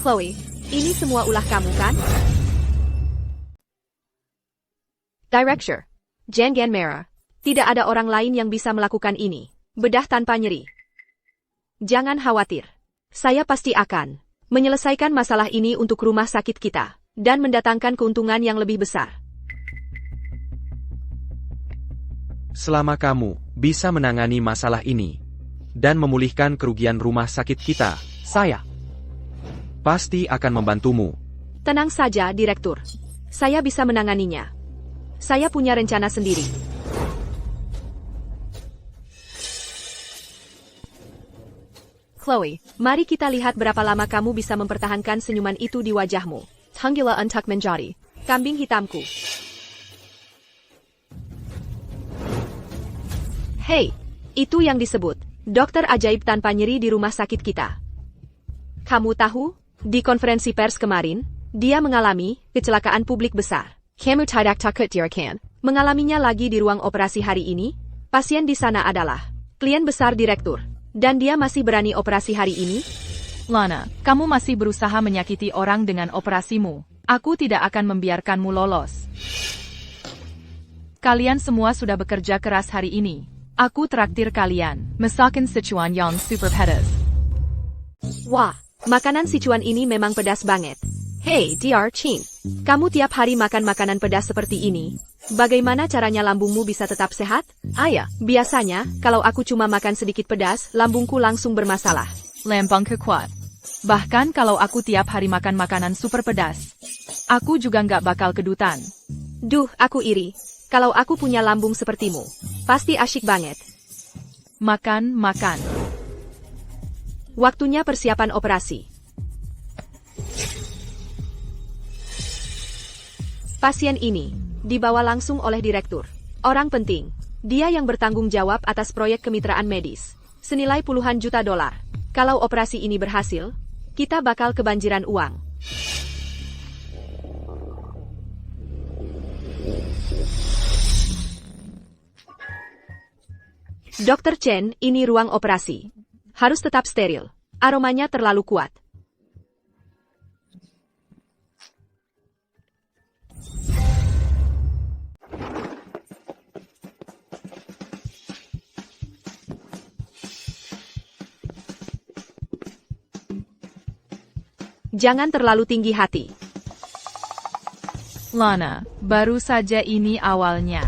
Chloe, ini semua ulah kamu kan? Director, jangan merah. Tidak ada orang lain yang bisa melakukan ini. Bedah tanpa nyeri. Jangan khawatir. Saya pasti akan menyelesaikan masalah ini untuk rumah sakit kita, dan mendatangkan keuntungan yang lebih besar. Selama kamu bisa menangani masalah ini dan memulihkan kerugian rumah sakit kita, saya pasti akan membantumu. Tenang saja, Direktur. Saya bisa menanganinya. Saya punya rencana sendiri. Chloe, mari kita lihat berapa lama kamu bisa mempertahankan senyuman itu di wajahmu. Tanggila untuk menjadi kambing hitamku. Hei, itu yang disebut dokter ajaib tanpa nyeri di rumah sakit kita. Kamu tahu, di konferensi pers kemarin, dia mengalami kecelakaan publik besar. Kamu tidak takut dirakan mengalaminya lagi di ruang operasi hari ini? Pasien di sana adalah klien besar Direktur, dan dia masih berani operasi hari ini? Lana, kamu masih berusaha menyakiti orang dengan operasimu. Aku tidak akan membiarkanmu lolos. Kalian semua sudah bekerja keras hari ini. Aku traktir kalian. Masakan Sichuan yang super pedas. Wah, makanan Sichuan ini memang pedas banget. Hei, Dr. Qin, kamu tiap hari makan makanan pedas seperti ini. Bagaimana caranya lambungmu bisa tetap sehat? Ayah, biasanya, kalau aku cuma makan sedikit pedas, lambungku langsung bermasalah. Lempang kekuat. Bahkan kalau aku tiap hari makan makanan super pedas, aku juga nggak bakal kedutan. Duh, aku iri. Kalau aku punya lambung sepertimu, pasti asyik banget. Makan. Waktunya persiapan operasi. Pasien ini dibawa langsung oleh Direktur. Orang penting. Dia yang bertanggung jawab atas proyek kemitraan medis. Senilai puluhan juta dolar. Kalau operasi ini berhasil, kita bakal kebanjiran uang. Dr. Chen, ini ruang operasi. Harus tetap steril. Aromanya terlalu kuat. Jangan terlalu tinggi hati. Lana, baru saja ini awalnya.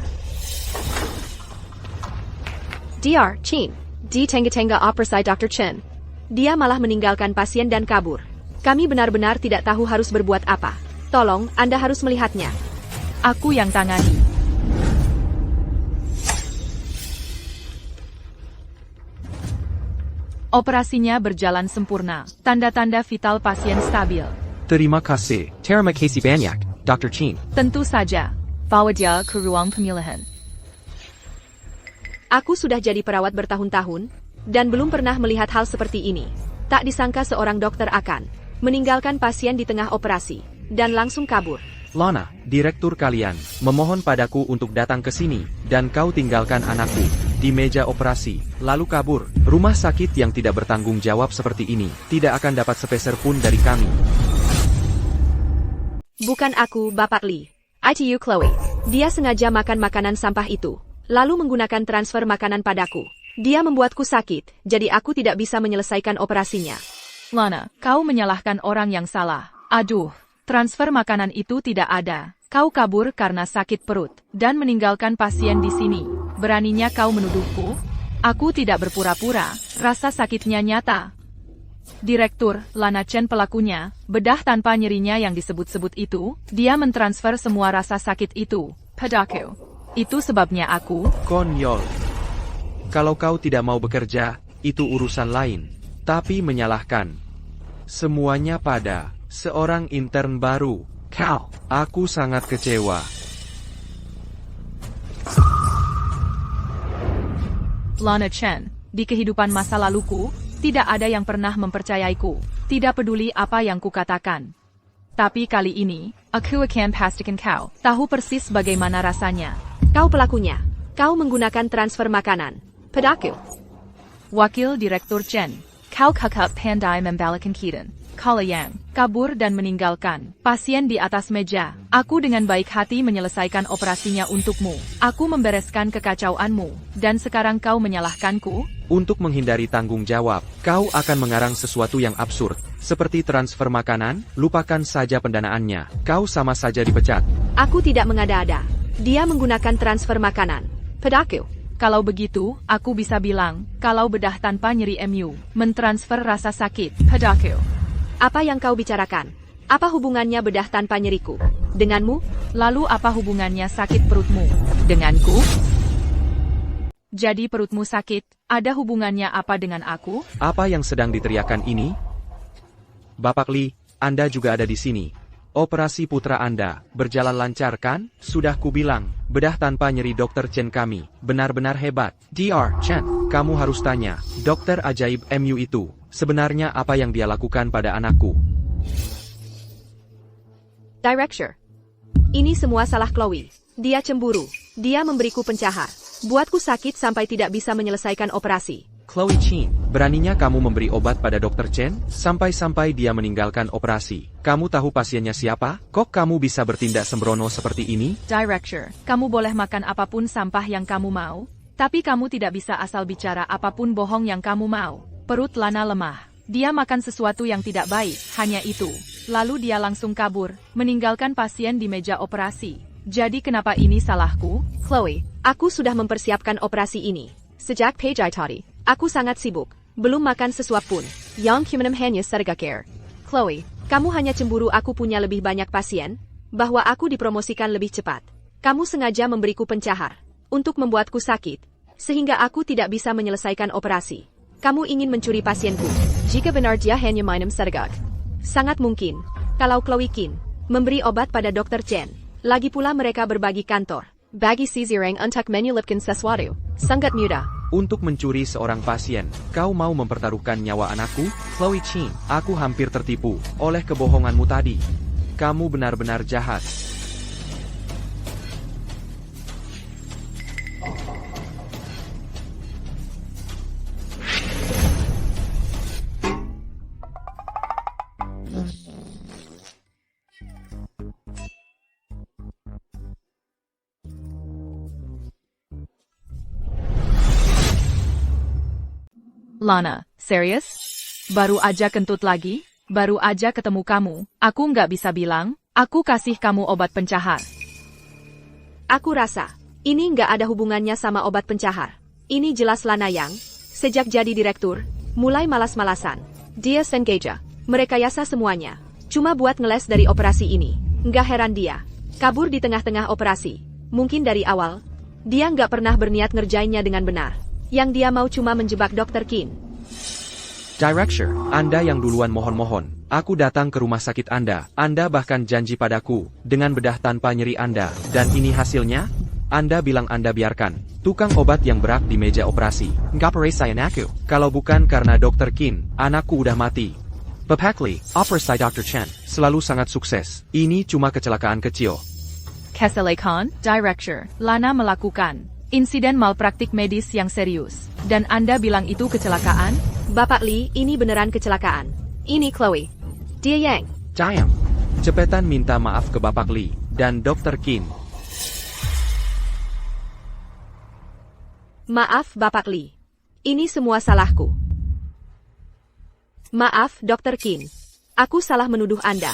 Dr. Chen. Di tengah-tengah operasi Dr. Chen. Dia malah meninggalkan pasien dan kabur. Kami benar-benar tidak tahu harus berbuat apa. Tolong, Anda harus melihatnya. Aku yang tangani. Operasinya berjalan sempurna. Tanda-tanda vital pasien stabil. Terima kasih. Terima kasih banyak, Dr. Chen. Tentu saja. Bawa dia ke ruang pemilihan. Aku sudah jadi perawat bertahun-tahun, dan belum pernah melihat hal seperti ini. Tak disangka seorang dokter akan meninggalkan pasien di tengah operasi, dan langsung kabur. Lana, direktur kalian, memohon padaku untuk datang ke sini, dan kau tinggalkan anakku di meja operasi, lalu kabur. Rumah sakit yang tidak bertanggung jawab seperti ini, tidak akan dapat sepeser pun dari kami. Bukan aku, Bapak Lee. ITU Chloe. Dia sengaja makan makanan sampah itu, lalu menggunakan transfer makanan padaku. Dia membuatku sakit, jadi aku tidak bisa menyelesaikan operasinya. Lana, kau menyalahkan orang yang salah. Aduh, transfer makanan itu tidak ada. Kau kabur karena sakit perut, dan meninggalkan pasien di sini. Beraninya kau menuduhku? Aku tidak berpura-pura, rasa sakitnya nyata. Direktur, Lana Chen pelakunya, bedah tanpa nyerinya yang disebut-sebut itu, dia mentransfer semua rasa sakit itu padaku. Itu sebabnya aku... Konyol. Kalau kau tidak mau bekerja, itu urusan lain. Tapi menyalahkan semuanya pada seorang intern baru. Kau, aku sangat kecewa. Lana Chen, di kehidupan masa laluku, tidak ada yang pernah mempercayaiku. Tidak peduli apa yang kukatakan. Tapi kali ini, aku akan pastikan kau tahu persis bagaimana rasanya. Kau pelakunya. Kau menggunakan transfer makanan padaku. Wakil Direktur Chen, kau kakak pandai membalikan kiden. Kala yang kabur dan meninggalkan pasien di atas meja. Aku dengan baik hati menyelesaikan operasinya untukmu. Aku membereskan kekacauanmu, dan sekarang kau menyalahkanku? Untuk menghindari tanggung jawab, kau akan mengarang sesuatu yang absurd, seperti transfer makanan, lupakan saja pendanaannya. Kau sama saja dipecat. Aku tidak mengada-ada. Dia menggunakan transfer makanan padaku. Kalau begitu, aku bisa bilang, kalau bedah tanpa nyeri MU, mentransfer rasa sakit padaku. Apa yang kau bicarakan? Apa hubungannya bedah tanpa nyeriku denganmu? Lalu apa hubungannya sakit perutmu denganku? Jadi perutmu sakit, ada hubungannya apa dengan aku? Apa yang sedang diteriakan ini? Bapak Lee, Anda juga ada di sini. Operasi putra Anda berjalan lancar kan? Sudah kubilang, bedah tanpa nyeri Dr. Chen kami benar-benar hebat. Dr. Chen. Kamu harus tanya, dokter ajaib MU itu, sebenarnya apa yang dia lakukan pada anakku? Director. Ini semua salah Chloe. Dia cemburu. Dia memberiku pencahar. Buatku sakit sampai tidak bisa menyelesaikan operasi. Chloe Chen, beraninya kamu memberi obat pada Dr. Chen, sampai-sampai dia meninggalkan operasi. Kamu tahu pasiennya siapa? Kok kamu bisa bertindak sembrono seperti ini? Director, kamu boleh makan apapun sampah yang kamu mau, tapi kamu tidak bisa asal bicara apapun bohong yang kamu mau. Perut Lana lemah. Dia makan sesuatu yang tidak baik, hanya itu. Lalu dia langsung kabur, meninggalkan pasien di meja operasi. Jadi kenapa ini salahku? Chloe, aku sudah mempersiapkan operasi ini. Sejak pagi tadi, aku sangat sibuk. Belum makan sesuap pun. Yang humanum hanya sergakir. Chloe, kamu hanya cemburu aku punya lebih banyak pasien, bahwa aku dipromosikan lebih cepat. Kamu sengaja memberiku pencahar, untuk membuatku sakit, sehingga aku tidak bisa menyelesaikan operasi. Kamu ingin mencuri pasienku. Jika benar dia hanya minum sergak. Sangat mungkin, kalau Chloe Kin memberi obat pada Dr. Chen. Lagi pula mereka berbagi kantor. Bagi si Zirang untuk menyelipkan sesuatu. Sangat mudah. Untuk mencuri seorang pasien, kau mau mempertaruhkan nyawa anakku? Chloe Chen, aku hampir tertipu oleh kebohonganmu tadi. Kamu benar-benar jahat. Lana, serius? Baru aja kentut lagi? Baru aja ketemu kamu, aku nggak bisa bilang, Aku kasih kamu obat pencahar. Aku rasa, ini nggak ada hubungannya sama obat pencahar. Ini jelas Lana yang, sejak jadi direktur, mulai malas-malasan. Dia sengaja merekayasa semuanya, cuma buat ngeles dari operasi ini. Nggak heran dia kabur di tengah-tengah operasi. Mungkin dari awal, dia nggak pernah berniat ngerjainnya dengan benar. Yang dia mau cuma menjebak Dr. Qin. Director, Anda yang duluan mohon-mohon. Aku datang ke rumah sakit Anda. Anda bahkan janji padaku, dengan bedah tanpa nyeri Anda. Dan ini hasilnya? Anda bilang Anda biarkan tukang obat yang berak di meja operasi. Nggak peresai anakku. Kalau bukan karena Dr. Qin, anakku udah mati. Bapakli, operasi Dr. Chen. Selalu sangat sukses. Ini cuma kecelakaan kecil. Kesalahan, Director, Lana melakukan insiden malpraktik medis yang serius. Dan Anda bilang itu kecelakaan? Bapak Lee, ini beneran kecelakaan. Ini Chloe. Dia yang. Diam. Cepetan minta maaf ke Bapak Lee dan Dr. Qin. Maaf Bapak Lee. Ini semua salahku. Maaf Dr. Qin. Aku salah menuduh Anda.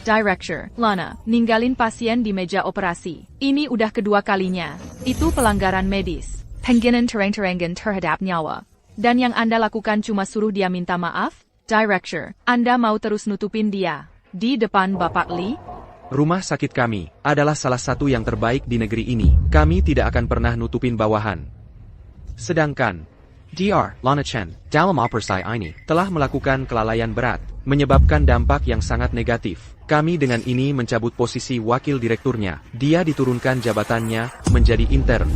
Director, Lana, ninggalin pasien di meja operasi. Ini udah kedua kalinya. Itu pelanggaran medis. Penghinaan terang-terangan terhadap nyawa. Dan yang Anda lakukan cuma suruh dia minta maaf? Director, Anda mau terus nutupin dia di depan Bapak Lee? Rumah sakit kami adalah salah satu yang terbaik di negeri ini. Kami tidak akan pernah nutupin bawahan. Sedangkan Dr. Lana Chen, dalam operasi ini, telah melakukan kelalaian berat, menyebabkan dampak yang sangat negatif. Kami dengan ini mencabut posisi wakil direkturnya. Dia diturunkan jabatannya menjadi intern.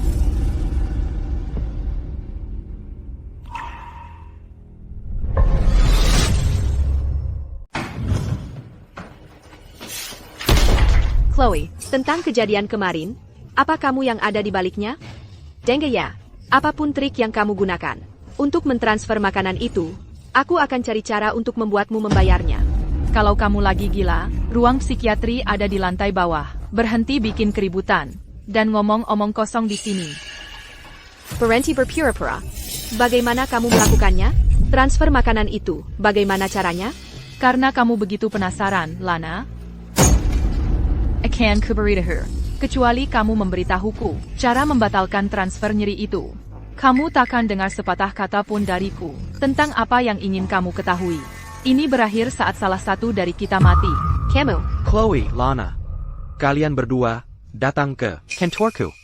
Chloe, tentang kejadian kemarin, apa kamu yang ada di baliknya? Denge ya, apapun trik yang kamu gunakan untuk mentransfer makanan itu, aku akan cari cara untuk membuatmu membayarnya. Kalau kamu lagi gila, ruang psikiatri ada di lantai bawah. Berhenti bikin keributan. Dan ngomong-omong kosong di sini. Berhenti berpura-pura. Bagaimana kamu melakukannya? Transfer makanan itu, bagaimana caranya? Karena kamu begitu penasaran, Lana. Akan kuberitahu. Kecuali kamu memberitahuku cara membatalkan transfer nyeri itu. Kamu takkan dengar sepatah kata pun dariku tentang apa yang ingin kamu ketahui. Ini berakhir saat salah satu dari kita mati. Kamu, Chloe, Lana, kalian berdua datang ke kantorku.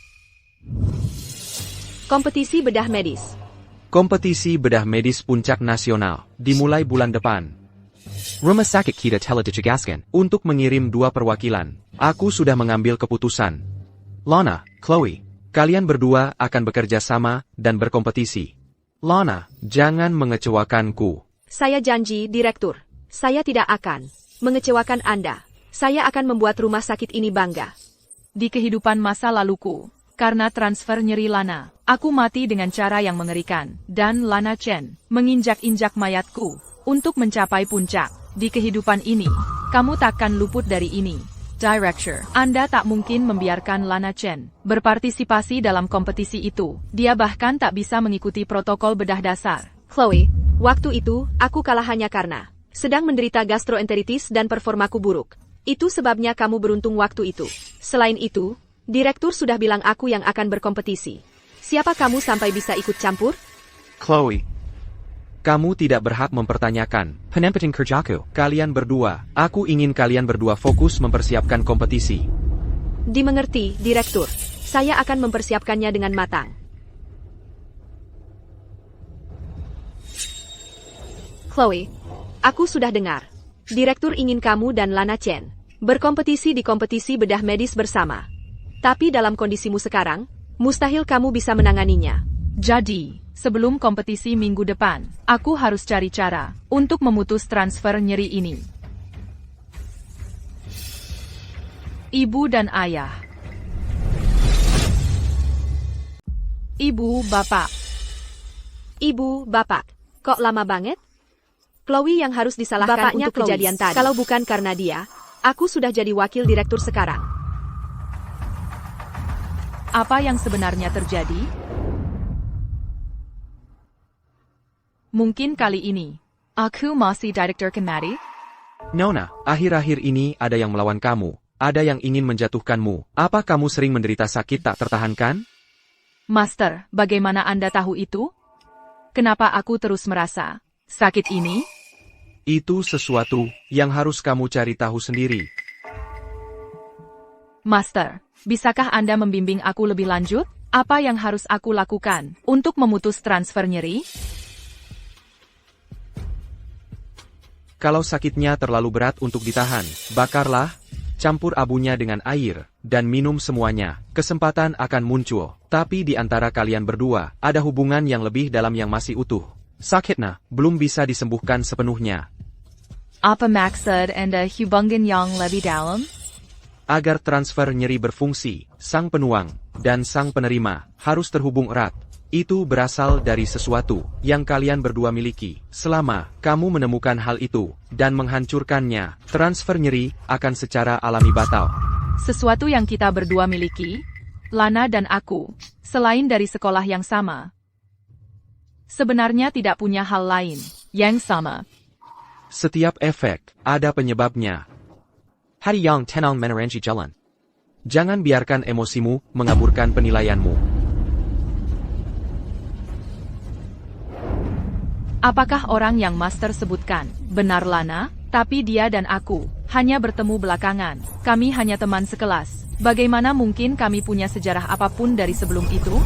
kompetisi bedah medis. kompetisi bedah medis puncak nasional dimulai bulan depan. Rumah sakit kita telah dijegaskan Untuk mengirim 2 perwakilan, aku sudah mengambil keputusan. Lana, Chloe. Kalian berdua akan bekerja sama dan berkompetisi. Lana, jangan mengecewakanku. Saya janji, Direktur. Saya tidak akan mengecewakan Anda. Saya akan membuat rumah sakit ini bangga. Di kehidupan masa laluku, karena transfer nyeri Lana, aku mati dengan cara yang mengerikan. Dan Lana Chen menginjak-injak mayatku untuk mencapai puncak. Di kehidupan ini, kamu takkan luput dari ini. Director, Anda tak mungkin membiarkan Lana Chen berpartisipasi dalam kompetisi itu. Dia bahkan tak bisa mengikuti protokol bedah dasar. Chloe, waktu itu, aku kalah hanya karena sedang menderita gastroenteritis dan performaku buruk. Itu sebabnya kamu beruntung waktu itu. Selain itu, Direktur sudah bilang aku yang akan berkompetisi. Siapa kamu sampai bisa ikut campur? Chloe, kamu tidak berhak mempertanyakan Penempatan kerjaku. kalian berdua. Aku ingin kalian berdua fokus mempersiapkan kompetisi. Dimengerti, Direktur. Saya akan mempersiapkannya dengan matang. Chloe, aku sudah dengar. Direktur ingin kamu dan Lana Chen berkompetisi di kompetisi bedah medis bersama. Tapi dalam kondisimu sekarang, mustahil kamu bisa menanganinya. Jadi, sebelum kompetisi minggu depan, aku harus cari cara untuk memutus transfer nyeri ini. Ibu dan ayah. Ibu, bapak. Ibu, bapak, kok lama banget? Chloe yang harus disalahkan Bapaknya untuk Chloe. kejadian tadi. Kalau bukan karena dia, aku sudah jadi wakil direktur sekarang. Apa yang sebenarnya terjadi? Mungkin kali ini, aku masih direktur kembali? Nona, akhir-akhir ini ada yang melawan kamu. Ada yang ingin menjatuhkanmu. Apa kamu sering menderita sakit tak tertahankan? Master, bagaimana Anda tahu itu? Kenapa aku terus merasa sakit ini? Itu sesuatu yang harus kamu cari tahu sendiri. Master, bisakah Anda membimbing aku lebih lanjut? Apa yang harus aku lakukan untuk memutus transfer nyeri? Kalau sakitnya terlalu berat untuk ditahan, bakarlah, campur abunya dengan air, dan minum semuanya. Kesempatan akan muncul. Tapi di antara kalian berdua, ada hubungan yang lebih dalam yang masih utuh. Sakitnya belum bisa disembuhkan sepenuhnya. Apa maksud Anda hubungan yang lebih dalam? Agar transfer nyeri berfungsi, sang penuang dan sang penerima harus terhubung erat. Itu berasal dari sesuatu yang kalian berdua miliki. Selama kamu menemukan hal itu dan menghancurkannya, transfer nyeri akan secara alami batal. Sesuatu yang kita berdua miliki, Lana dan aku, selain dari sekolah yang sama, sebenarnya tidak punya hal lain yang sama. Setiap efek ada penyebabnya. Hari yang tenang menerangi jalan. Jangan biarkan emosimu mengaburkan penilaianmu. Apakah orang yang Master sebutkan benar Lana? Tapi dia dan aku hanya bertemu belakangan. Kami hanya teman sekelas. Bagaimana mungkin kami punya sejarah apapun dari sebelum itu?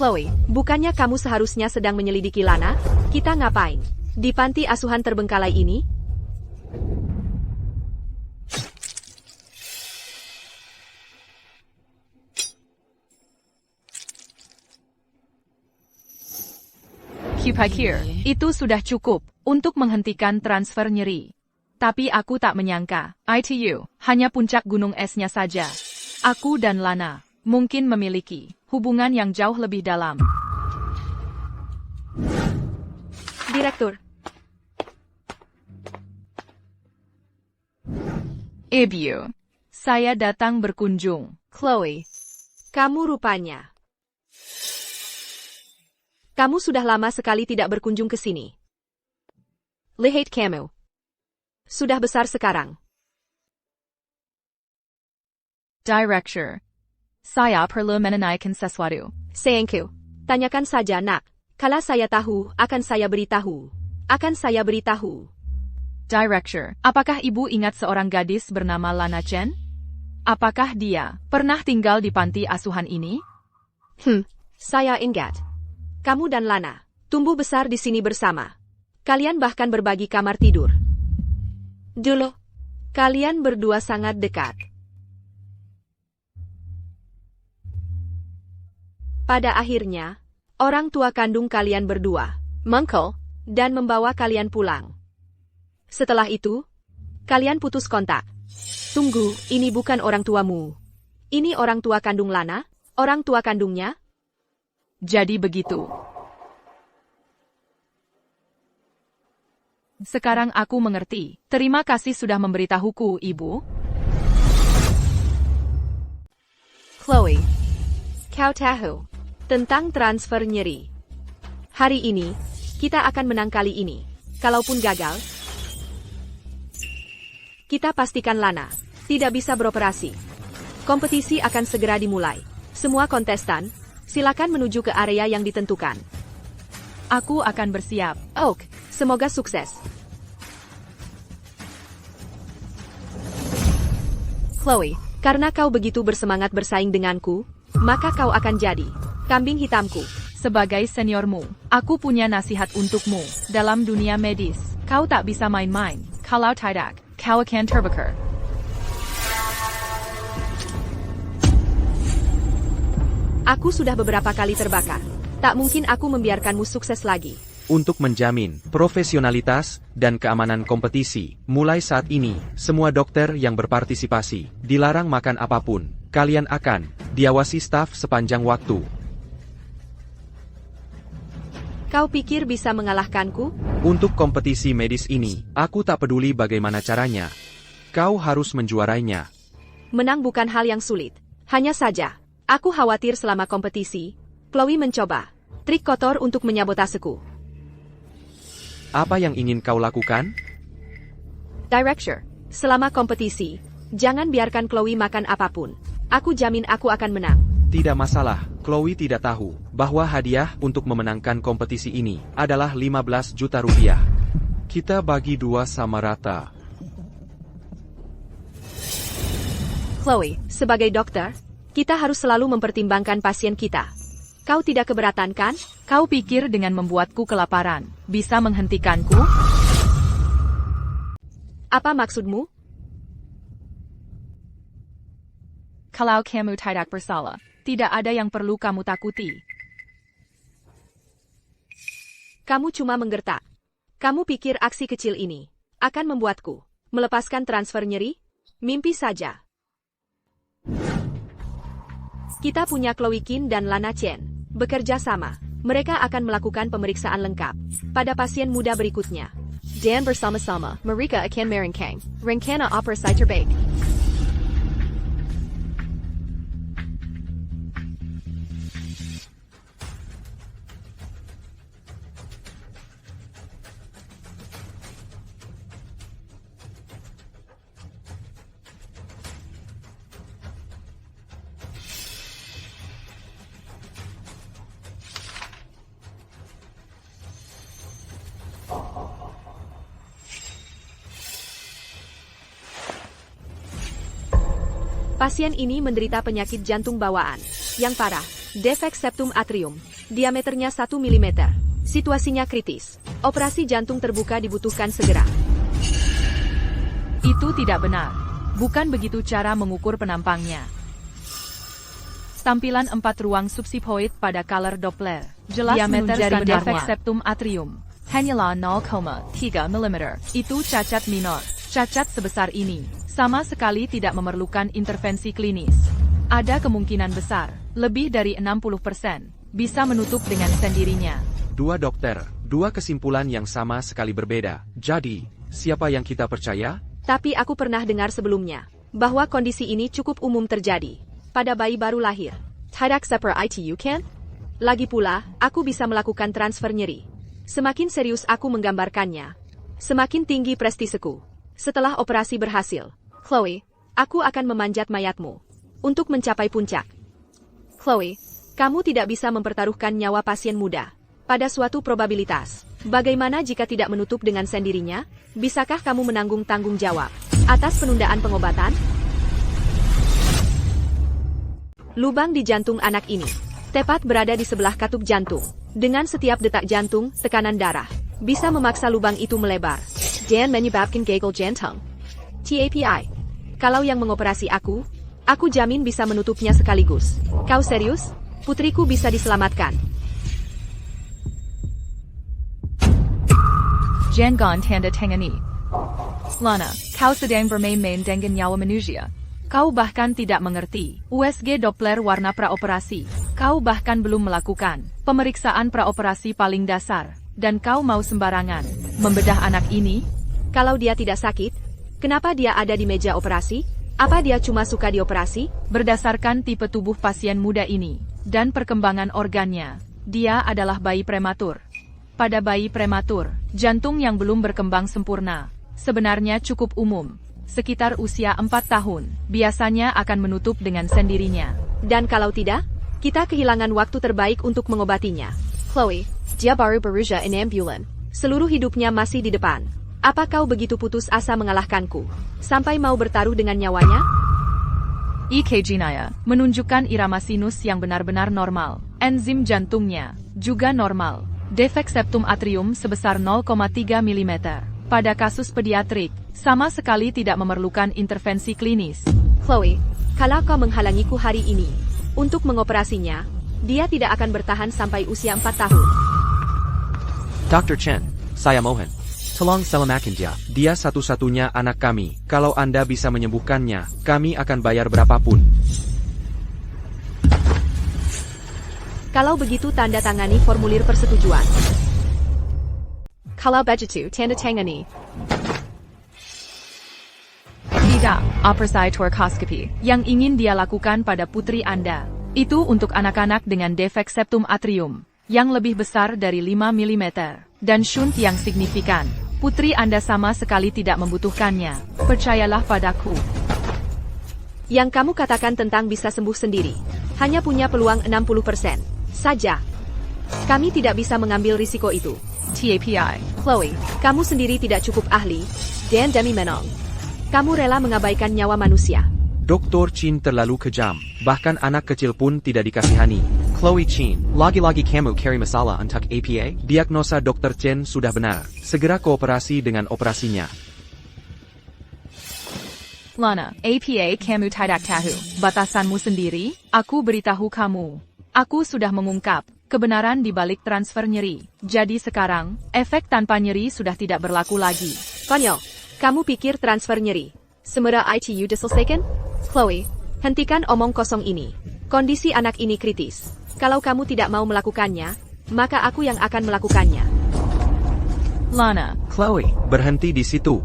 Chloe, bukannya kamu seharusnya sedang menyelidiki Lana? Kita ngapain? Di panti asuhan terbengkalai ini? Kupikir, itu sudah cukup untuk menghentikan transfer nyeri. Tapi aku tak menyangka, ITU, hanya puncak gunung esnya saja. Aku dan Lana mungkin memiliki hubungan yang jauh lebih dalam. Direktur, Ibu, saya datang berkunjung. Chloe, kamu rupanya. Kamu sudah lama sekali tidak berkunjung ke sini. Lihat kamu. Sudah besar sekarang. Director, saya perlu menanyakan sesuatu. Sayangku, tanyakan saja nak. Kalau saya tahu, akan saya beritahu. Akan saya beritahu. Director, apakah ibu ingat seorang gadis bernama Lana Chen? Apakah dia pernah tinggal di panti asuhan ini? Saya ingat. Kamu dan Lana tumbuh besar di sini bersama. Kalian bahkan berbagi kamar tidur. Dulu, kalian berdua sangat dekat. Pada akhirnya, orang tua kandung kalian berdua mengkel dan membawa kalian pulang. Setelah itu, kalian putus kontak. Tunggu, ini bukan orang tuamu. Ini orang tua kandung Lana? Orang tua kandungnya? Jadi begitu. Sekarang aku mengerti. Terima kasih sudah memberitahuku, Ibu. Chloe, kau tahu tentang transfer nyeri. Hari ini, kita akan menang kali ini. Kalaupun gagal, kita pastikan Lana tidak bisa beroperasi. Kompetisi akan segera dimulai. Semua kontestan, silakan menuju ke area yang ditentukan. Aku akan bersiap. Oak, semoga sukses. Chloe, karena kau begitu bersemangat bersaing denganku, maka kau akan jadi kambing hitamku. Sebagai seniormu, aku punya nasihat untukmu. Dalam dunia medis, kau tak bisa main-main. Kalau tidak, kau akan terbakar. Aku sudah beberapa kali terbakar. Tak mungkin aku membiarkanmu sukses lagi. Untuk menjamin profesionalitas dan keamanan kompetisi, mulai saat ini, semua dokter yang berpartisipasi dilarang makan apapun. Kalian akan diawasi staf sepanjang waktu. Kau pikir bisa mengalahkanku? Untuk kompetisi medis ini, aku tak peduli bagaimana caranya. Kau harus menjuarainya. Menang bukan hal yang sulit. Hanya saja, aku khawatir selama kompetisi, Chloe mencoba trik kotor untuk menyabotaseku. Apa yang ingin kau lakukan? Director, selama kompetisi, jangan biarkan Chloe makan apapun. Aku jamin aku akan menang. Tidak masalah, Chloe tidak tahu bahwa hadiah untuk memenangkan kompetisi ini adalah 15 juta rupiah. Kita bagi 2 sama rata. Chloe, sebagai dokter, kita harus selalu mempertimbangkan pasien kita. Kau tidak keberatan kan? Kau pikir dengan membuatku kelaparan, bisa menghentikanku? Apa maksudmu? Kalau kamu tidak bersalah, tidak ada yang perlu kamu takuti. Kamu cuma menggertak. Kamu pikir aksi kecil ini akan membuatku melepaskan transfer nyeri? Mimpi saja. Kita punya Chloe Kin dan Lana Chen. Bekerja sama, mereka akan melakukan pemeriksaan lengkap pada pasien muda berikutnya. Dan bersama-sama, mereka akan merancang rencana operasi terbaik. Pasien ini menderita penyakit jantung bawaan yang parah, defek septum atrium, diameternya 1 mm. Situasinya kritis. Operasi jantung terbuka dibutuhkan segera. Itu tidak benar. Bukan begitu cara mengukur penampangnya. Tampilan 4 ruang subsipoid pada color Doppler. Jelas Diameter menunjukkan standar defek muat. septum atrium. Hanyalah 0,3 mm. Itu cacat minor. Cacat sebesar ini sama sekali tidak memerlukan intervensi klinis. Ada kemungkinan besar, lebih dari 60%, bisa menutup dengan sendirinya. 2 dokter, 2 kesimpulan yang sama sekali berbeda. Jadi, siapa yang kita percaya? Tapi aku pernah dengar sebelumnya bahwa kondisi ini cukup umum terjadi pada bayi baru lahir. Tidak seperti itu kan? Lagi pula, aku bisa melakukan transfer nyeri. Semakin serius aku menggambarkannya, semakin tinggi prestiseku. Setelah operasi berhasil, Chloe, aku akan memanjat mayatmu untuk mencapai puncak. Chloe, kamu tidak bisa mempertaruhkan nyawa pasien muda pada suatu probabilitas. Bagaimana jika tidak menutup dengan sendirinya? Bisakah kamu menanggung tanggung jawab atas penundaan pengobatan? Lubang di jantung anak ini tepat berada di sebelah katup jantung. Dengan setiap detak jantung, tekanan darah bisa memaksa lubang itu melebar dan menyebabkan gagal jantung. TAPI. Kalau yang mengoperasi aku jamin bisa menutupnya sekaligus. Kau serius? Putriku bisa diselamatkan. Jangan tanda tangani. Lana, kau sedang bermain-main dengan nyawa manusia. Kau bahkan tidak mengerti USG Doppler warna praoperasi. Kau bahkan belum melakukan pemeriksaan praoperasi paling dasar. Dan kau mau sembarangan membedah anak ini? Kalau dia tidak sakit, kenapa dia ada di meja operasi? Apa dia cuma suka dioperasi? Berdasarkan tipe tubuh pasien muda ini dan perkembangan organnya, dia adalah bayi prematur. Pada bayi prematur, jantung yang belum berkembang sempurna sebenarnya cukup umum. Sekitar usia 4 tahun, biasanya akan menutup dengan sendirinya. Dan kalau tidak, kita kehilangan waktu terbaik untuk mengobatinya. Chloe, dia baru berusia 6 bulan. Seluruh hidupnya masih di depan. Apa kau begitu putus asa mengalahkanku, sampai mau bertaruh dengan nyawanya? EKG Naya menunjukkan irama sinus yang benar-benar normal. Enzim jantungnya juga normal. Defek septum atrium sebesar 0,3 mm. Pada kasus pediatrik, sama sekali tidak memerlukan intervensi klinis. Chloe, kalau kau menghalangiku hari ini untuk mengoperasinya, dia tidak akan bertahan sampai usia 4 tahun. Dr. Chen, saya mohon. Tolong selamatkan dia. Dia satu-satunya anak kami. Kalau Anda bisa menyembuhkannya, kami akan bayar berapapun. Kalau begitu tanda tangani formulir persetujuan. Kalau begitu tanda tangani. Tidak, operasi torkoskopi yang ingin dia lakukan pada putri Anda. Itu untuk anak-anak dengan defek septum atrium yang lebih besar dari 5 mm. dan shunt yang signifikan. Putri Anda sama sekali tidak membutuhkannya. Percayalah padaku. Yang kamu katakan tentang bisa sembuh sendiri, hanya punya peluang 60% saja. Kami tidak bisa mengambil risiko itu. TAPI. Chloe, kamu sendiri tidak cukup ahli, dan demi menong. Kamu rela mengabaikan nyawa manusia. Dr. Chin terlalu kejam, bahkan anak kecil pun tidak dikasihani. Chloe Chin, lagi-lagi kamu carry masalah untuk APA? Diagnosa Dr. Chen sudah benar. Segera kooperasi dengan operasinya. Lana, APA kamu tidak tahu. Batasanmu sendiri, aku beritahu kamu. Aku sudah mengungkap kebenaran di balik transfer nyeri. Jadi sekarang, efek tanpa nyeri sudah tidak berlaku lagi. Konyol, kamu pikir transfer nyeri semera ITU diselesaikan? Chloe, hentikan omong kosong ini. Kondisi anak ini kritis. Kalau kamu tidak mau melakukannya, maka aku yang akan melakukannya. Lana, Chloe, berhenti di situ.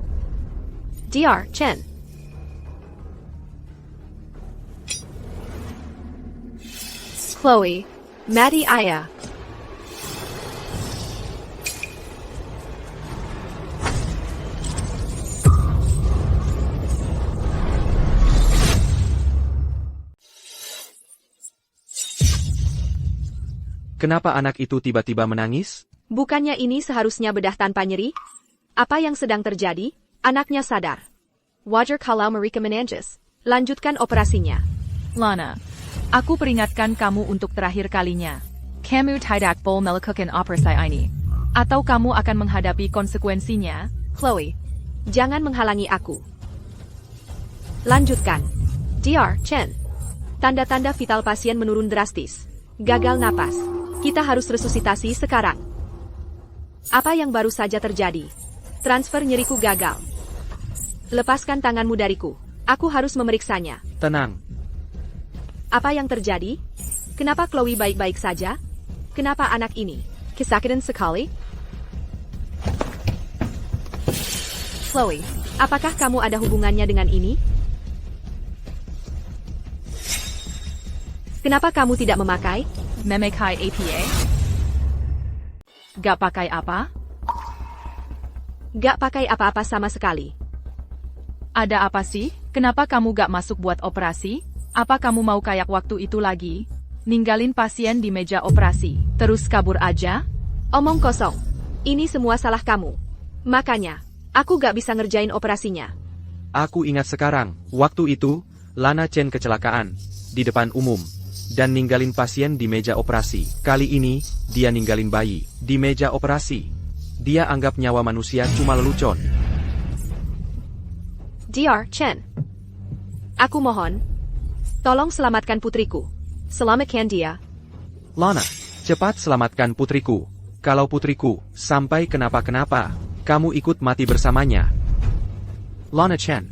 Dr. Chen. Chloe, Maddie Aya. Kenapa anak itu tiba-tiba menangis? Bukannya ini seharusnya bedah tanpa nyeri? Apa yang sedang terjadi? Anaknya sadar. Wajar kalau mereka menangis. Lanjutkan operasinya. Lana, aku peringatkan kamu untuk terakhir kalinya. Kamu tidak boleh melakukan operasi ini. Atau kamu akan menghadapi konsekuensinya. Chloe, jangan menghalangi aku. Lanjutkan. Dr. Chen. Tanda-tanda vital pasien menurun drastis. Gagal napas. Kita harus resusitasi sekarang. Apa yang baru saja terjadi? Transfer nyeriku gagal. Lepaskan tanganmu dariku. Aku harus memeriksanya. Tenang. Apa yang terjadi? Kenapa Chloe baik-baik saja? Kenapa anak ini kesakitan sekali? Chloe, apakah kamu ada hubungannya dengan ini? Kenapa kamu tidak memakai? Memakai APA? Gak pakai apa? Gak pakai apa-apa sama sekali. Ada apa sih? Kenapa kamu gak masuk buat operasi? Apa kamu mau kayak waktu itu lagi? Ninggalin pasien di meja operasi, terus kabur aja? Omong kosong. Ini semua salah kamu. Makanya, aku gak bisa ngerjain operasinya. Aku ingat sekarang, waktu itu, Lana Chen kecelakaan, di depan umum, dan ninggalin pasien di meja operasi. Kali ini, dia ninggalin bayi, di meja operasi. Dia anggap nyawa manusia cuma lelucon. Dr. Chen. Aku mohon, tolong selamatkan putriku. Selamatkan dia. Lana, cepat selamatkan putriku. Kalau putriku sampai kenapa-kenapa, kamu ikut mati bersamanya. Lana Chen.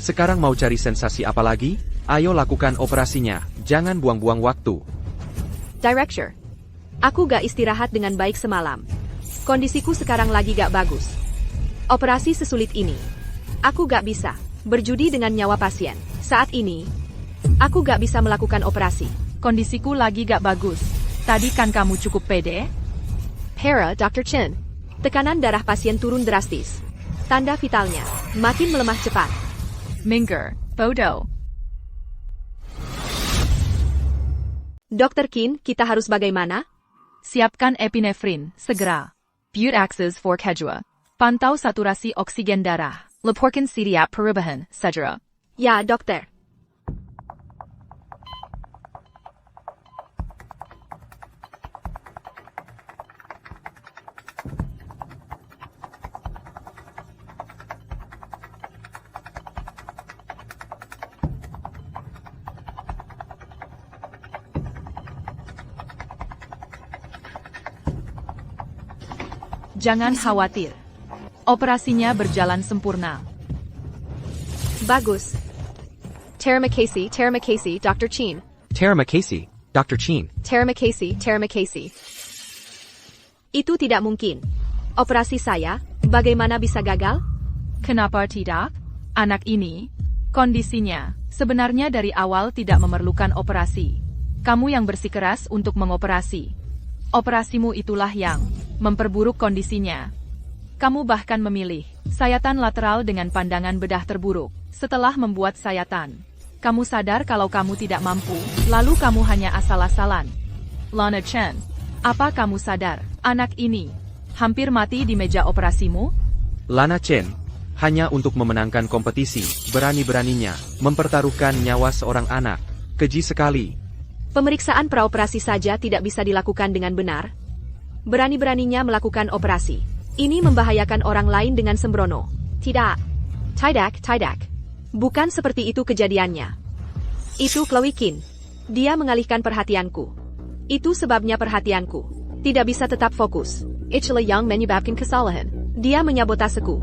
Sekarang mau cari sensasi apa lagi? Ayo lakukan operasinya, jangan buang-buang waktu. Director. Aku gak istirahat dengan baik semalam. Kondisiku sekarang lagi gak bagus. Operasi sesulit ini. Aku gak bisa berjudi dengan nyawa pasien. Saat ini, aku gak bisa melakukan operasi. Kondisiku lagi gak bagus. Tadi kan kamu cukup pede? Hera, Dr. Chen. Tekanan darah pasien turun drastis. Tanda vitalnya makin melemah cepat. Minggir, bodoh. Dr. Qin, kita harus bagaimana? Siapkan epinefrin, segera. Butaxis for Kejua. Pantau saturasi oksigen darah. Laporkan siap perubahan, segera. Ya, dokter. Jangan khawatir. Operasinya berjalan sempurna. Bagus. Terima kasih, Dr. Qin. Terima kasih, Dr. Chin. Terima kasih. Itu tidak mungkin. Operasi saya, bagaimana bisa gagal? Kenapa tidak? Anak ini, kondisinya, sebenarnya dari awal tidak memerlukan operasi. Kamu yang bersikeras untuk mengoperasi. Operasimu itulah yang memperburuk kondisinya. Kamu bahkan memilih sayatan lateral dengan pandangan bedah terburuk. Setelah membuat sayatan, kamu sadar kalau kamu tidak mampu, lalu kamu hanya asal-asalan. Lana Chen, apa kamu sadar, anak ini hampir mati di meja operasimu? Lana Chen, hanya untuk memenangkan kompetisi, berani-beraninya mempertaruhkan nyawa seorang anak. Keji sekali. Pemeriksaan praoperasi saja tidak bisa dilakukan dengan benar. Berani-beraninya melakukan operasi. Ini membahayakan orang lain dengan sembrono. Tidak. Tidak. Bukan seperti itu kejadiannya. Itu Chloe Kin. Dia mengalihkan perhatianku. Itu sebabnya perhatianku tidak bisa tetap fokus. Itulah yang menyebabkan kesalahan. Dia menyabotaseku.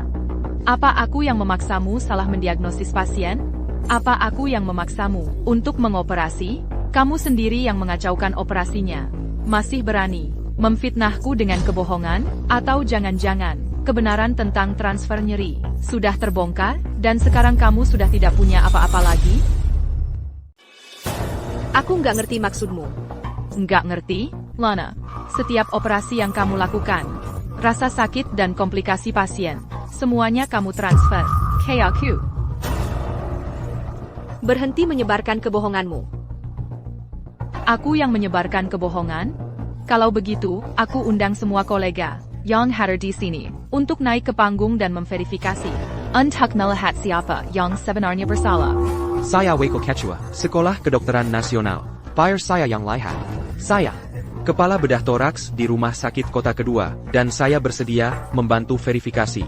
Apa aku yang memaksamu salah mendiagnosis pasien? Apa aku yang memaksamu untuk mengoperasi? Kamu sendiri yang mengacaukan operasinya. Masih berani memfitnahku dengan kebohongan? Atau jangan-jangan kebenaran tentang transfer nyeri sudah terbongkar, dan sekarang kamu sudah tidak punya apa-apa lagi? Aku nggak ngerti maksudmu. Nggak ngerti? Lana, setiap operasi yang kamu lakukan, rasa sakit dan komplikasi pasien, semuanya kamu transfer ke aku. Berhenti menyebarkan kebohonganmu. Aku yang menyebarkan kebohongan? Kalau begitu, aku undang semua kolega yang hadir di sini untuk naik ke panggung dan memverifikasi untuk melihat siapa yang sebenarnya bersalah. Saya Weiko Kechua, Sekolah Kedokteran Nasional. Biar saya yang lihat. Saya kepala bedah toraks di Rumah Sakit Kota Kedua, dan saya bersedia membantu verifikasi.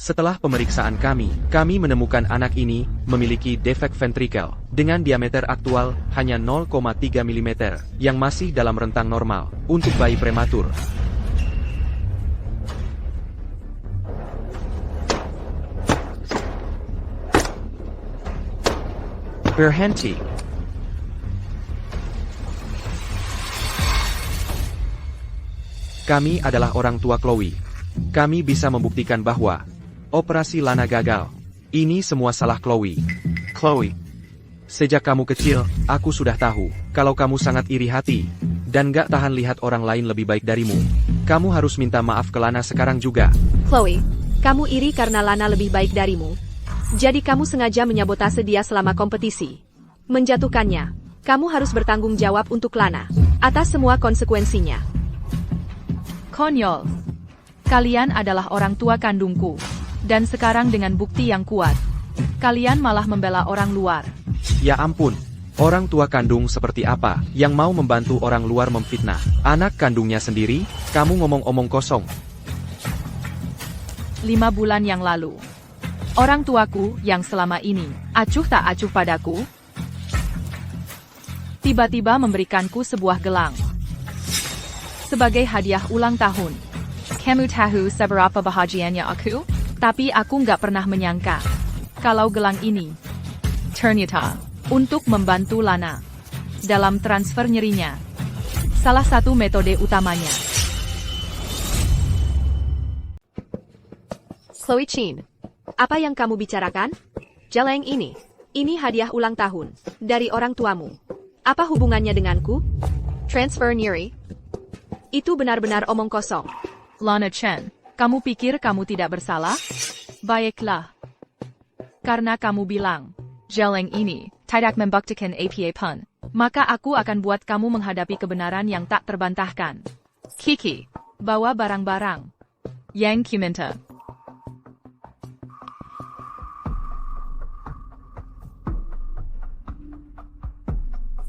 Setelah pemeriksaan kami menemukan anak ini memiliki defek ventrikel dengan diameter aktual hanya 0,3 mm yang masih dalam rentang normal untuk bayi prematur. Berhenti. Kami adalah orang tua Chloe. Kami bisa membuktikan bahwa operasi Lana gagal. Ini semua salah Chloe. Chloe, sejak kamu kecil, aku sudah tahu kalau kamu sangat iri hati dan gak tahan lihat orang lain lebih baik darimu. Kamu harus minta maaf ke Lana sekarang juga. Chloe, kamu iri karena Lana lebih baik darimu. Jadi kamu sengaja menyabotase dia selama kompetisi. Menjatuhkannya. Kamu harus bertanggung jawab untuk Lana atas semua konsekuensinya. Konyol. Kalian adalah orang tua kandungku. Dan sekarang dengan bukti yang kuat, kalian malah membela orang luar. Ya ampun, orang tua kandung seperti apa yang mau membantu orang luar memfitnah anak kandungnya sendiri? Kamu ngomong-omong kosong. 5 bulan yang lalu, orang tuaku yang selama ini acuh tak acuh padaku, tiba-tiba memberikanku sebuah gelang sebagai hadiah ulang tahun. Kamu tahu seberapa bahagianya aku? Tapi aku nggak pernah menyangka kalau gelang ini ternyata untuk membantu Lana dalam transfer nyerinya. Salah satu metode utamanya. Chloe Chin, apa yang kamu bicarakan? Geleng ini hadiah ulang tahun dari orang tuamu. Apa hubungannya denganku? Transfer nyeri? Itu benar-benar omong kosong. Lana Chen, kamu pikir kamu tidak bersalah? Baiklah. Karena kamu bilang, geleng ini tidak membuktikan apa pun, maka aku akan buat kamu menghadapi kebenaran yang tak terbantahkan. Kiki, bawa barang-barang yang kuminta.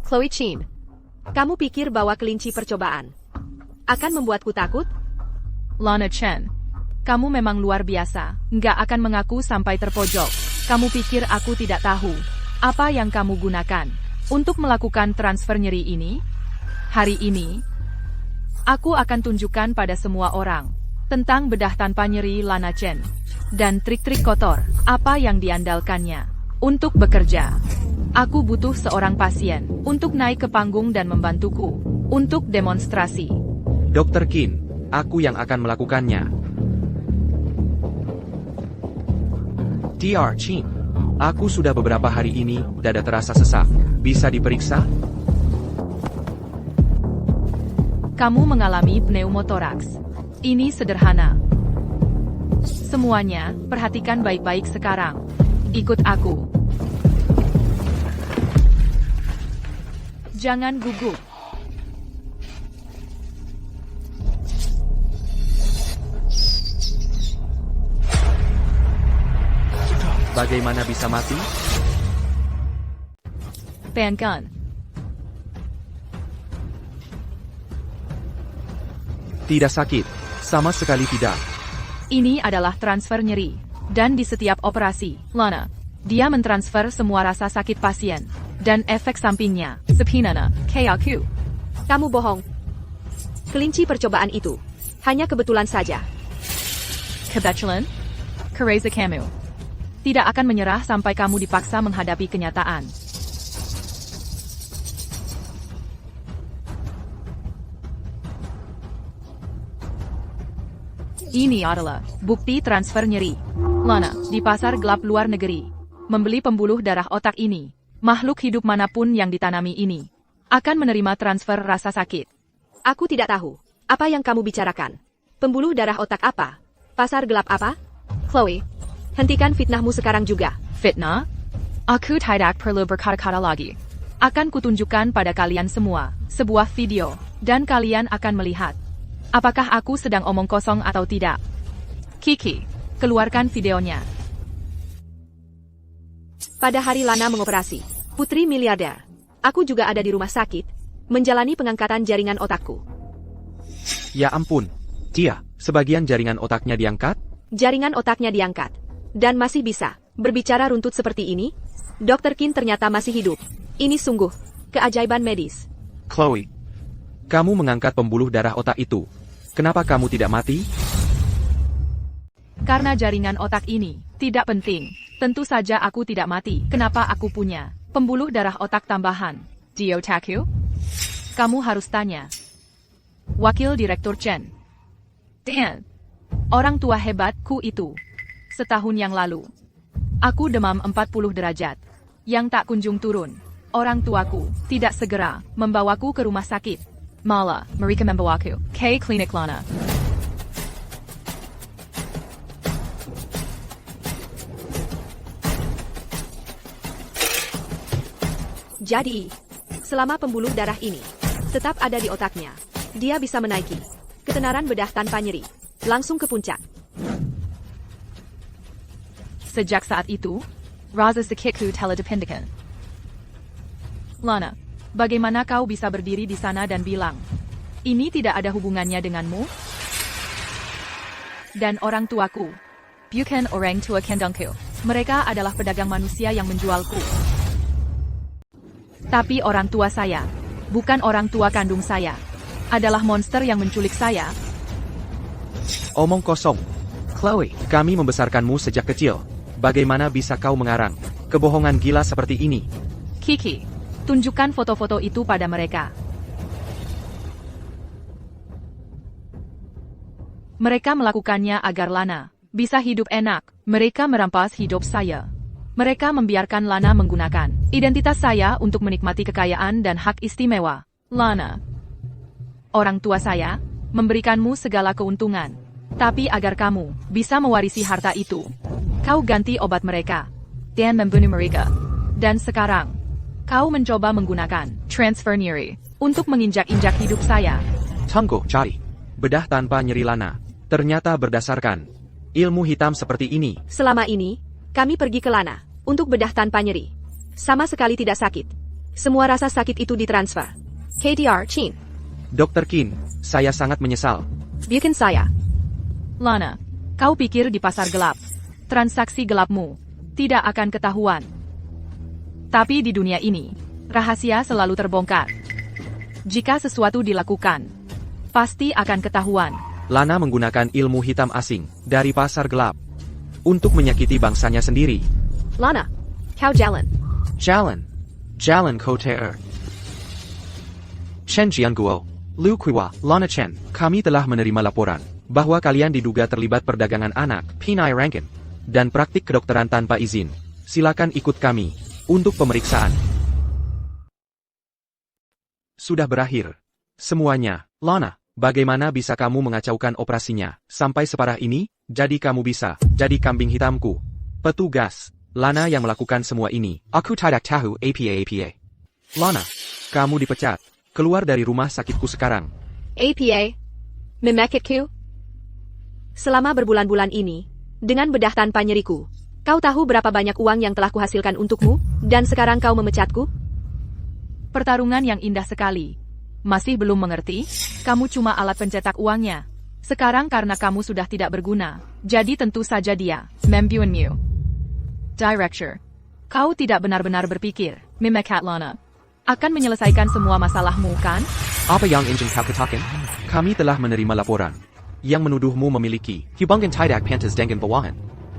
Chloe Chin, kamu pikir bahwa kelinci percobaan akan membuatku takut? Lana Chen, kamu memang luar biasa, nggak akan mengaku sampai terpojok. Kamu pikir aku tidak tahu apa yang kamu gunakan untuk melakukan transfer nyeri ini? Hari ini, aku akan tunjukkan pada semua orang tentang bedah tanpa nyeri Lana Chen dan trik-trik kotor apa yang diandalkannya untuk bekerja. Aku butuh seorang pasien untuk naik ke panggung dan membantuku untuk demonstrasi. Dr. Kin, aku yang akan melakukannya. Dr. Chin, Aku sudah beberapa hari ini, dada terasa sesak. Bisa diperiksa? Kamu mengalami pneumotoraks. Ini sederhana. Semuanya, perhatikan baik-baik sekarang. Ikut aku. Jangan gugup. Bagaimana bisa mati? Penkan. Tidak sakit. Sama sekali tidak. Ini adalah transfer nyeri. Dan di setiap operasi, Lana, dia mentransfer semua rasa sakit pasien. Dan efek sampingnya, sebenarnya, kayak aku. Kamu bohong. Kelinci percobaan itu. Hanya kebetulan saja. Kebetulan? Kereza kamu. Tidak akan menyerah sampai kamu dipaksa menghadapi kenyataan. Ini adalah bukti transfer nyeri. Lana, di pasar gelap luar negeri, membeli pembuluh darah otak ini. Makhluk hidup manapun yang ditanami ini akan menerima transfer rasa sakit. Aku tidak tahu. Apa yang kamu bicarakan? Pembuluh darah otak apa? Pasar gelap apa? Chloe, hentikan fitnahmu sekarang juga. Fitnah? Aku tidak perlu berkata-kata lagi. Akan kutunjukkan pada kalian semua sebuah video, dan kalian akan melihat apakah aku sedang omong kosong atau tidak. Kiki, keluarkan videonya. Pada hari Lana mengoperasi putri miliarder, aku juga ada di rumah sakit, menjalani pengangkatan jaringan otakku. Ya ampun. Dia, sebagian jaringan otaknya diangkat? Jaringan otaknya diangkat. Dan masih bisa berbicara runtut seperti ini? Dr. Kim ternyata masih hidup. Ini sungguh keajaiban medis. Chloe, kamu mengangkat pembuluh darah otak itu. Kenapa kamu tidak mati? Karena jaringan otak ini tidak penting. Tentu saja aku tidak mati. Kenapa aku punya pembuluh darah otak tambahan di otakku? Kamu harus tanya Wakil Direktur Chen. Dan orang tua hebatku itu. Setahun yang lalu, aku demam 40 derajat, yang tak kunjung turun. Orang tuaku tidak segera membawaku ke rumah sakit. Malah, mereka membawaku ke klinik Lana. Jadi, selama pembuluh darah ini tetap ada di otaknya, dia bisa menaiki ketenaran bedah tanpa nyeri, langsung ke puncak. Sejak saat itu, rasa sakitku telah dipindahkan. Lana, bagaimana kau bisa berdiri di sana dan bilang, ini tidak ada hubungannya denganmu? Dan orang tuaku, bukan orang tua kandungku. Mereka adalah pedagang manusia yang menjualku. Tapi orang tua saya, bukan orang tua kandung saya, adalah monster yang menculik saya. Omong kosong. Chloe, kami membesarkanmu sejak kecil. Bagaimana bisa kau mengarang kebohongan gila seperti ini? Kiki, tunjukkan foto-foto itu pada mereka. Mereka melakukannya agar Lana bisa hidup enak. Mereka merampas hidup saya. Mereka membiarkan Lana menggunakan identitas saya untuk menikmati kekayaan dan hak istimewa. Lana, orang tua saya memberikanmu segala keuntungan. Tapi agar kamu bisa mewarisi harta itu, kau ganti obat mereka dan membunuh mereka. Dan sekarang, kau mencoba menggunakan transfer nyeri untuk menginjak-injak hidup saya. Tunggu, cari. Bedah tanpa nyeri Lana. Ternyata berdasarkan ilmu hitam seperti ini. Selama ini, kami pergi ke Lana untuk bedah tanpa nyeri. Sama sekali tidak sakit. Semua rasa sakit itu ditransfer. KDR, Chin. Dr. Kim, saya sangat menyesal. Bikin saya. Lana, kau pikir di pasar gelap, transaksi gelapmu tidak akan ketahuan. Tapi di dunia ini, rahasia selalu terbongkar. Jika sesuatu dilakukan, pasti akan ketahuan. Lana menggunakan ilmu hitam asing dari pasar gelap untuk menyakiti bangsanya sendiri. Lana, kau jalan. Jalan Koter. Chen Jianguo, Lu Kuiwa, Lana Chen, kami telah menerima laporan bahwa kalian diduga terlibat perdagangan anak, Pinai Rankin, dan praktik kedokteran tanpa izin. Silakan ikut kami untuk pemeriksaan. Sudah berakhir. Semuanya, Lana, bagaimana bisa kamu mengacaukan operasinya sampai separah ini? Jadi kamu bisa jadi kambing hitamku. Petugas, Lana yang melakukan semua ini. Aku tidak tahu apa-apa. Lana, kamu dipecat. Keluar dari rumah sakitku sekarang. APA? Memekitku? Selama berbulan-bulan ini, dengan bedah tanpa nyeriku, kau tahu berapa banyak uang yang telah kuhasilkan untukmu, dan sekarang kau memecatku? Pertarungan yang indah sekali. Masih belum mengerti? Kamu cuma alat pencetak uangnya. Sekarang karena kamu sudah tidak berguna, jadi tentu saja dia membunuhmu. Director, kau tidak benar-benar berpikir, memecat Lana akan menyelesaikan semua masalahmu, kan? Apa yang ingin kau katakan? Kami telah menerima laporan yang menuduhmu memiliki Hubungan tidak pantas dengan bawahan.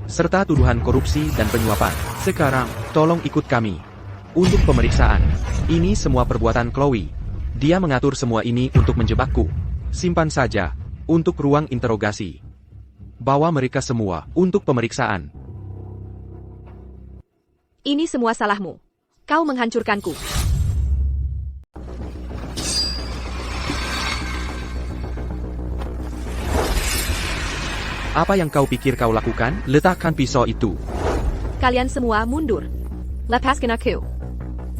serta tuduhan korupsi dan penyuapan. Sekarang, tolong ikut kami untuk pemeriksaan. Ini semua perbuatan Chloe. Dia mengatur semua ini untuk menjebakku. Simpan saja untuk ruang interogasi. Bawa mereka semua untuk pemeriksaan. Ini semua salahmu. Kau menghancurkanku. Apa yang kau pikir kau lakukan? Letakkan pisau itu. Kalian semua mundur. Lepaskan aku.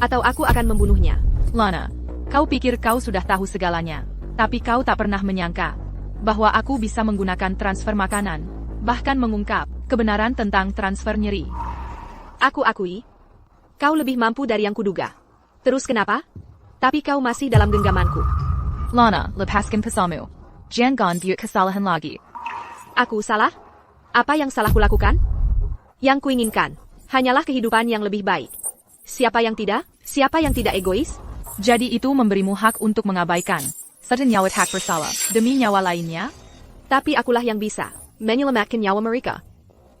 Atau aku akan membunuhnya. Lana, kau pikir kau sudah tahu segalanya. Tapi kau tak pernah menyangka bahwa aku bisa menggunakan transfer makanan, bahkan mengungkap kebenaran tentang transfer nyeri. Aku akui, kau lebih mampu dari yang kuduga. Terus kenapa? Tapi kau masih dalam genggamanku. Lana, lepaskan pesamu. Jangan buat kesalahan lagi. Aku salah? Apa yang salah kulakukan? Yang kuinginkan hanyalah kehidupan yang lebih baik. Siapa yang tidak? Siapa yang tidak egois? Jadi itu memberimu hak untuk mengabaikan satu nyawa hak bersalah demi nyawa lainnya? Tapi akulah yang bisa menyelamatkan nyawa mereka.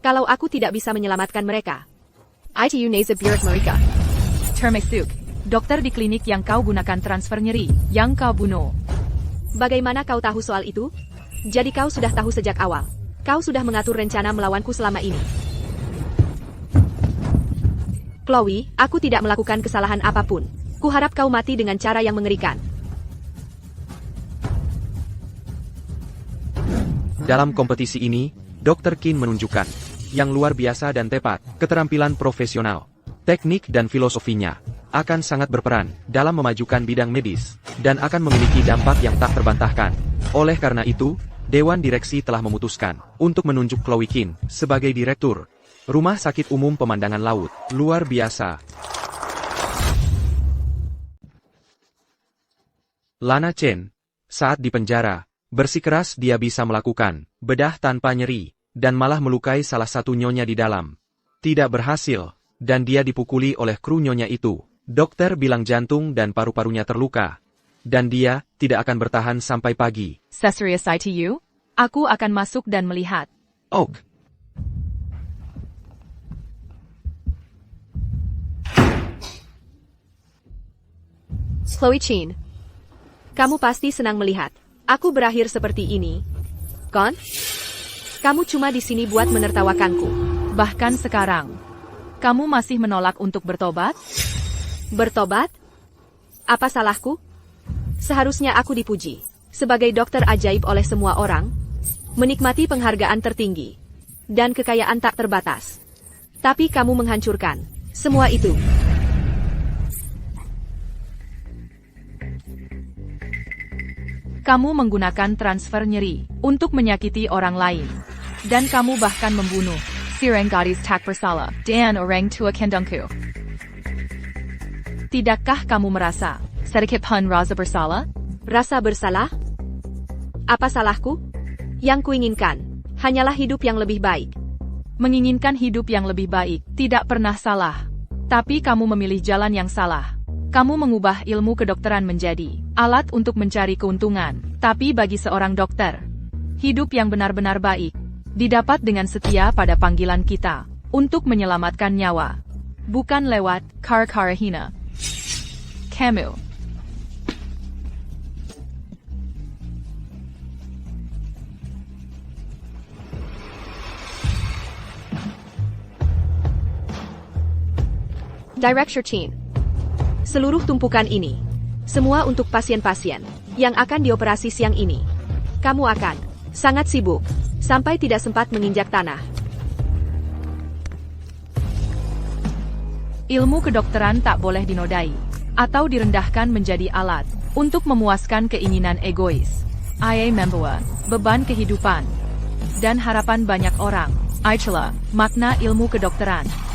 Kalau aku tidak bisa menyelamatkan mereka, itu nasib buruk mereka. Termasuk dokter di klinik yang kau gunakan transfer nyeri, yang kau bunuh. Bagaimana kau tahu soal itu? Jadi kau sudah tahu sejak awal. Kau sudah mengatur rencana melawanku selama ini. Chloe, aku tidak melakukan kesalahan apapun. Kuharap kau mati dengan cara yang mengerikan. Dalam kompetisi ini, Dr. Kin menunjukkan yang luar biasa dan tepat, keterampilan profesional, teknik dan filosofinya akan sangat berperan dalam memajukan bidang medis dan akan memiliki dampak yang tak terbantahkan. Oleh karena itu, Dewan Direksi telah memutuskan untuk menunjuk Chloe Kin sebagai Direktur Rumah Sakit Umum Pemandangan Laut. Luar biasa. Lana Chen, saat di penjara, bersikeras dia bisa melakukan bedah tanpa nyeri, dan malah melukai salah satu nyonya di dalam. Tidak berhasil, dan dia dipukuli oleh kru nyonya itu. Dokter bilang jantung dan paru-parunya terluka. Dan dia tidak akan bertahan sampai pagi. Serious ITU? Aku akan masuk dan melihat. Oak. Chloe Chin, kamu pasti senang melihat aku berakhir seperti ini, kan? Kamu cuma di sini buat menertawakanku. Bahkan sekarang, kamu masih menolak untuk bertobat? Bertobat? Apa salahku? Seharusnya aku dipuji sebagai dokter ajaib oleh semua orang, menikmati penghargaan tertinggi dan kekayaan tak terbatas. Tapi kamu menghancurkan semua itu. Kamu menggunakan transfer nyeri untuk menyakiti orang lain. Dan kamu bahkan membunuh sireng gadis tak bersalah dan orang tua kandungku. Tidakkah kamu merasa sedikit pun rasa bersalah? Rasa bersalah? Apa salahku? Yang kuinginkan hanyalah hidup yang lebih baik. Menginginkan hidup yang lebih baik tidak pernah salah. Tapi kamu memilih jalan yang salah. Kamu mengubah ilmu kedokteran menjadi alat untuk mencari keuntungan. Tapi bagi seorang dokter, hidup yang benar-benar baik didapat dengan setia pada panggilan kita untuk menyelamatkan nyawa, bukan lewat cara-cara hina. Kamu Director Chin. Seluruh tumpukan ini, semua untuk pasien-pasien yang akan dioperasi siang ini. Kamu akan sangat sibuk, sampai tidak sempat menginjak tanah. Ilmu kedokteran tak boleh dinodai, atau direndahkan menjadi alat untuk memuaskan keinginan egois. Ia membawa beban kehidupan dan harapan banyak orang. Itulah makna ilmu kedokteran.